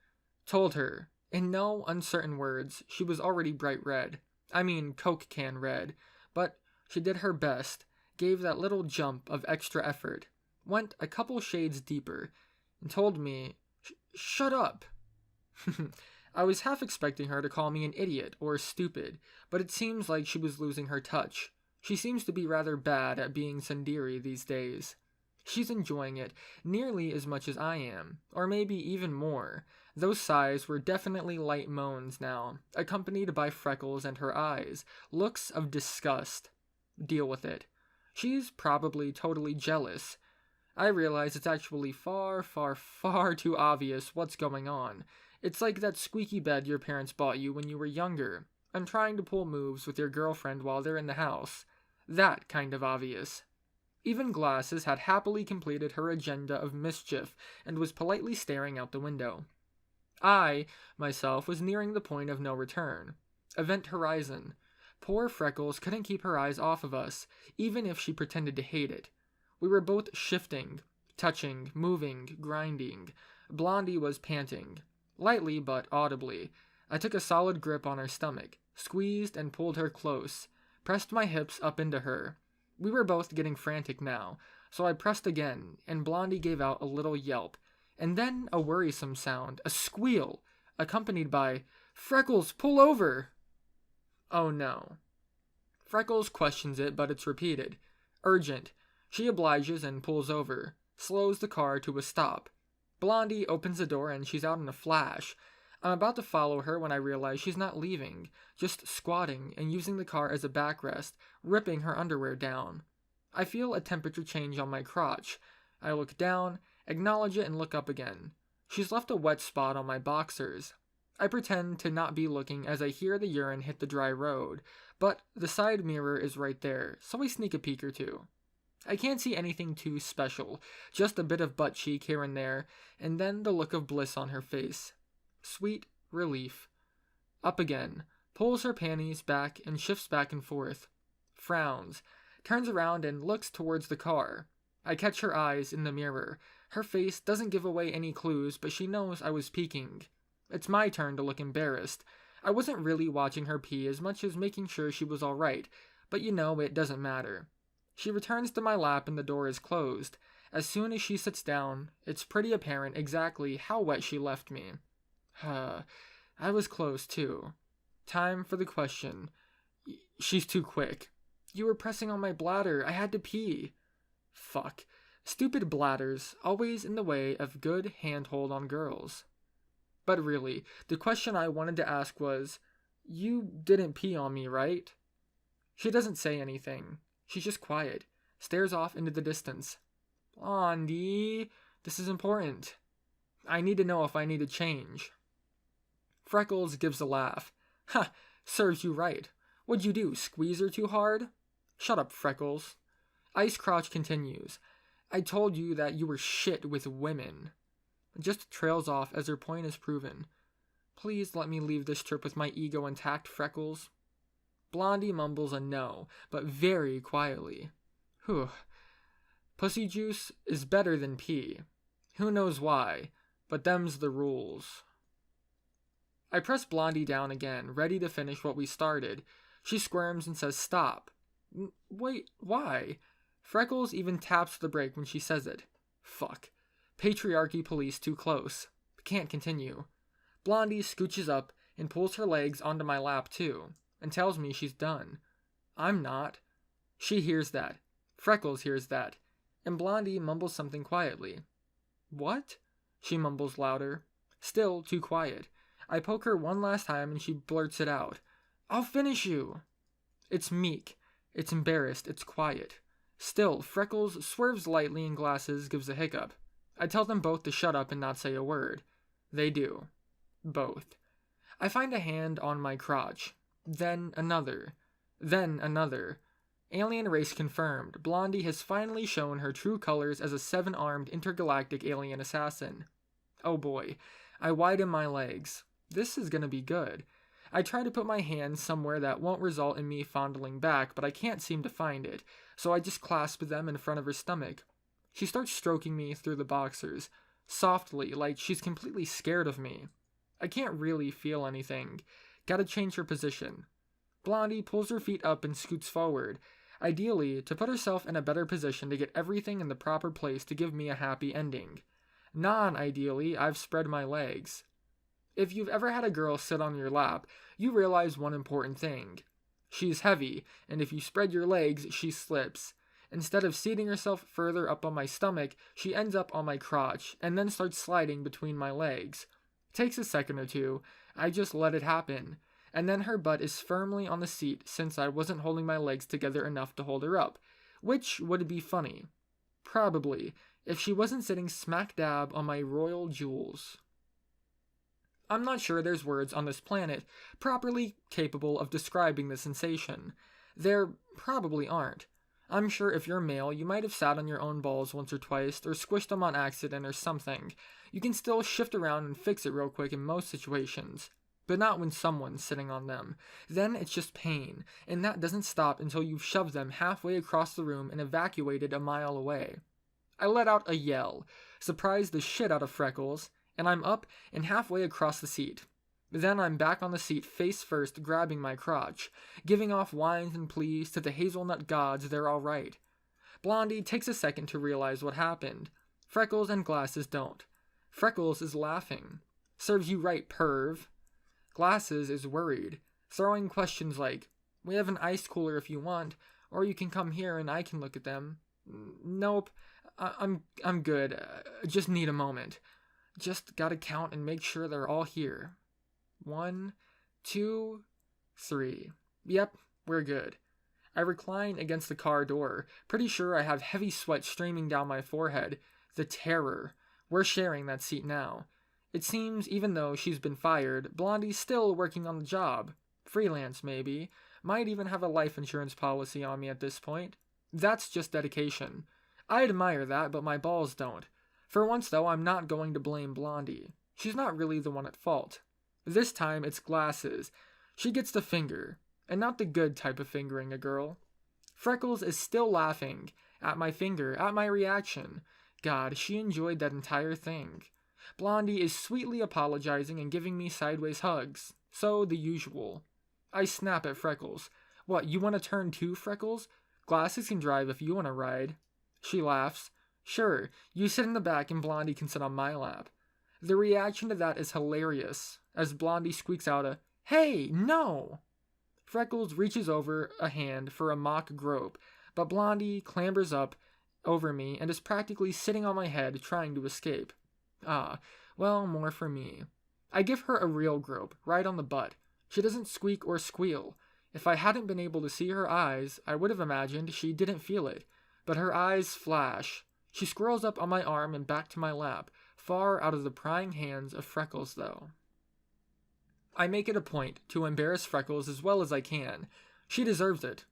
Told her, in no uncertain words, she was already bright red. I mean Coke can red. But she did her best, gave that little jump of extra effort, went a couple shades deeper, and told me, "Shut up." I was half expecting her to call me an idiot or stupid, but it seems like she was losing her touch. She seems to be rather bad at being tsundere these days. She's enjoying it nearly as much as I am, or maybe even more. Those sighs were definitely light moans now, accompanied by freckles and her eyes, looks of disgust. Deal with it. She's probably totally jealous. I realize it's actually far, far, far too obvious what's going on. It's like that squeaky bed your parents bought you when you were younger, and trying to pull moves with your girlfriend while they're in the house. That kind of obvious. Even Glasses had happily completed her agenda of mischief and was politely staring out the window. I, myself, was nearing the point of no return. Event horizon. Poor Freckles couldn't keep her eyes off of us, even if she pretended to hate it. We were both shifting, touching, moving, grinding. Blondie was panting. Lightly but audibly. I took a solid grip on her stomach, squeezed and pulled her close, pressed my hips up into her. We were both getting frantic now, so I pressed again, and Blondie gave out a little yelp, and then a worrisome sound, a squeal, accompanied by, "Freckles, pull over!" Oh no. Freckles questions it, but it's repeated. Urgent. She obliges and pulls over. slows the car to a stop. Blondie opens the door and she's out in a flash. I'm about to follow her when I realize she's not leaving, just squatting and using the car as a backrest, ripping her underwear down. I feel a temperature change on my crotch. I look down, acknowledge it, and look up again. She's left a wet spot on my boxers. I pretend to not be looking as I hear the urine hit the dry road, but the side mirror is right there, so I sneak a peek or two. I can't see anything too special, just a bit of butt cheek here and there, and then the look of bliss on her face. Sweet relief. Up again, pulls her panties back and shifts back and forth. Frowns, turns around and looks towards the car. I catch her eyes in the mirror. Her face doesn't give away any clues, but she knows I was peeking. It's my turn to look embarrassed. I wasn't really watching her pee as much as making sure she was alright, but it doesn't matter. She returns to my lap and the door is closed. As soon as she sits down, it's pretty apparent exactly how wet she left me. I was close too. Time for the question. She's too quick. You were pressing on my bladder. I had to pee. Fuck. Stupid bladders, always in the way of good handhold on girls. But really, the question I wanted to ask was, you didn't pee on me, right? She doesn't say anything. She's just quiet, stares off into the distance. Blondie, this is important. I need to know if I need to change. Freckles gives a laugh. Ha, serves you right. What'd you do, squeeze her too hard? Shut up, Freckles. Ice Crotch continues. I told you that you were shit with women. Just trails off as her point is proven. Please let me leave this trip with my ego intact, Freckles. Blondie mumbles a no, but very quietly. Whew. Pussy juice is better than pee. Who knows why, but them's the rules. I press Blondie down again, ready to finish what we started. She squirms and says stop. Wait, why? Freckles even taps the brake when she says it. Fuck. Patriarchy police too close. Can't continue. Blondie scooches up and pulls her legs onto my lap too, and tells me she's done. I'm not. She hears that. Freckles hears that. And Blondie mumbles something quietly. What? She mumbles louder. Still too quiet. I poke her one last time and she blurts it out. I'll finish you. It's meek. It's embarrassed. It's quiet. Still, Freckles swerves lightly and Glasses gives a hiccup. I tell them both to shut up and not say a word. They do. Both. I find a hand on my crotch. Then another. Then another. Alien race confirmed. Blondie has finally shown her true colors as a 7-armed intergalactic alien assassin. Oh boy. I widen my legs. This is gonna be good. I try to put my hand somewhere that won't result in me fondling back, but I can't seem to find it, so I just clasp them in front of her stomach. She starts stroking me through the boxers, softly, like she's completely scared of me. I can't really feel anything. Gotta change her position. Blondie pulls her feet up and scoots forward, ideally to put herself in a better position to get everything in the proper place to give me a happy ending. Non-ideally, I've spread my legs. If you've ever had a girl sit on your lap, you realize one important thing. She's heavy, and if you spread your legs, she slips. Instead of seating herself further up on my stomach, she ends up on my crotch, and then starts sliding between my legs. Takes a second or two, I just let it happen, and then her butt is firmly on the seat since I wasn't holding my legs together enough to hold her up, which would be funny. Probably, if she wasn't sitting smack dab on my royal jewels. I'm not sure there's words on this planet properly capable of describing the sensation. There probably aren't. I'm sure if you're male, you might have sat on your own balls once or twice, or squished them on accident or something. You can still shift around and fix it real quick in most situations. But not when someone's sitting on them. Then it's just pain, and that doesn't stop until you've shoved them halfway across the room and evacuated a mile away. I let out a yell, surprised the shit out of Freckles, and I'm up and halfway across the seat. Then I'm back on the seat face first, grabbing my crotch, giving off whines and pleas to the hazelnut gods they're all right. Blondie takes a second to realize what happened. Freckles and Glasses don't. Freckles is laughing. Serves you right, perv. Glasses is worried, throwing questions like, we have an ice cooler if you want, or you can come here and I can look at them. Nope, I'm good. Just need a moment. Just gotta count and make sure they're all here. 1, 2, 3. Yep, we're good. I recline against the car door, pretty sure I have heavy sweat streaming down my forehead. The terror. We're sharing that seat now. It seems, even though she's been fired, Blondie's still working on the job. Freelance, maybe. Might even have a life insurance policy on me at this point. That's just dedication. I admire that, but my balls don't. For once, though, I'm not going to blame Blondie. She's not really the one at fault. This time, it's Glasses. She gets the finger, and not the good type of fingering a girl. Freckles is still laughing at my finger, at my reaction. God, she enjoyed that entire thing. Blondie is sweetly apologizing and giving me sideways hugs. So, the usual. I snap at Freckles. What, you want to turn too, Freckles? Glasses can drive if you want to ride. She laughs. Sure, you sit in the back and Blondie can sit on my lap. The reaction to that is hilarious, as Blondie squeaks out a, "Hey, no!" Freckles reaches over a hand for a mock grope, but Blondie clambers up over me and is practically sitting on my head trying to escape. Ah, well, more for me. I give her a real grope, right on the butt. She doesn't squeak or squeal. If I hadn't been able to see her eyes, I would have imagined she didn't feel it. But her eyes flash. She squirrels up on my arm and back to my lap, far out of the prying hands of Freckles, though. I make it a point to embarrass Freckles as well as I can. She deserves it.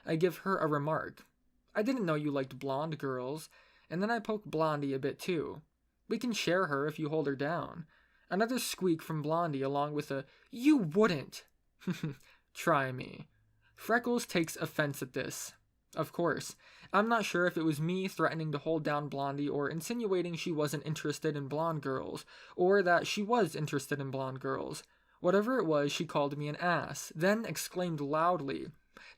I give her a remark. I didn't know you liked blonde girls, and then I poke Blondie a bit too. We can share her if you hold her down. Another squeak from Blondie along with a, "You wouldn't!" Try me. Freckles takes offense at this. Of course, I'm not sure if it was me threatening to hold down Blondie or insinuating she wasn't interested in blonde girls, or that she was interested in blonde girls. Whatever it was, she called me an ass, then exclaimed loudly,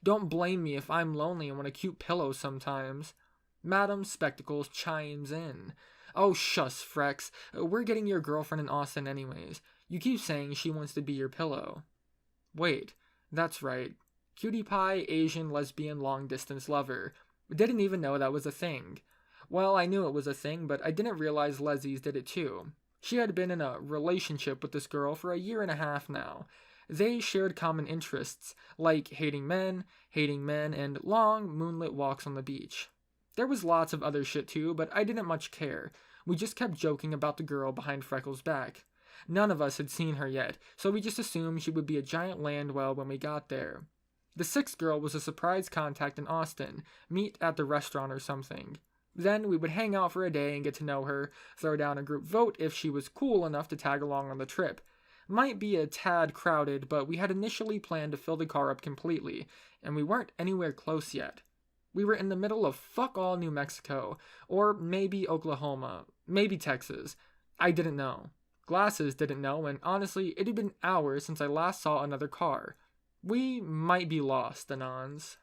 "Don't blame me if I'm lonely and want a cute pillow sometimes." Madam Spectacles chimes in. "Oh, shush, Frex. We're getting your girlfriend in Austin anyways. You keep saying she wants to be your pillow." Wait, that's right. Cutie pie, Asian, lesbian, long-distance lover. Didn't even know that was a thing. Well, I knew it was a thing, but I didn't realize lesbies did it too. She had been in a relationship with this girl for a year and a half now. They shared common interests, like hating men, and long, moonlit walks on the beach. There was lots of other shit too, but I didn't much care. We just kept joking about the girl behind Freckles' back. None of us had seen her yet, so we just assumed she would be a giant land whale when we got there. The sixth girl was a surprise contact in Austin, meet at the restaurant or something. Then we would hang out for a day and get to know her, throw down a group vote if she was cool enough to tag along on the trip. Might be a tad crowded, but we had initially planned to fill the car up completely, and we weren't anywhere close yet. We were in the middle of fuck all New Mexico, or maybe Oklahoma, maybe Texas. I didn't know. Glasses didn't know, and honestly, it had been hours since I last saw another car. We might be lost, Anons.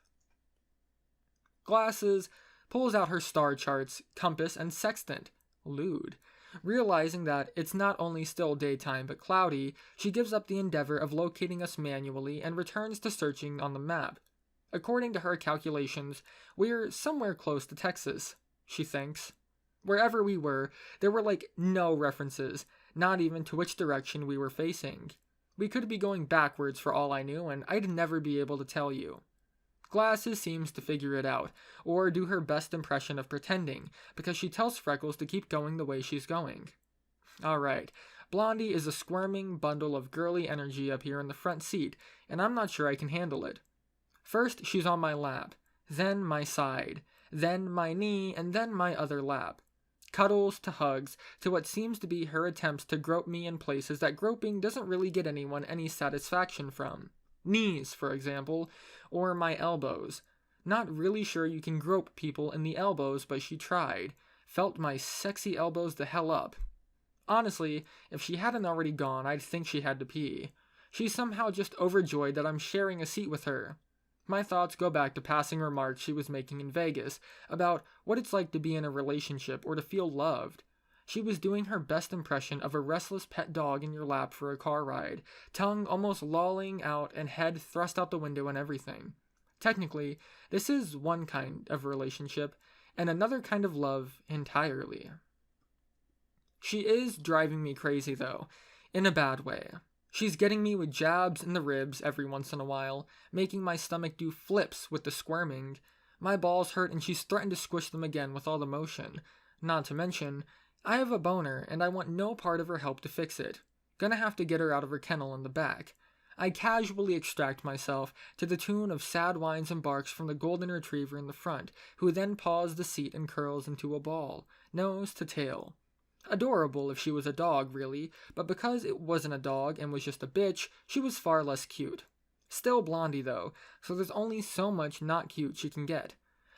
Glasses pulls out her star charts, compass, and sextant. Lewd. Realizing that it's not only still daytime but cloudy, she gives up the endeavor of locating us manually and returns to searching on the map. According to her calculations, we're somewhere close to Texas, she thinks. Wherever we were, there were like no references, not even to which direction we were facing. We could be going backwards for all I knew, and I'd never be able to tell you. Glasses seems to figure it out, or do her best impression of pretending, because she tells Freckles to keep going the way she's going. Alright, Blondie is a squirming bundle of girly energy up here in the front seat, and I'm not sure I can handle it. First, she's on my lap, then my side, then my knee, and then my other lap. Cuddles to hugs to what seems to be her attempts to grope me in places that groping doesn't really get anyone any satisfaction from. Knees, for example, or my elbows. Not really sure you can grope people in the elbows, but she tried. Felt my sexy elbows the hell up. Honestly, if she hadn't already gone, I'd think she had to pee. She's somehow just overjoyed that I'm sharing a seat with her. My thoughts go back to passing remarks she was making in Vegas about what it's like to be in a relationship or to feel loved. She was doing her best impression of a restless pet dog in your lap for a car ride, tongue almost lolling out and head thrust out the window and everything. Technically, this is one kind of relationship, and another kind of love entirely. She is driving me crazy, though, in a bad way. She's getting me with jabs in the ribs every once in a while, making my stomach do flips with the squirming. My balls hurt and she's threatened to squish them again with all the motion. Not to mention, I have a boner and I want no part of her help to fix it. Gonna have to get her out of her kennel in the back. I casually extract myself to the tune of sad whines and barks from the golden retriever in the front, who then paws the seat and curls into a ball, nose to tail. Adorable if she was a dog, really, but because it wasn't a dog and was just a bitch, she was far less cute. Still Blondie, though, so there's only so much not cute she can get.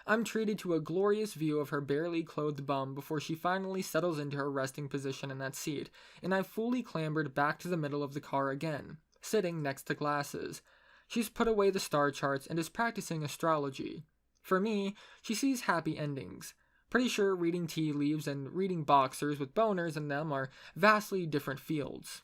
I'm treated to a glorious view of her barely clothed bum before she finally settles into her resting position in that seat, and I've fully clambered back to the middle of the car again, sitting next to Glasses. She's put away the star charts and is practicing astrology. For me, she sees happy endings. Pretty sure reading tea leaves and reading boxers with boners in them are vastly different fields.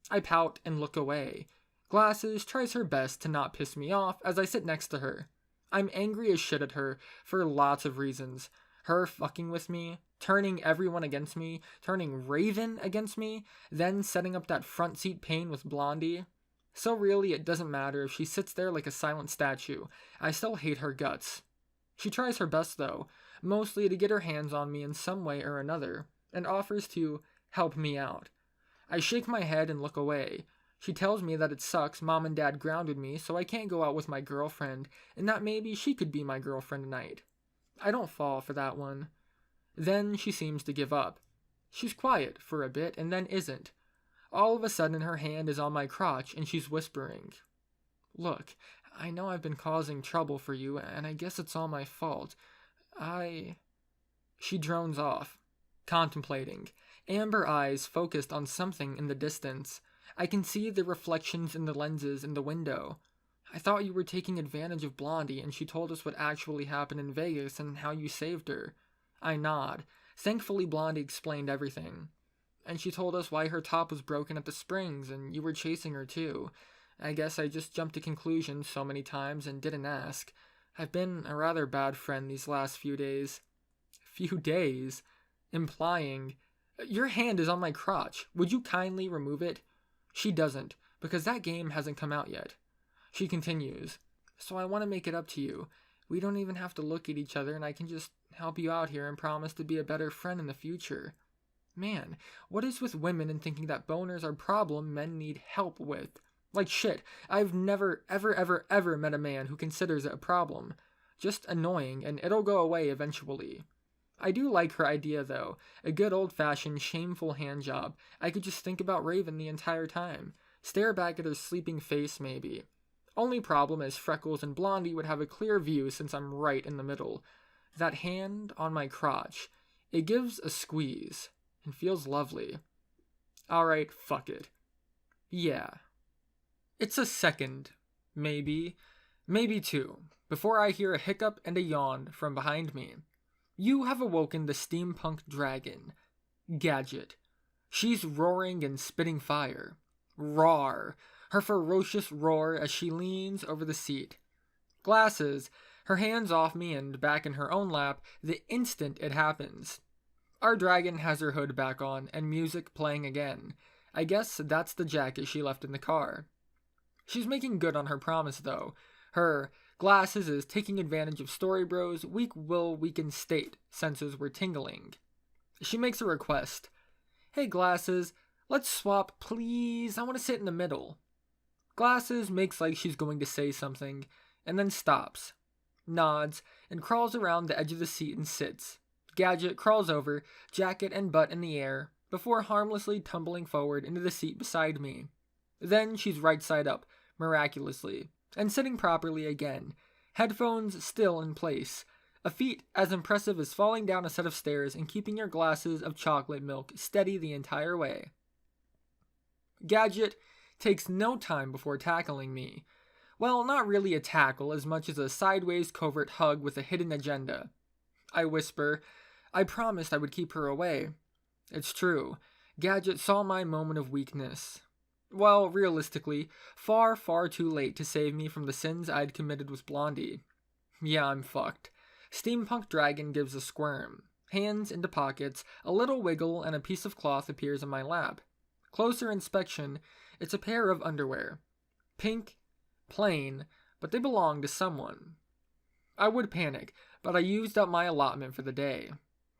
I pout and look away. Glasses tries her best to not piss me off as I sit next to her. I'm angry as shit at her for lots of reasons. Her fucking with me, turning everyone against me, turning Raven against me, then setting up that front seat pain with Blondie. So really it doesn't matter if she sits there like a silent statue. I still hate her guts. She tries her best though, mostly to get her hands on me in some way or another, and offers to help me out. I shake my head and look away. She tells me that it sucks Mom and Dad grounded me, so I can't go out with my girlfriend, and that maybe she could be my girlfriend tonight. I don't fall for that one. Then she seems to give up. She's quiet for a bit, and then isn't. All of a sudden her hand is on my crotch, and she's whispering, "Look, I know I've been causing trouble for you, and I guess it's all my fault. She drones off, contemplating, amber eyes focused on something in the distance. I can see the reflections in the lenses in the window. I thought you were taking advantage of Blondie and she told us what actually happened in Vegas and how you saved her. I nod. Thankfully Blondie explained everything. And she told us why her top was broken at the springs and you were chasing her too. I guess I just jumped to conclusions so many times and didn't ask. I've been a rather bad friend these last few days." Few days? Implying, "Your hand is on my crotch. Would you kindly remove it?" She doesn't, because that game hasn't come out yet. She continues, "So I want to make it up to you. We don't even have to look at each other and I can just help you out here and promise to be a better friend in the future." Man, what is with women and thinking that boners are a problem men need help with? Like shit, I've never ever met a man who considers it a problem. Just annoying, and it'll go away eventually. I do like her idea though, a good old-fashioned shameful handjob. I could just think about Raven the entire time. Stare back at her sleeping face maybe. Only problem is Freckles and Blondie would have a clear view since I'm right in the middle. That hand on my crotch, it gives a squeeze, and feels lovely. Alright, fuck it. Yeah. It's a second, maybe two, before I hear a hiccup and a yawn from behind me. You have awoken the steampunk dragon, Gadget. She's roaring and spitting fire. Roar! Her ferocious roar as she leans over the seat. Glasses, her hands off me and back in her own lap the instant it happens. Our dragon has her hood back on and music playing again. I guess that's the jacket she left in the car. She's making good on her promise, though. Her Glasses is taking advantage of Storybro's weak will weakened state senses were tingling. She makes a request. "Hey Glasses, let's swap, please. I want to sit in the middle." Glasses makes like she's going to say something, and then stops, nods, and crawls around the edge of the seat and sits. Gadget crawls over, jacket and butt in the air, before harmlessly tumbling forward into the seat beside me. Then she's right side up, miraculously, and sitting properly again, headphones still in place, a feat as impressive as falling down a set of stairs and keeping your glasses of chocolate milk steady the entire way. Gadget takes no time before tackling me. Well, not really a tackle as much as a sideways covert hug with a hidden agenda. I whisper, I promised I would keep her away. It's true. Gadget saw my moment of weakness. Well, realistically, far too late to save me from the sins I'd committed with Blondie. Yeah, I'm fucked. Steampunk Dragon gives a squirm. Hands into pockets, a little wiggle, and a piece of cloth appears in my lap. Closer inspection, it's a pair of underwear. Pink, plain, but they belong to someone. I would panic, but I used up my allotment for the day.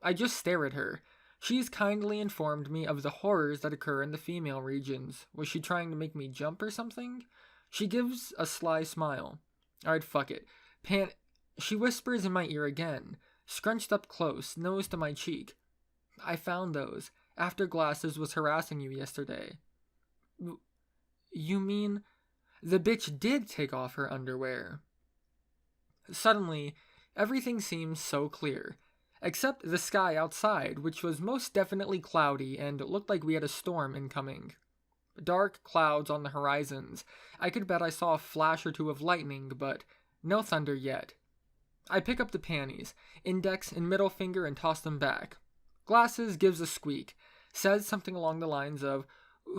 I just stare at her. She's kindly informed me of the horrors that occur in the female regions. Was she trying to make me jump or something? She gives a sly smile. Alright, fuck it. She whispers in my ear again, scrunched up close, nose to my cheek. I found those, after Glasses was harassing you yesterday. You mean... The bitch did take off her underwear. Suddenly, everything seems so clear, except the sky outside, which was most definitely cloudy and looked like we had a storm incoming. Dark clouds on the horizons. I could bet I saw a flash or two of lightning, but no thunder yet. I pick up the panties, index and middle finger, and toss them back. Glasses gives a squeak, says something along the lines of,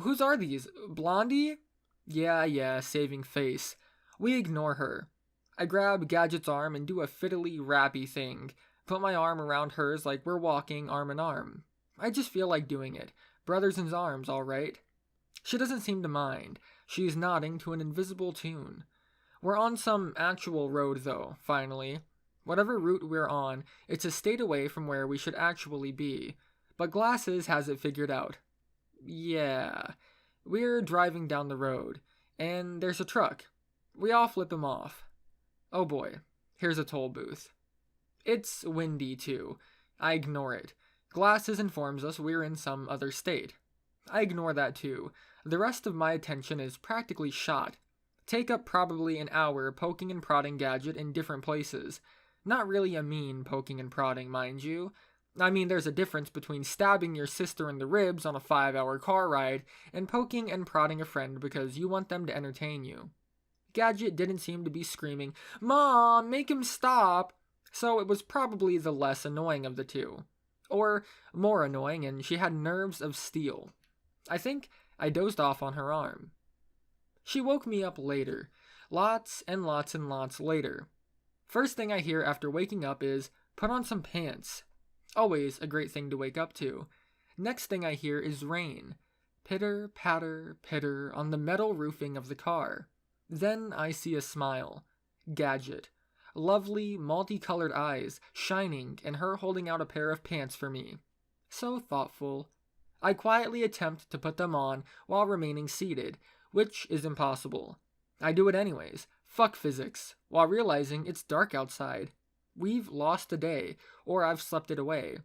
"Whose are these? Blondie?" Yeah, saving face. We ignore her. I grab Gadget's arm and do a fiddly, rappy thing. Put my arm around hers like we're walking arm in arm. I just feel like doing it. Brothers in arms, all right. She doesn't seem to mind. She's nodding to an invisible tune. We're on some actual road, though, finally. Whatever route we're on, it's a state away from where we should actually be. But Glasses has it figured out. Yeah. We're driving down the road, and there's a truck. We all flip him off. Oh boy, here's a toll booth. It's windy, too. I ignore it. Glasses informs us we're in some other state. I ignore that, too. The rest of my attention is practically shot. Take up probably an hour poking and prodding Gadget in different places. Not really a mean poking and prodding, mind you. I mean, there's a difference between stabbing your sister in the ribs on a 5-hour car ride and poking and prodding a friend because you want them to entertain you. Gadget didn't seem to be screaming, "Mom, make him stop!" So it was probably the less annoying of the two. Or more annoying, and she had nerves of steel. I think I dozed off on her arm. She woke me up later. Lots and lots and lots later. First thing I hear after waking up is, "Put on some pants." Always a great thing to wake up to. Next thing I hear is rain. Pitter, patter, pitter on the metal roofing of the car. Then I see a smile. Gadget. Lovely, multicolored eyes, shining, and her holding out a pair of pants for me. So thoughtful. I quietly attempt to put them on while remaining seated, which is impossible. I do it anyways. Fuck physics, while realizing it's dark outside. We've lost a day, or I've slept it away.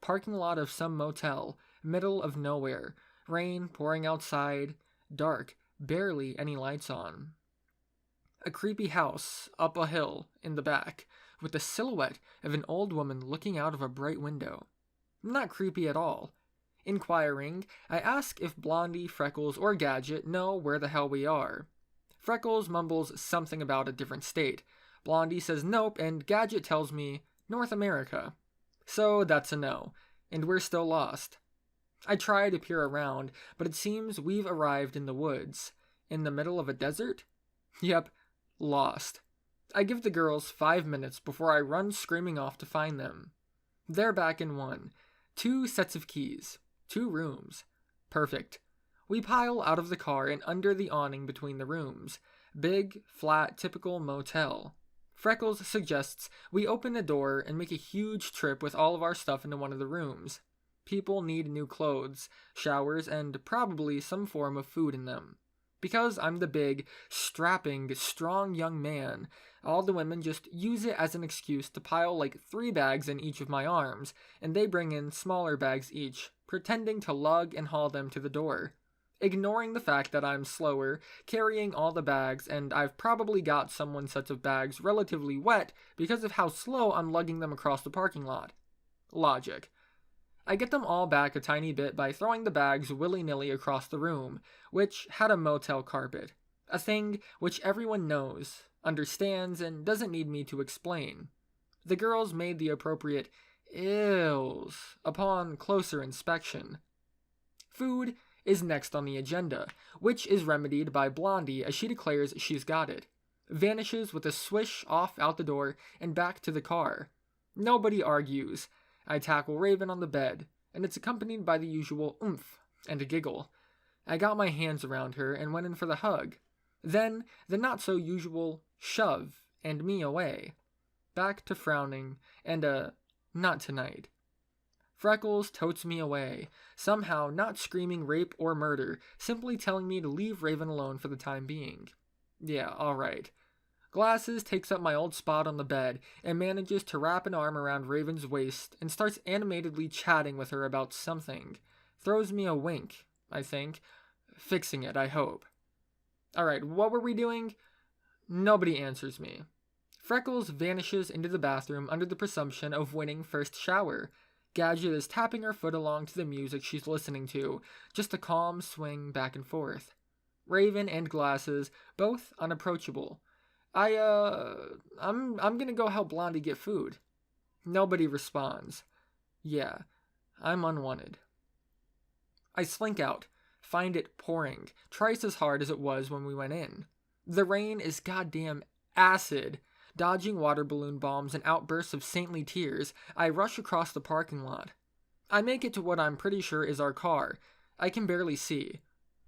Parking lot of some motel, middle of nowhere, rain pouring outside, dark, barely any lights on. A creepy house, up a hill, in the back, with the silhouette of an old woman looking out of a bright window. Not creepy at all. Inquiring, I ask if Blondie, Freckles, or Gadget know where the hell we are. Freckles mumbles something about a different state. Blondie says nope, and Gadget tells me North America. So that's a no, and we're still lost. I try to peer around, but it seems we've arrived in the woods. In the middle of a desert? Yep, lost. I give the girls 5 minutes before I run screaming off to find them. They're back in one. 2 sets of keys. 2 rooms. Perfect. We pile out of the car and under the awning between the rooms. Big, flat, typical motel. Freckles suggests we open a door and make a huge trip with all of our stuff into one of the rooms. People need new clothes, showers, and probably some form of food in them. Because I'm the big, strapping, strong young man, all the women just use it as an excuse to pile like 3 bags in each of my arms, and they bring in smaller bags each, pretending to lug and haul them to the door. Ignoring the fact that I'm slower, carrying all the bags, and I've probably got someone's sets of bags relatively wet because of how slow I'm lugging them across the parking lot. Logic. I get them all back a tiny bit by throwing the bags willy-nilly across the room, which had a motel carpet. A thing which everyone knows, understands, and doesn't need me to explain. The girls made the appropriate ills upon closer inspection. Food is next on the agenda, which is remedied by Blondie as she declares she's got it. Vanishes with a swish off out the door and back to the car. Nobody argues. I tackle Raven on the bed, and it's accompanied by the usual oomph and a giggle. I got my hands around her and went in for the hug. Then the not-so-usual shove and me away. Back to frowning and not tonight. Freckles totes me away, somehow not screaming rape or murder, simply telling me to leave Raven alone for the time being. Yeah, alright. Glasses takes up my old spot on the bed and manages to wrap an arm around Raven's waist and starts animatedly chatting with her about something. Throws me a wink, I think. Fixing it, I hope. Alright, what were we doing? Nobody answers me. Freckles vanishes into the bathroom under the presumption of winning first shower. Gadget is tapping her foot along to the music she's listening to, just a calm swing back and forth. Raven and Glasses, both unapproachable. I'm gonna go help Blondie get food. Nobody responds. Yeah, I'm unwanted. I slink out, find it pouring, twice as hard as it was when we went in. The rain is goddamn acid. Dodging water balloon bombs and outbursts of saintly tears, I rush across the parking lot. I make it to what I'm pretty sure is our car. I can barely see.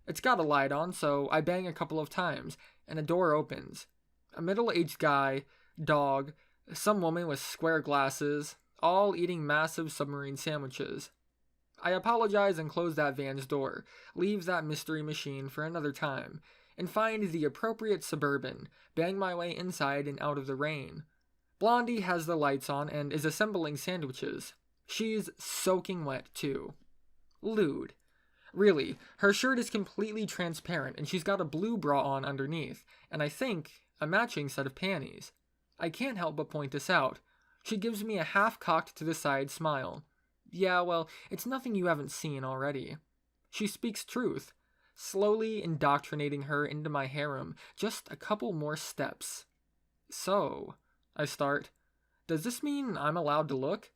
It's got a light on, so I bang a couple of times, and a door opens. A middle-aged guy, dog, some woman with square glasses, all eating massive submarine sandwiches. I apologize and close that van's door, leave that mystery machine for another time, and find the appropriate Suburban, bang my way inside and out of the rain. Blondie has the lights on and is assembling sandwiches. She's soaking wet, too. Lewd. Really, her shirt is completely transparent and she's got a blue bra on underneath, and I think a matching set of panties. I can't help but point this out. She gives me a half-cocked to the side smile. Yeah, well, it's nothing you haven't seen already. She speaks truth. Slowly indoctrinating her into my harem, just a couple more steps. So, I start, does this mean I'm allowed to look?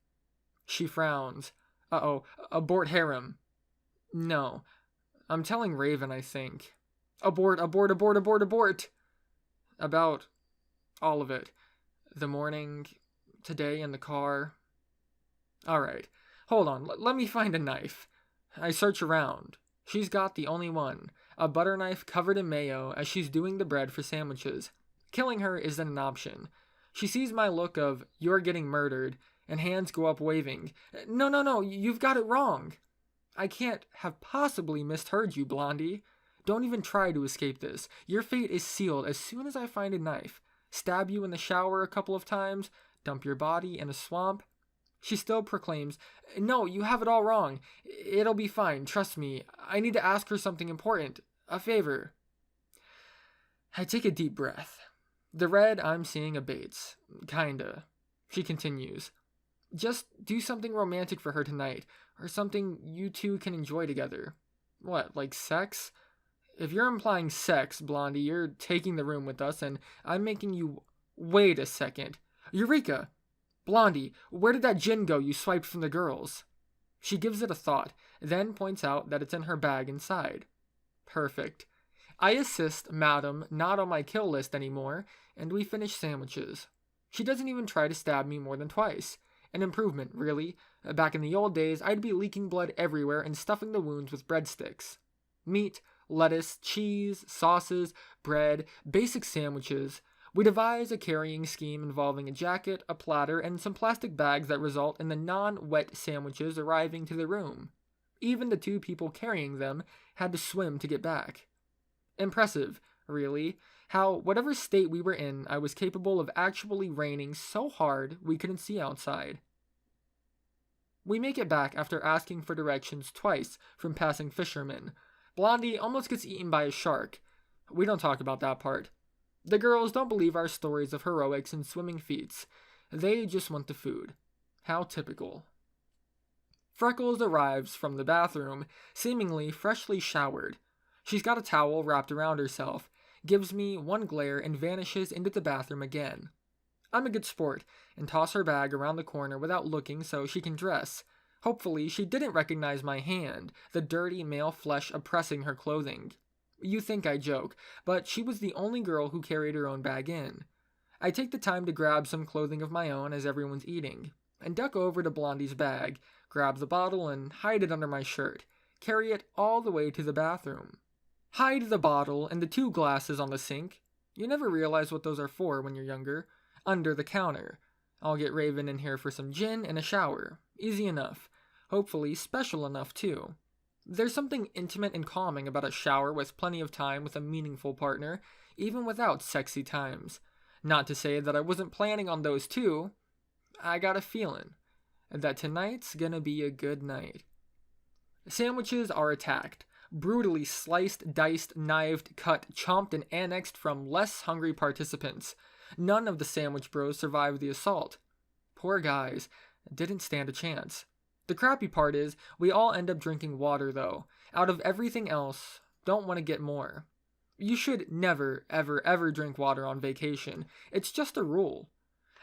She frowns. Uh-oh, abort harem. No, I'm telling Raven, I think. Abort, abort, abort, abort, abort! About all of it. The morning, today in the car. Alright, hold on, let me find a knife. I search around. She's got the only one, a butter knife covered in mayo as she's doing the bread for sandwiches. Killing her isn't an option. She sees my look of, you're getting murdered, and hands go up waving. No, you've got it wrong. I can't have possibly misheard you, Blondie. Don't even try to escape this. Your fate is sealed as soon as I find a knife. Stab you in the shower a couple of times, dump your body in a swamp. She still proclaims, no, you have it all wrong. It'll be fine, trust me. I need to ask her something important. A favor. I take a deep breath. The red I'm seeing abates. Kinda. She continues. Just do something romantic for her tonight, or something you two can enjoy together. What, like sex? If you're implying sex, Blondie, you're taking the room with us, and I'm making you... Wait a second. Eureka! Blondie, where did that gin go you swiped from the girls? She gives it a thought, then points out that it's in her bag inside. Perfect. I assist Madam not on my kill list anymore, and we finish sandwiches. She doesn't even try to stab me more than twice. An improvement, really. Back in the old days, I'd be leaking blood everywhere and stuffing the wounds with breadsticks. Meat, lettuce, cheese, sauces, bread, basic sandwiches. We devise a carrying scheme involving a jacket, a platter, and some plastic bags that result in the non-wet sandwiches arriving to the room. Even the two people carrying them had to swim to get back. Impressive, really, how whatever state we were in, I was capable of actually raining so hard we couldn't see outside. We make it back after asking for directions twice from passing fishermen. Blondie almost gets eaten by a shark. We don't talk about that part. The girls don't believe our stories of heroics and swimming feats. They just want the food. How typical. Freckles arrives from the bathroom, seemingly freshly showered. She's got a towel wrapped around herself, gives me one glare and vanishes into the bathroom again. I'm a good sport, and toss her bag around the corner without looking so she can dress. Hopefully she didn't recognize my hand, the dirty male flesh oppressing her clothing. You think I joke, but she was the only girl who carried her own bag in. I take the time to grab some clothing of my own as everyone's eating, and duck over to Blondie's bag, grab the bottle, and hide it under my shirt, carry it all the way to the bathroom. Hide the bottle and the 2 glasses on the sink. You never realize what those are for when you're younger. Under the counter. I'll get Raven in here for some gin and a shower. Easy enough. Hopefully special enough too. There's something intimate and calming about a shower with plenty of time with a meaningful partner, even without sexy times. Not to say that I wasn't planning on those too. I got a feeling that tonight's gonna be a good night. Sandwiches are attacked. Brutally sliced, diced, knifed, cut, chomped, and annexed from less hungry participants. None of the sandwich bros survived the assault. Poor guys, didn't stand a chance. The crappy part is, we all end up drinking water though. Out of everything else, don't want to get more. You should never, ever, ever drink water on vacation. It's just a rule.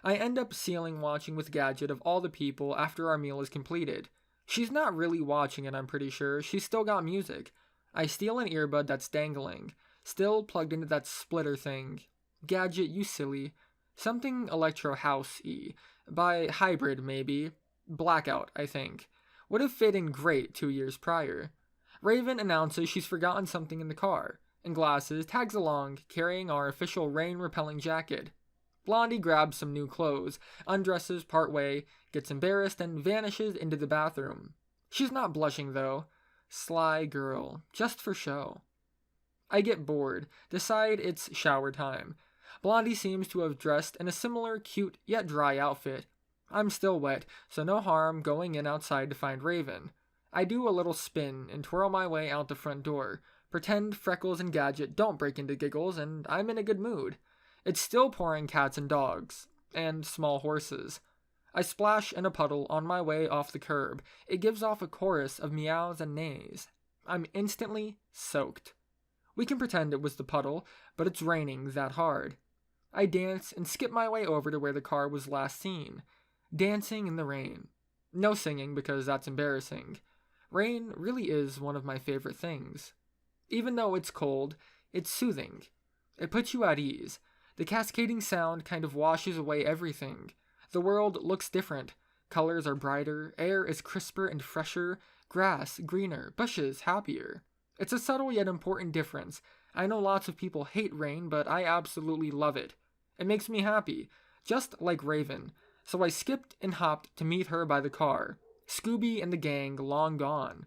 I end up ceiling watching with Gadget of all the people after our meal is completed. She's not really watching it, I'm pretty sure. She's still got music. I steal an earbud that's dangling, still plugged into that splitter thing. Gadget, you silly. Something electro house-y. By Hybrid, maybe. Blackout, I think. Would have fit in great 2 years prior. Raven announces she's forgotten something in the car, and Glasses tags along, carrying our official rain-repelling jacket. Blondie grabs some new clothes, undresses partway, gets embarrassed, and vanishes into the bathroom. She's not blushing, though. Sly girl, just for show. I get bored, decide it's shower time. Blondie seems to have dressed in a similar cute yet dry outfit. I'm still wet, so no harm going in outside to find Raven. I do a little spin and twirl my way out the front door, pretend Freckles and Gadget don't break into giggles, and I'm in a good mood. It's still pouring cats and dogs, and small horses. I splash in a puddle on my way off the curb. It gives off a chorus of meows and neighs. I'm instantly soaked. We can pretend it was the puddle, but it's raining that hard. I dance and skip my way over to where the car was last seen. Dancing in the rain. No singing because that's embarrassing. Rain really is one of my favorite things. Even though it's cold, it's soothing. It puts you at ease. The cascading sound kind of washes away everything. The world looks different. Colors are brighter, air is crisper and fresher, grass greener, bushes happier. It's a subtle yet important difference. I know lots of people hate rain, but I absolutely love it. It makes me happy, just like Raven. So I skipped and hopped to meet her by the car. Scooby and the gang long gone.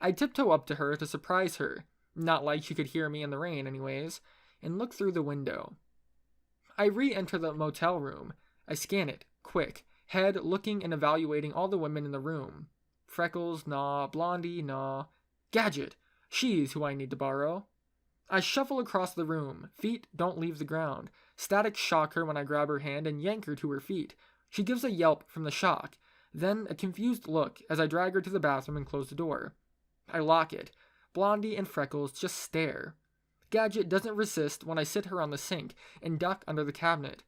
I tiptoe up to her to surprise her, not like she could hear me in the rain anyways, and look through the window. I re-enter the motel room. I scan it, quick, head looking and evaluating all the women in the room. Freckles, nah. Blondie, nah. Gadget, she's who I need to borrow. I shuffle across the room. Feet don't leave the ground. Statics shock her when I grab her hand and yank her to her feet. She gives a yelp from the shock, then a confused look as I drag her to the bathroom and close the door. I lock it. Blondie and Freckles just stare. Gadget doesn't resist when I sit her on the sink and duck under the cabinet.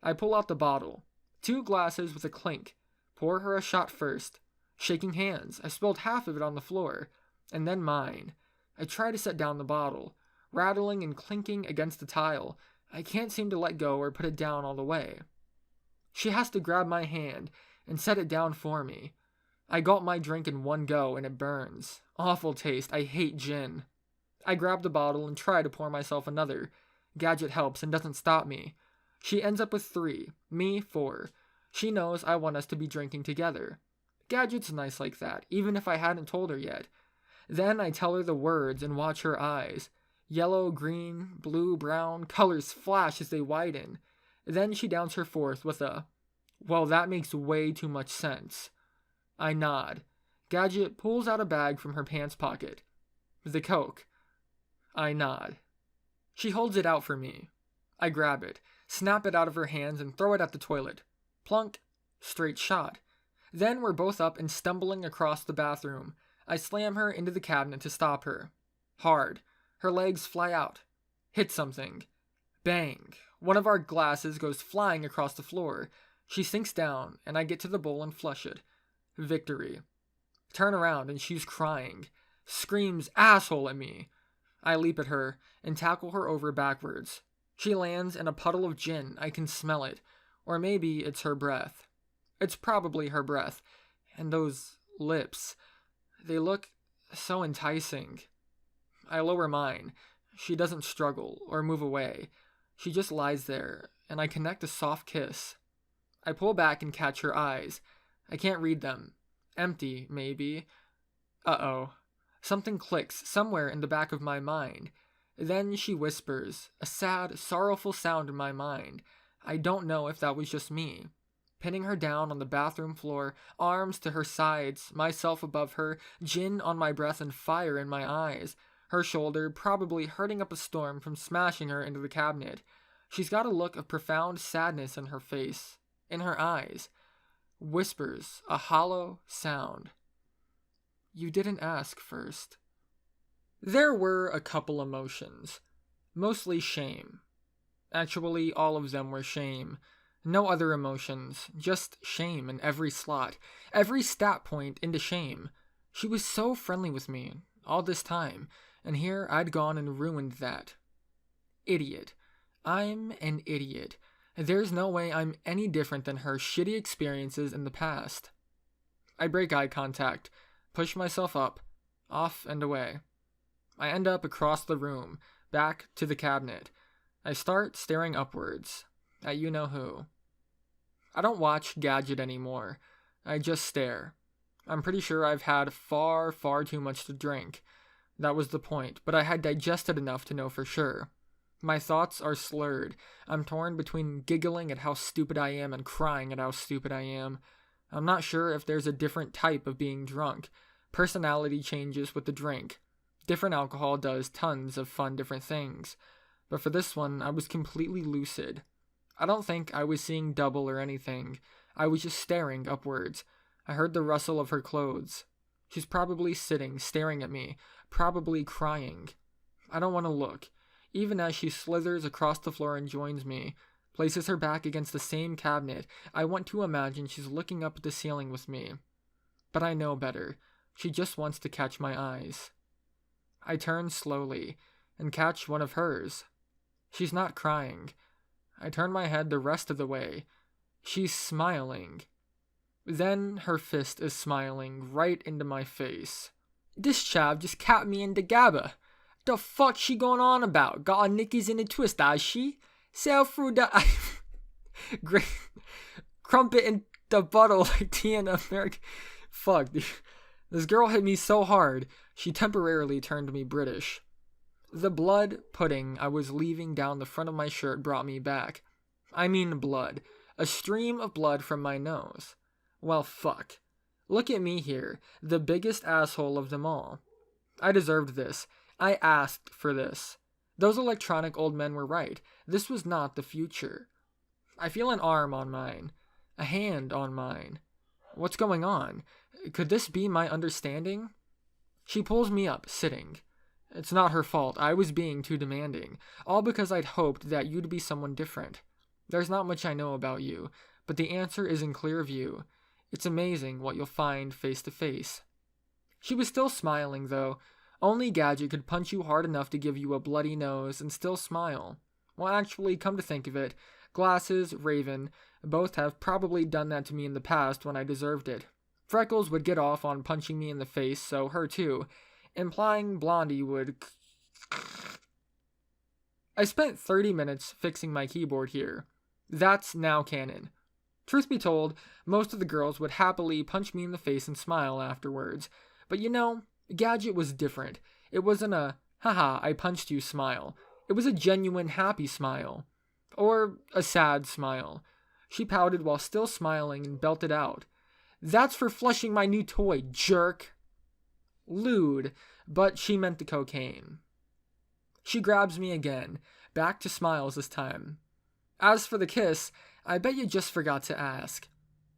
I pull out the bottle. 2 glasses with a clink. Pour her a shot first. Shaking hands, I spilled half of it on the floor, and then mine. I try to set down the bottle, rattling and clinking against the tile. I can't seem to let go or put it down all the way. She has to grab my hand and set it down for me. I gulp my drink in one go and it burns. Awful taste, I hate gin. I grab the bottle and try to pour myself another. Gadget helps and doesn't stop me. She ends up with 3, me 4. She knows I want us to be drinking together. Gadget's nice like that, even if I hadn't told her yet. Then I tell her the words and watch her eyes. Yellow, green, blue, brown, colors flash as they widen. Then she downs her fourth with a, "Well, that makes way too much sense." I nod. Gadget pulls out a bag from her pants pocket. "The Coke." I nod. She holds it out for me. I grab it, snap it out of her hands, and throw it at the toilet. Plunk. Straight shot. Then we're both up and stumbling across the bathroom. I slam her into the cabinet to stop her. Hard. Her legs fly out. Hit something. Bang. One of our glasses goes flying across the floor. She sinks down, and I get to the bowl and flush it. Victory. Turn around, and she's crying. Screams "asshole" at me. I leap at her and tackle her over backwards. She lands in a puddle of gin. I can smell it. Or maybe it's her breath. It's probably her breath. And those lips. They look so enticing. I lower mine. She doesn't struggle or move away. She just lies there, and I connect a soft kiss. I pull back and catch her eyes. I can't read them. Empty, maybe. Uh-oh. Something clicks somewhere in the back of my mind. Then she whispers, a sad, sorrowful sound in my mind. I don't know if that was just me. Pinning her down on the bathroom floor, arms to her sides, myself above her, gin on my breath and fire in my eyes. Her shoulder probably hurting up a storm from smashing her into the cabinet. She's got a look of profound sadness in her face, in her eyes. Whispers, a hollow sound. You didn't ask first. There were a couple emotions. Mostly shame. Actually, all of them were shame. No other emotions, just shame in every slot. Every stat point into shame. She was so friendly with me, all this time, and here I'd gone and ruined that. Idiot. I'm an idiot. There's no way I'm any different than her shitty experiences in the past. I break eye contact, push myself up, off and away. I end up across the room, back to the cabinet. I start staring upwards, at you-know-who. I don't watch Gadget anymore. I just stare. I'm pretty sure I've had far, far too much to drink. That was the point, but I had digested enough to know for sure. My thoughts are slurred. I'm torn between giggling at how stupid I am and crying at how stupid I am. I'm not sure if there's a different type of being drunk. Personality changes with the drink. Different alcohol does tons of fun different things. But for this one, I was completely lucid. I don't think I was seeing double or anything. I was just staring upwards. I heard the rustle of her clothes. She's probably sitting, staring at me, probably crying. I don't want to look. Even as she slithers across the floor and joins me, places her back against the same cabinet, I want to imagine she's looking up at the ceiling with me. But I know better. She just wants to catch my eyes. I turn slowly and catch one of hers. She's not crying. I turn my head the rest of the way. She's smiling. Then her fist is smiling right into my face. This chav just capped me into Gabba. The fuck she going on about? Got her knickies in a twist, has she? Sail through the great crumpet in the bottle like tea in America. Fuck, dude. This girl hit me so hard, she temporarily turned me British. The blood pudding I was leaving down the front of my shirt brought me back. I mean blood. A stream of blood from my nose. Well, fuck. Look at me here, the biggest asshole of them all. I deserved this. I asked for this. Those electronic old men were right. This was not the future. I feel an arm on mine. A hand on mine. What's going on? Could this be my understanding? She pulls me up, sitting. It's not her fault. I was being too demanding. All because I'd hoped that you'd be someone different. There's not much I know about you, but the answer is in clear view. It's amazing what you'll find face to face. She was still smiling, though. Only Gadget could punch you hard enough to give you a bloody nose and still smile. Well, actually, come to think of it, Glasses, Raven, both have probably done that to me in the past when I deserved it. Freckles would get off on punching me in the face, so her too, implying Blondie would... I spent 30 minutes fixing my keyboard here. That's now canon. Truth be told, most of the girls would happily punch me in the face and smile afterwards. But you know, Gadget was different. It wasn't a, haha, I punched you smile. It was a genuine happy smile. Or a sad smile. She pouted while still smiling and belted out. That's for flushing my new toy, jerk. Lewd, but she meant the cocaine. She grabs me again, back to smiles this time. As for the kiss, I bet you just forgot to ask.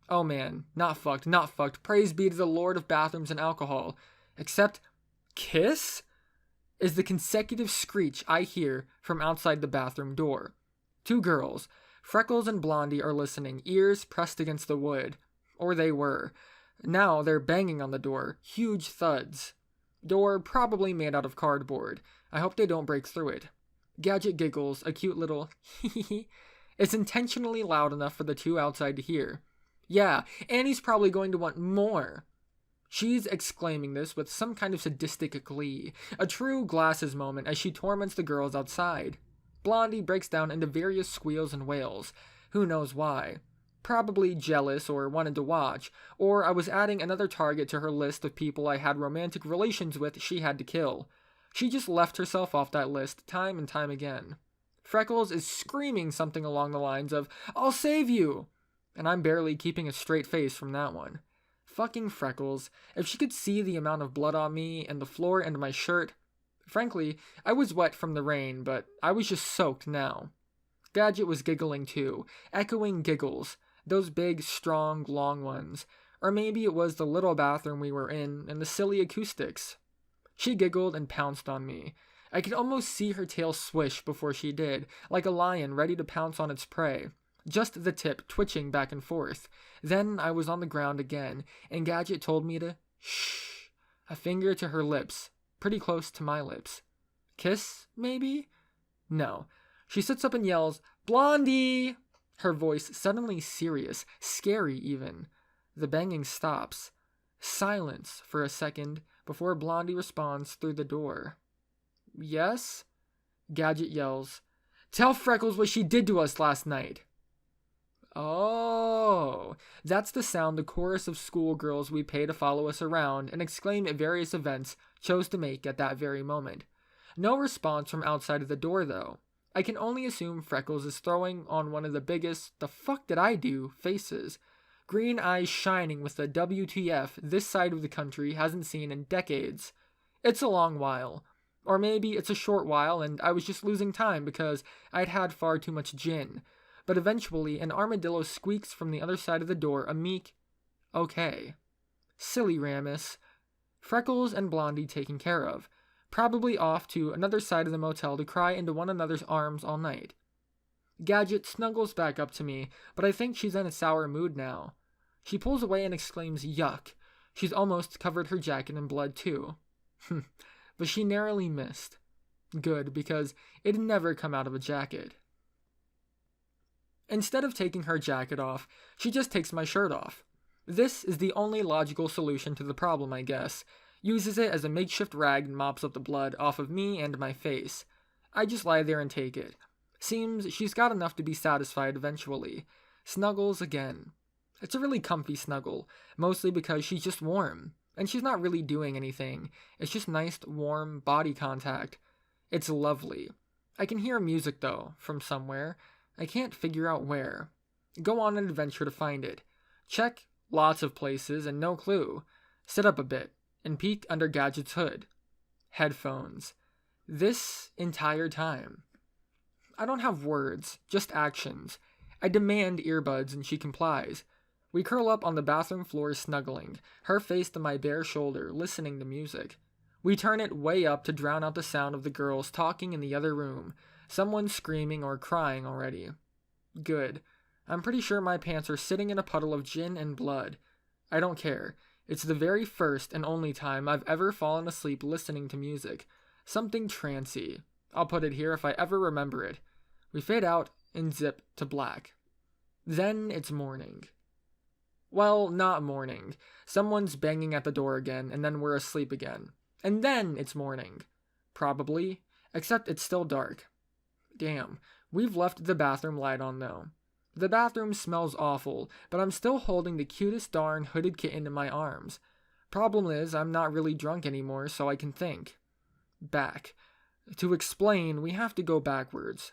Oh man, not fucked, not fucked. Praise be to the Lord of bathrooms and alcohol. Except, kiss? Is the consecutive screech I hear from outside the bathroom door. Two girls, Freckles and Blondie, are listening, ears pressed against the wood. Or they were. Now they're banging on the door, huge thuds. Door probably made out of cardboard. I hope they don't break through it. Gadget giggles, a cute little hee. It's intentionally loud enough for the two outside to hear. Yeah, Annie's probably going to want more. She's exclaiming this with some kind of sadistic glee, a true glasses moment as she torments the girls outside. Blondie breaks down into various squeals and wails. Who knows why? Probably jealous or wanted to watch, or I was adding another target to her list of people I had romantic relations with she had to kill. She just left herself off that list time and time again. Freckles is screaming something along the lines of, "I'll save you!" And I'm barely keeping a straight face from that one. Fucking Freckles. If she could see the amount of blood on me and the floor and my shirt. Frankly, I was wet from the rain, but I was just soaked now. Gadget was giggling too, echoing giggles. Those big, strong, long ones. Or maybe it was the little bathroom we were in and the silly acoustics. She giggled and pounced on me. I could almost see her tail swish before she did, like a lion ready to pounce on its prey. Just the tip twitching back and forth. Then I was on the ground again, and Gadget told me to shh, a finger to her lips, pretty close to my lips. Kiss, maybe? No. She sits up and yells, "Blondie!" Her voice suddenly serious, scary even. The banging stops. Silence for a second before Blondie responds through the door. Yes? Gadget yells, "Tell Freckles what she did to us last night." Oh, that's the sound the chorus of schoolgirls we pay to follow us around and exclaim at various events chose to make at that very moment. No response from outside of the door, though. I can only assume Freckles is throwing on one of the biggest "the fuck did I do" faces. Green eyes shining with the WTF this side of the country hasn't seen in decades. It's a long while. Or maybe it's a short while and I was just losing time because I'd had far too much gin. But eventually an armadillo squeaks from the other side of the door, a meek, "Okay." Silly Ramus. Freckles and Blondie taken care of. Probably off to another side of the motel to cry into one another's arms all night. Gadget snuggles back up to me, but I think she's in a sour mood now. She pulls away and exclaims, "Yuck." She's almost covered her jacket in blood too. But she narrowly missed. Good, because it'd never come out of a jacket. Instead of taking her jacket off, she just takes my shirt off. This is the only logical solution to the problem, I guess. Uses it as a makeshift rag and mops up the blood off of me and my face. I just lie there and take it. Seems she's got enough to be satisfied eventually. Snuggles again. It's a really comfy snuggle, mostly because she's just warm. And she's not really doing anything. It's just nice, warm body contact. It's lovely. I can hear music, though, from somewhere. I can't figure out where. Go on an adventure to find it. Check lots of places and no clue. Sit up a bit and peek under Gadget's hood. Headphones. This entire time. I don't have words, just actions. I demand earbuds and she complies. We curl up on the bathroom floor snuggling, her face to my bare shoulder, listening to music. We turn it way up to drown out the sound of the girls talking in the other room. Someone screaming or crying already. Good. I'm pretty sure my pants are sitting in a puddle of gin and blood. I don't care. It's the very first and only time I've ever fallen asleep listening to music. Something trancy. I'll put it here if I ever remember it. We fade out and zip to black. Then it's morning. Well, not morning. Someone's banging at the door again, and then we're asleep again. And then it's morning. Probably. Except it's still dark. Damn, we've left the bathroom light on though. The bathroom smells awful, but I'm still holding the cutest darn hooded kitten in my arms. Problem is, I'm not really drunk anymore, so I can think. Back. To explain, we have to go backwards.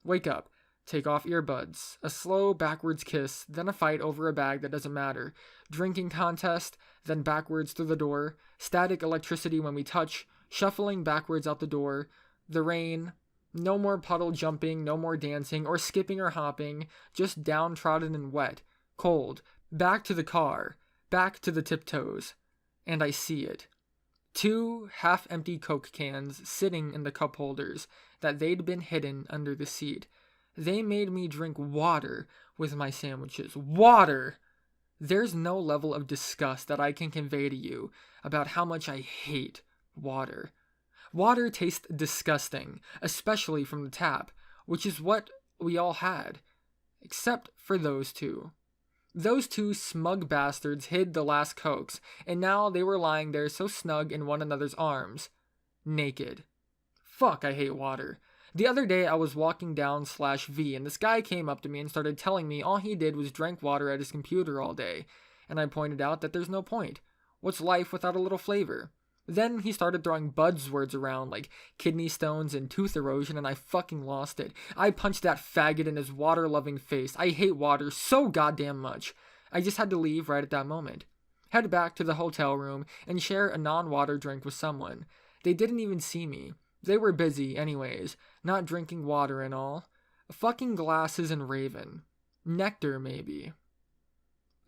Wake up. Take off earbuds. A slow backwards kiss, then a fight over a bag that doesn't matter. Drinking contest, then backwards through the door. Static electricity when we touch. Shuffling backwards out the door. The rain. No more puddle jumping, no more dancing, or skipping or hopping. Just downtrodden and wet. Cold. Back to the car. Back to the tiptoes. And I see it. 2 half-empty Coke cans sitting in the cup holders that they'd been hidden under the seat. They made me drink water with my sandwiches. Water! There's no level of disgust that I can convey to you about how much I hate water. Water tastes disgusting, especially from the tap, which is what we all had. Except for those two. Those two smug bastards hid the last cokes, and now they were lying there so snug in one another's arms. Naked. Fuck, I hate water. The other day I was walking down /V and this guy came up to me and started telling me all he did was drank water at his computer all day, and I pointed out that there's no point. What's life without a little flavor? Then he started throwing buzzwords around like kidney stones and tooth erosion, and I fucking lost it. I punched that faggot in his water-loving face. I hate water so goddamn much. I just had to leave right at that moment. Head back to the hotel room and share a non-water drink with someone. They didn't even see me. They were busy anyways, not drinking water and all. Fucking glasses and Raven. Nectar, maybe.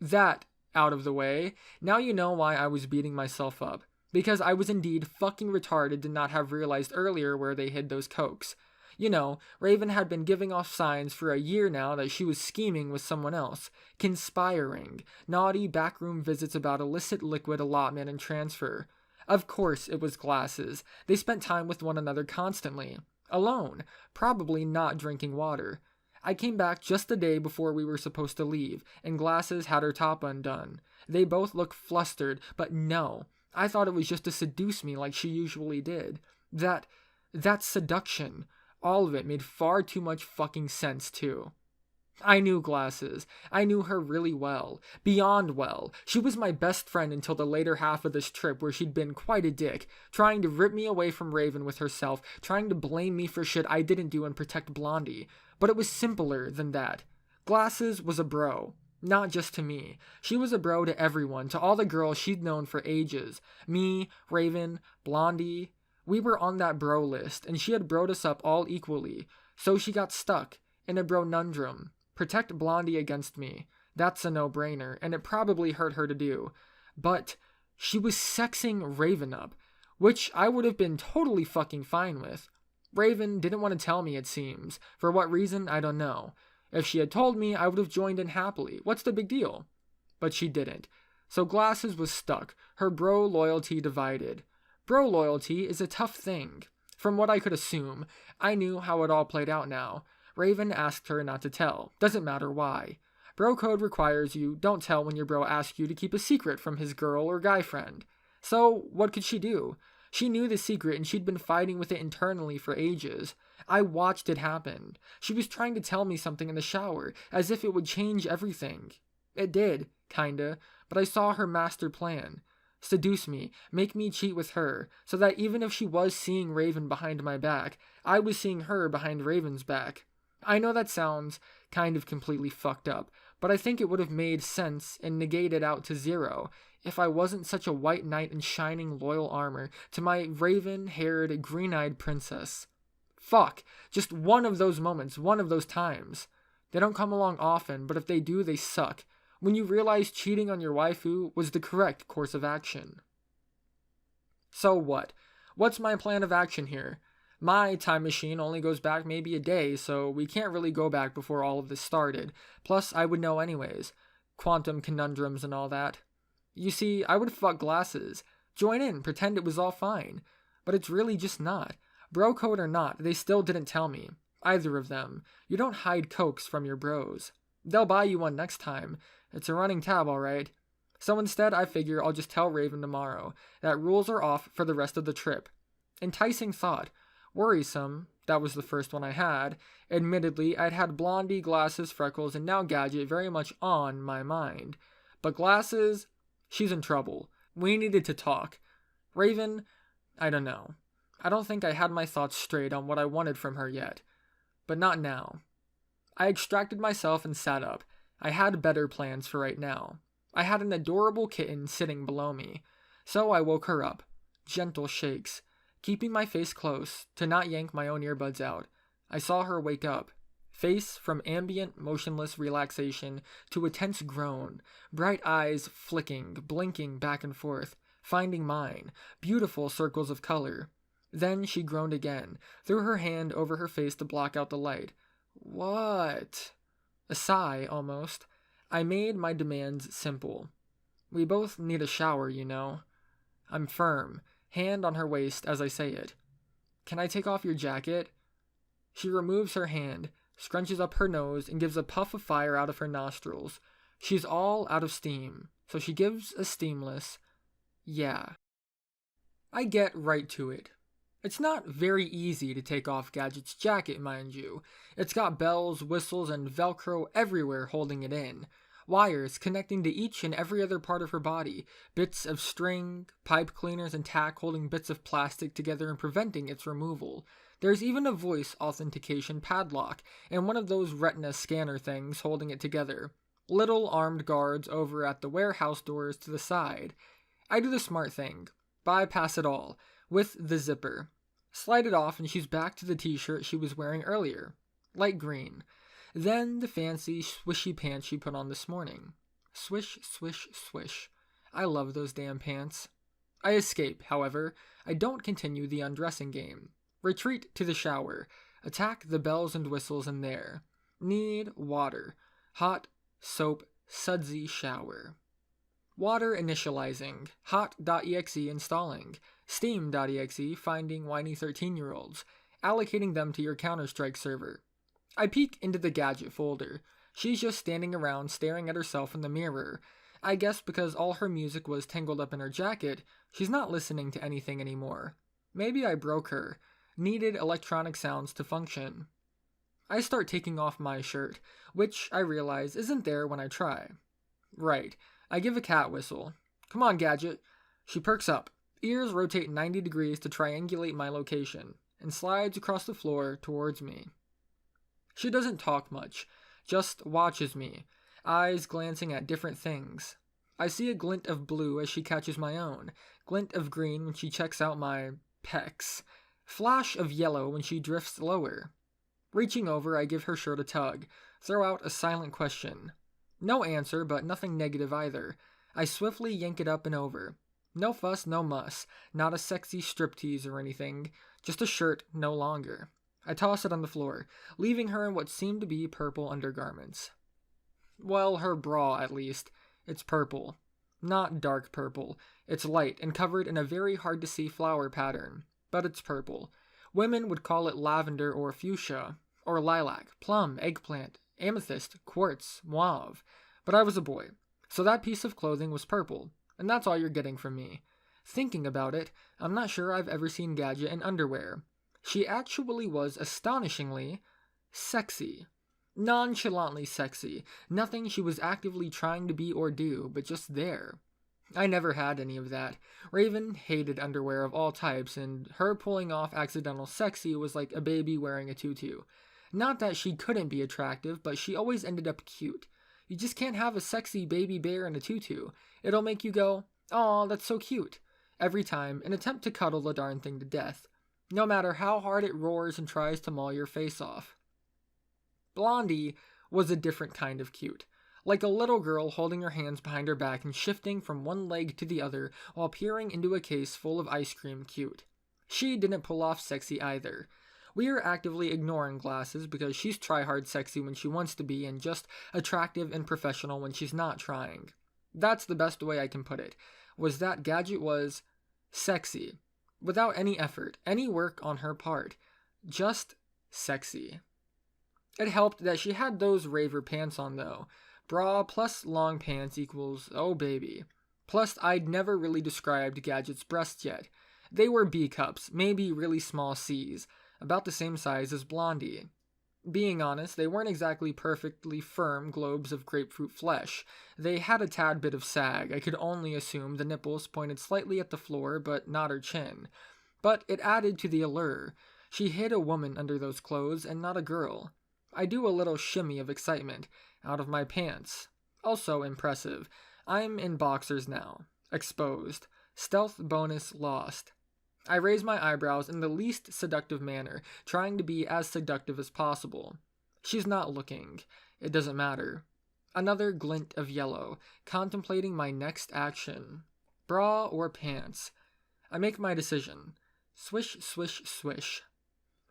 That out of the way, now you know why I was beating myself up. Because I was indeed fucking retarded to not have realized earlier where they hid those cokes. You know, Raven had been giving off signs for a year now that she was scheming with someone else, conspiring, naughty backroom visits about illicit liquid allotment and transfer. Of course it was glasses. They spent time with one another constantly. Alone, probably not drinking water. I came back just the day before we were supposed to leave, and Glasses had her top undone. They both looked flustered, but no. I thought it was just to seduce me like she usually did. That's seduction. All of it made far too much fucking sense, too. I knew Glasses. I knew her really well. Beyond well. She was my best friend until the later half of this trip where she'd been quite a dick, trying to rip me away from Raven with herself, trying to blame me for shit I didn't do and protect Blondie. But it was simpler than that. Glasses was a bro. Not just to me. She was a bro to everyone, to all the girls she'd known for ages. Me, Raven, Blondie. We were on that bro list, and she had broed us up all equally. So she got stuck in a bro-nundrum. Protect Blondie against me. That's a no-brainer, and it probably hurt her to do. But she was sexing Raven up, which I would have been totally fucking fine with. Raven didn't want to tell me, it seems. For what reason, I don't know. If she had told me, I would have joined in happily. What's the big deal? But she didn't. So Glasses was stuck, her bro loyalty divided. Bro loyalty is a tough thing. From what I could assume, I knew how it all played out now. Raven asked her not to tell. Doesn't matter why. Bro code requires you don't tell when your bro asks you to keep a secret from his girl or guy friend. So, what could she do? She knew the secret and she'd been fighting with it internally for ages. I watched it happen. She was trying to tell me something in the shower, as if it would change everything. It did, kinda, but I saw her master plan. Seduce me, make me cheat with her, so that even if she was seeing Raven behind my back, I was seeing her behind Raven's back. I know that sounds kind of completely fucked up, but I think it would have made sense and negated out to zero if I wasn't such a white knight in shining loyal armor to my raven-haired, green-eyed princess. Fuck, just one of those moments, one of those times. They don't come along often, but if they do, they suck. When you realize cheating on your waifu was the correct course of action. So what? What's my plan of action here? My time machine only goes back maybe a day, so we can't really go back before all of this started. Plus, I would know anyways. Quantum conundrums and all that. You see, I would fuck Glasses. Join in, pretend it was all fine. But it's really just not. Bro code or not, they still didn't tell me. Either of them. You don't hide cokes from your bros. They'll buy you one next time. It's a running tab, alright. So instead, I figure I'll just tell Raven tomorrow that rules are off for the rest of the trip. Enticing thought. Worrisome. That was the first one I had. Admittedly, I'd had Blondie, Glasses, Freckles, and now Gadget very much on my mind. But Glasses, she's in trouble. We needed to talk. Raven, I don't know. I don't think I had my thoughts straight on what I wanted from her yet. But not now. I extracted myself and sat up. I had better plans for right now. I had an adorable kitten sitting below me. So I woke her up. Gentle shakes. Keeping my face close, to not yank my own earbuds out. I saw her wake up. Face from ambient, motionless relaxation to a tense groan. Bright eyes flicking, blinking back and forth. Finding mine. Beautiful circles of color. Then she groaned again, threw her hand over her face to block out the light. What? A sigh, almost. I made my demands simple. We both need a shower, you know. I'm firm, hand on her waist as I say it. Can I take off your jacket? She removes her hand, scrunches up her nose, and gives a puff of fire out of her nostrils. She's all out of steam, so she gives a steamless, yeah. I get right to it. It's not very easy to take off Gadget's jacket, mind you. It's got bells, whistles, and Velcro everywhere holding it in. Wires connecting to each and every other part of her body, bits of string, pipe cleaners, and tack holding bits of plastic together and preventing its removal. There's even a voice authentication padlock, and one of those retina scanner things holding it together. Little armed guards over at the warehouse doors to the side. I do the smart thing. Bypass it all, with the zipper. Slide it off and she's back to the t-shirt she was wearing earlier. Light green. Then the fancy swishy pants she put on this morning. Swish, swish, swish. I love those damn pants. I escape, however. I don't continue the undressing game. Retreat to the shower. Attack the bells and whistles in there. Need water. Hot, soap, sudsy shower. Water initializing. Hot.exe installing. Steam.exe finding whiny 13-year-olds. Allocating them to your Counter-Strike server. I peek into the gadget folder. She's just standing around staring at herself in the mirror. I guess because all her music was tangled up in her jacket, she's not listening to anything anymore. Maybe I broke her. Needed electronic sounds to function. I start taking off my shirt, which I realize isn't there when I try. Right. I give a cat whistle. Come on, Gadget. She perks up. Ears rotate 90 degrees to triangulate my location, and slides across the floor towards me. She doesn't talk much, just watches me, eyes glancing at different things. I see a glint of blue as she catches my own, glint of green when she checks out my pecs, flash of yellow when she drifts lower. Reaching over, I give her shirt a tug, throw out a silent question. No answer, but nothing negative either. I swiftly yank it up and over. No fuss, no muss, not a sexy striptease or anything, just a shirt no longer. I toss it on the floor, leaving her in what seemed to be purple undergarments. Well, her bra, at least. It's purple. Not dark purple. It's light and covered in a very hard-to-see flower pattern, but it's purple. Women would call it lavender or fuchsia, or lilac, plum, eggplant, amethyst, quartz, mauve. But I was a boy, so that piece of clothing was purple, and that's all you're getting from me. Thinking about it, I'm not sure I've ever seen Gadget in underwear. She actually was astonishingly sexy. Nonchalantly sexy. Nothing she was actively trying to be or do, but just there. I never had any of that. Raven hated underwear of all types, and her pulling off accidental sexy was like a baby wearing a tutu. Not that she couldn't be attractive, but she always ended up cute. You just can't have a sexy baby bear in a tutu. It'll make you go, "Aw, that's so cute," every time, and attempt to cuddle the darn thing to death, no matter how hard it roars and tries to maul your face off. Blondie was a different kind of cute. Like a little girl holding her hands behind her back and shifting from one leg to the other while peering into a case full of ice cream cute. She didn't pull off sexy either. We are actively ignoring glasses because she's try-hard sexy when she wants to be and just attractive and professional when she's not trying. That's the best way I can put it, was that Gadget was sexy. Without any effort, any work on her part. Just sexy. It helped that she had those raver pants on though. Bra plus long pants equals, oh baby. Plus I'd never really described Gadget's breasts yet. They were B cups, maybe really small C's, about the same size as Blondie. Being honest, they weren't exactly perfectly firm globes of grapefruit flesh. They had a tad bit of sag. I could only assume the nipples pointed slightly at the floor, but not her chin. But it added to the allure. She hid a woman under those clothes, and not a girl. I do a little shimmy of excitement, out of my pants. Also impressive. I'm in boxers now. Exposed. Stealth bonus lost. I raise my eyebrows in the least seductive manner, trying to be as seductive as possible. She's not looking. It doesn't matter. Another glint of yellow, contemplating my next action. Bra or pants? I make my decision. Swish, swish, swish.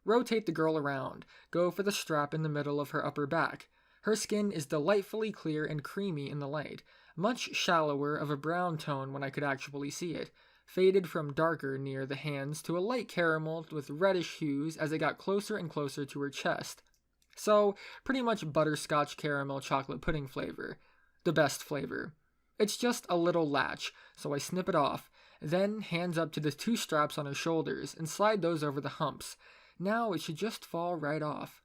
Rotate the girl around. Go for the strap in the middle of her upper back. Her skin is delightfully clear and creamy in the light, much shallower of a brown tone when I could actually see it. faded from darker near the hands to a light caramel with reddish hues as it got closer and closer to her chest. So, pretty much butterscotch caramel chocolate pudding flavor. The best flavor. It's just a little latch, so I snip it off, then hands up to the 2 straps on her shoulders and slide those over the humps. Now it should just fall right off.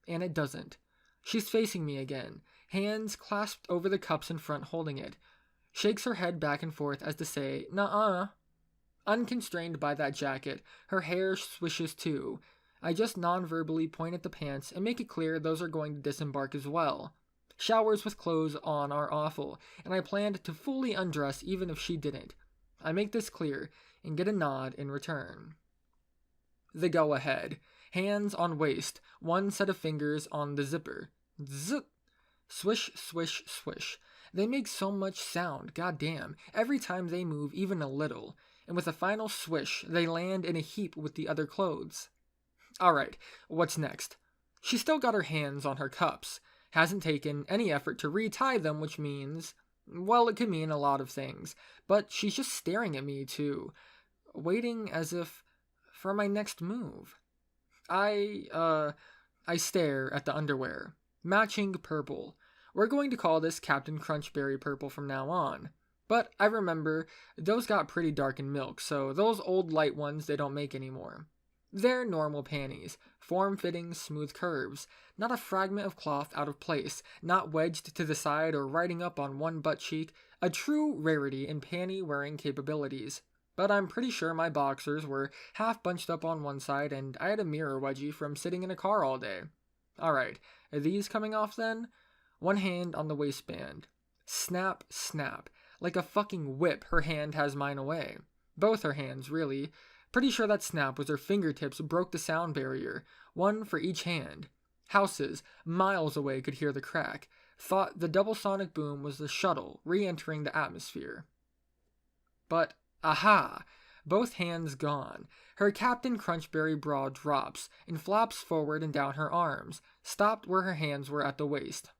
And it doesn't. She's facing me again, hands clasped over the cups in front holding it. Shakes her head back and forth as to say, "Nuh-uh." Unconstrained by that jacket, her hair swishes too. I just non-verbally point at the pants and make it clear those are going to disembark as well. Showers with clothes on are awful, and I planned to fully undress even if she didn't. I make this clear and get a nod in return. The go-ahead. Hands on waist, one set of fingers on the zipper. Zip! Swish, swish, swish. They make so much sound, goddamn, every time they move even a little, and with a final swish, they land in a heap with the other clothes. Alright, what's next? She's still got her hands on her cups, hasn't taken any effort to retie them, which means, well, it could mean a lot of things, but she's just staring at me too, waiting as if for my next move. I stare at the underwear. Matching purple. We're going to call this Captain Crunchberry purple from now on. But I remember, those got pretty dark in milk, so those old light ones they don't make anymore. They're normal panties. Form-fitting, smooth curves. Not a fragment of cloth out of place. Not wedged to the side or riding up on one butt cheek. A true rarity in panty-wearing capabilities. But I'm pretty sure my boxers were half bunched up on one side and I had a mirror wedgie from sitting in a car all day. Alright, are these coming off then? One hand on the waistband. Snap, snap. Like a fucking whip, her hand has mine away. Both her hands, really. Pretty sure that snap was her fingertips broke the sound barrier. One for each hand. Houses, miles away, could hear the crack. Thought the double sonic boom was the shuttle re-entering the atmosphere. But aha! Both hands gone. Her Captain Crunchberry bra drops and flops forward and down her arms, stopped where her hands were at the waist.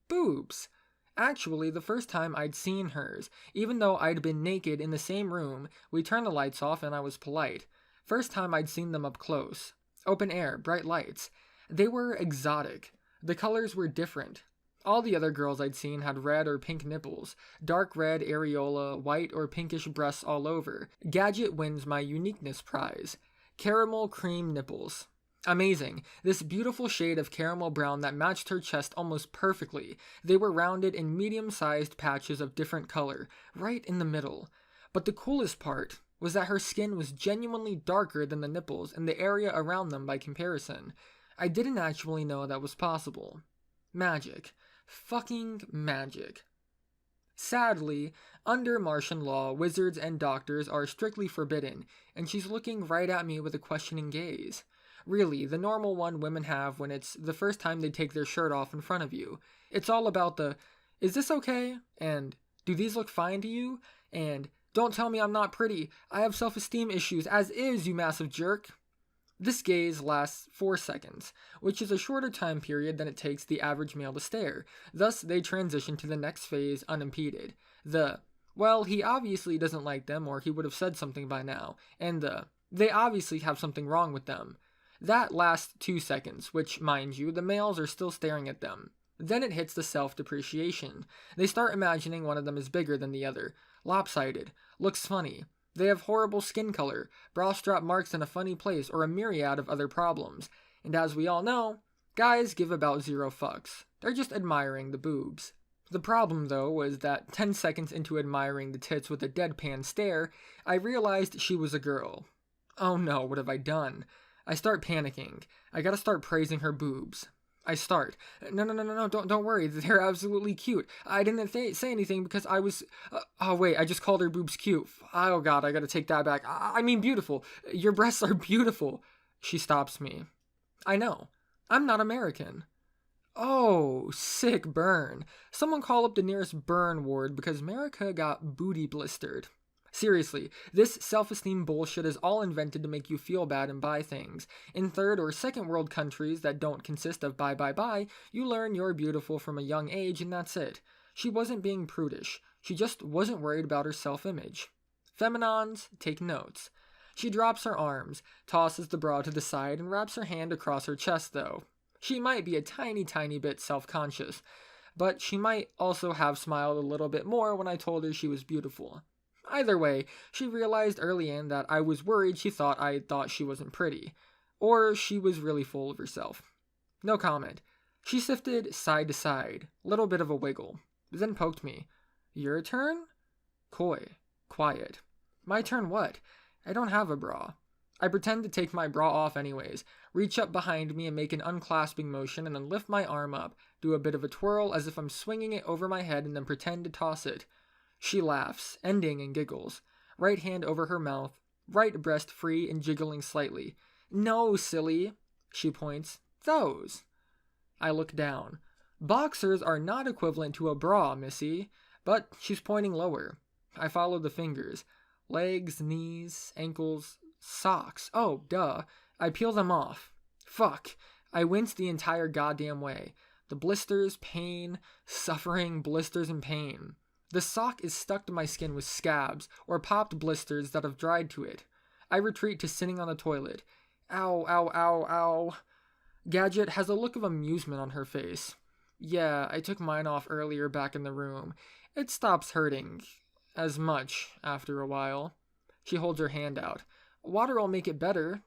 Boobs! Actually, the first time I'd seen hers, even though I'd been naked in the same room, we turned the lights off and I was polite. First time I'd seen them up close. Open air, bright lights. They were exotic. The colors were different. All the other girls I'd seen had red or pink nipples, dark red areola, white or pinkish breasts all over. Gadget wins my uniqueness prize. Caramel cream nipples. Amazing. This beautiful shade of caramel brown that matched her chest almost perfectly. They were rounded in medium-sized patches of different color, right in the middle. But the coolest part was that her skin was genuinely darker than the nipples and the area around them by comparison. I didn't actually know that was possible. Magic. Fucking magic. Sadly, under Martian law, wizards and doctors are strictly forbidden, and she's looking right at me with a questioning gaze. Really, the normal one women have when it's the first time they take their shirt off in front of you. It's all about the, "Is this okay?" and "Do these look fine to you?" and "Don't tell me I'm not pretty. I have self-esteem issues as is, you massive jerk." This gaze lasts 4 seconds, which is a shorter time period than it takes the average male to stare. Thus, they transition to the next phase unimpeded. The, "Well, he obviously doesn't like them or he would have said something by now," and the, "They obviously have something wrong with them." That lasts 2 seconds, which, mind you, the males are still staring at them. Then it hits the self-depreciation. They start imagining one of them is bigger than the other, lopsided, looks funny. They have horrible skin color, bra strap marks in a funny place, or a myriad of other problems. And as we all know, guys give about 0 fucks. They're just admiring the boobs. The problem, though, was that 10 seconds into admiring the tits with a deadpan stare, I realized she was a girl. Oh no, what have I done? I start panicking. I gotta start praising her boobs. I start. No, don't worry. They're absolutely cute. I didn't say anything because I was... oh, wait, I just called her boobs cute. Oh, God, I gotta take that back. I mean beautiful. Your breasts are beautiful. She stops me. I know. I'm not American. Oh, sick burn. Someone call up the nearest burn ward because America got booty blistered. Seriously, this self-esteem bullshit is all invented to make you feel bad and buy things. In third or second world countries that don't consist of buy, you learn you're beautiful from a young age and that's it. She wasn't being prudish. She just wasn't worried about her self-image. Feminons, take notes. She drops her arms, tosses the bra to the side, and wraps her hand across her chest, though. She might be a tiny bit self-conscious, but she might also have smiled a little bit more when I told her she was beautiful. Either way, she realized early in that I was worried she thought I thought she wasn't pretty, or she was really full of herself. No comment. She sifted side to side, little bit of a wiggle, then poked me. Your turn? Coy. Quiet. My turn what? I don't have a bra. I pretend to take my bra off anyways, reach up behind me and make an unclasping motion and then lift my arm up, do a bit of a twirl as if I'm swinging it over my head and then pretend to toss it. She laughs, ending in giggles. Right hand over her mouth, right breast free and jiggling slightly. No, silly, she points. Those. I look down. Boxers are not equivalent to a bra, missy, but she's pointing lower. I follow the fingers. Legs, knees, ankles, socks. Oh, duh. I peel them off. Fuck. I wince the entire goddamn way. The blisters, pain, suffering, blisters, and pain. The sock is stuck to my skin with scabs or popped blisters that have dried to it. I retreat to sitting on the toilet. Ow, ow, ow, ow. Gadget has a look of amusement on her face. Yeah, I took mine off earlier back in the room. It stops hurting. As much after a while. She holds her hand out. Water will make it better.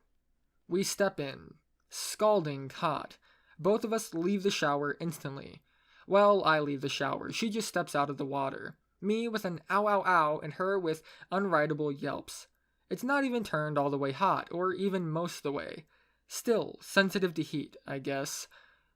We step in. Scalding hot. Both of us leave the shower instantly. Well, I leave the shower. She just steps out of the water. Me with an ow ow ow and her with unwritable yelps. It's not even turned all the way hot, or even most of the way. Still, sensitive to heat, I guess.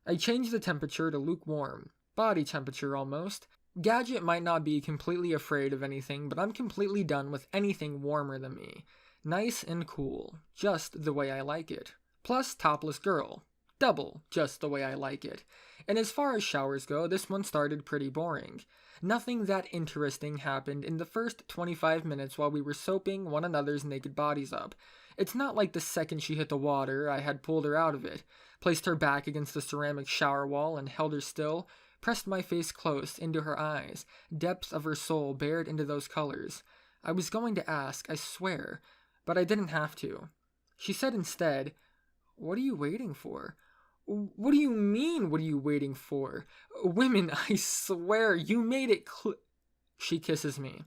I change the temperature to lukewarm. Body temperature almost. Gadget might not be completely afraid of anything, but I'm completely done with anything warmer than me. Nice and cool. Just the way I like it. Plus topless girl. Double, just the way I like it. And as far as showers go, this one started pretty boring. Nothing that interesting happened in the first 25 minutes while we were soaping one another's naked bodies up. It's not like the second she hit the water, I had pulled her out of it, placed her back against the ceramic shower wall and held her still, pressed my face close into her eyes, depths of her soul bared into those colors. I was going to ask, I swear, but I didn't have to. She said instead, "What are you waiting for?" What do you mean, what are you waiting for? Women, I swear, you made it She kisses me.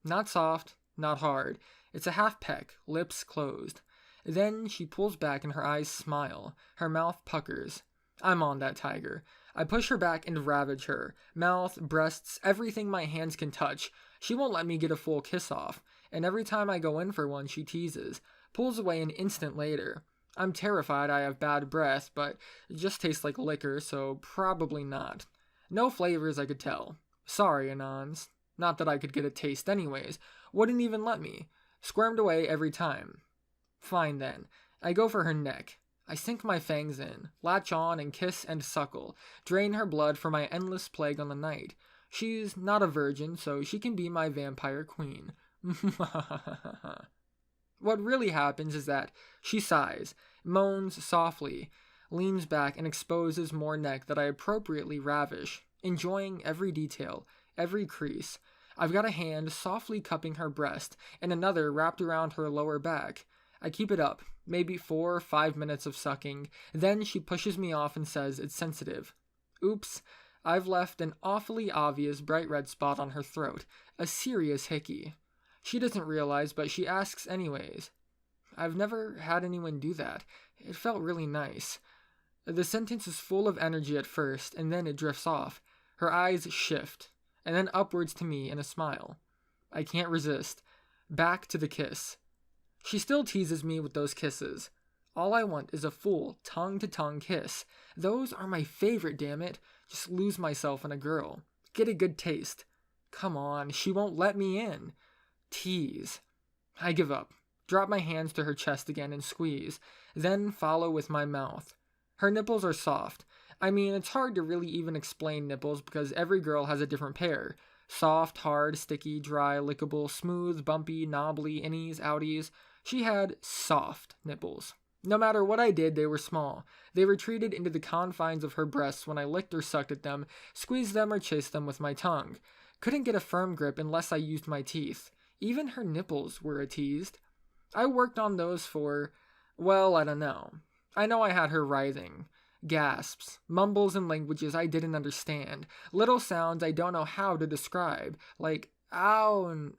Not soft, not hard. It's a half peck, lips closed. Then she pulls back and her eyes smile. Her mouth puckers. I'm on that tiger. I push her back and ravage her. Mouth, breasts, everything my hands can touch. She won't let me get a full kiss off. And every time I go in for one, she teases. Pulls away an instant later. I'm terrified I have bad breath, but it just tastes like liquor, so probably not. No flavors I could tell. Sorry, Anons. Not that I could get a taste anyways. Wouldn't even let me. Squirmed away every time. Fine then. I go for her neck. I sink my fangs in, latch on and kiss and suckle, drain her blood for my endless plague on the night. She's not a virgin, so she can be my vampire queen. What really happens is that she sighs, moans softly, leans back and exposes more neck that I appropriately ravish, enjoying every detail, every crease. I've got a hand softly cupping her breast and another wrapped around her lower back. I keep it up, maybe 4 or 5 minutes of sucking, then she pushes me off and says it's sensitive. Oops, I've left an awfully obvious bright red spot on her throat, a serious hickey. She doesn't realize, but she asks anyways. I've never had anyone do that. It felt really nice. The sentence is full of energy at first, and then it drifts off. Her eyes shift, and then upwards to me in a smile. I can't resist. Back to the kiss. She still teases me with those kisses. All I want is a full tongue-to-tongue kiss. Those are my favorite, damn it. Just lose myself in a girl. Get a good taste. Come on, she won't let me in. Tease. I give up. Drop my hands to her chest again and squeeze, then follow with my mouth. Her nipples are soft. I mean, it's hard to really even explain nipples because every girl has a different pair. Soft, hard, sticky, dry, lickable, smooth, bumpy, knobbly, innies, outies. She had soft nipples. No matter what I did, they were small. They retreated into the confines of her breasts when I licked or sucked at them, squeezed them or chased them with my tongue. Couldn't get a firm grip unless I used my teeth. Even her nipples were a tease. I worked on those for, well, I don't know. I know I had her writhing. Gasps, mumbles in languages I didn't understand, little sounds I don't know how to describe, like ow and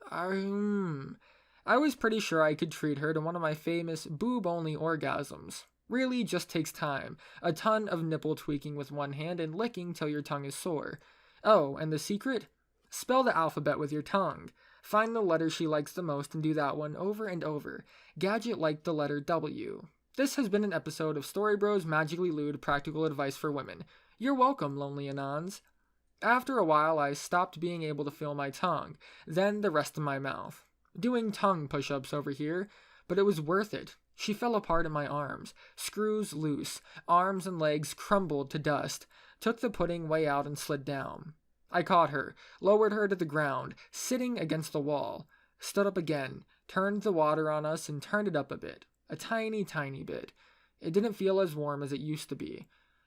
I was pretty sure I could treat her to one of my famous boob-only orgasms. Really just takes time, a ton of nipple tweaking with one hand and licking till your tongue is sore. Oh, and the secret? Spell the alphabet with your tongue. Find the letter she likes the most and do that one over and over. Gadget liked the letter W. This has been an episode of Storybro's Magically Lewd Practical Advice for Women. You're welcome, lonely Anons. After a while, I stopped being able to feel my tongue, then the rest of my mouth. Doing tongue push-ups over here, but it was worth it. She fell apart in my arms, screws loose, arms and legs crumbled to dust, took the pudding way out and slid down. I caught her, lowered her to the ground, sitting against the wall, stood up again, turned the water on us and turned it up a bit. A tiny, tiny bit. It didn't feel as warm as it used to be.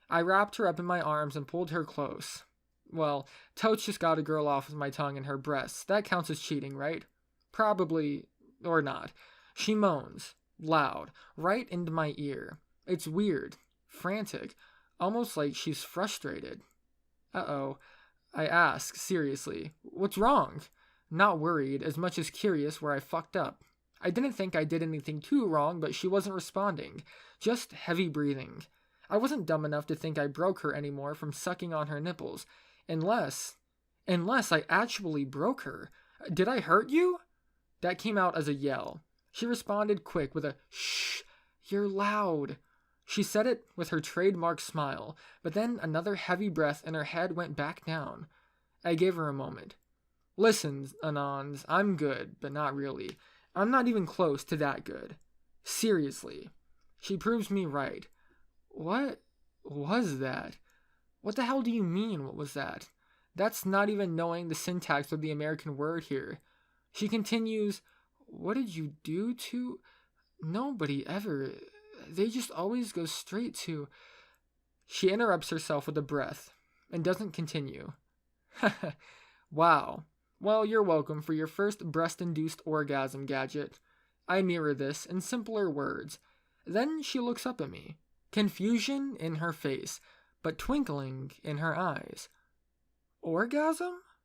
I wrapped her up in my arms and pulled her close. Well, Totes just got a girl off with my tongue in her breasts. That counts as cheating, right? Probably, or not. She moans, loud, right into my ear. It's weird, frantic, almost like she's frustrated. Uh-oh. I ask, seriously, what's wrong? Not worried, as much as curious where I fucked up. I didn't think I did anything too wrong, but she wasn't responding. Just heavy breathing. I wasn't dumb enough to think I broke her anymore from sucking on her nipples. Unless I actually broke her. Did I hurt you? That came out as a yell. She responded quick with a shh, you're loud. She said it with her trademark smile, but then another heavy breath and her head went back down. I gave her a moment. Listen, Anons, I'm good, but not really. I'm not even close to that good. Seriously. She proves me right. What was that? What the hell do you mean, what was that? That's not even knowing the syntax of the American word here. She continues, what did you do to? Nobody ever. They just always go straight to. She interrupts herself with a breath and doesn't continue. Wow. Well, you're welcome for your first breast-induced orgasm, Gadget. I mirror this in simpler words. Then she looks up at me, confusion in her face, but twinkling in her eyes. Orgasm?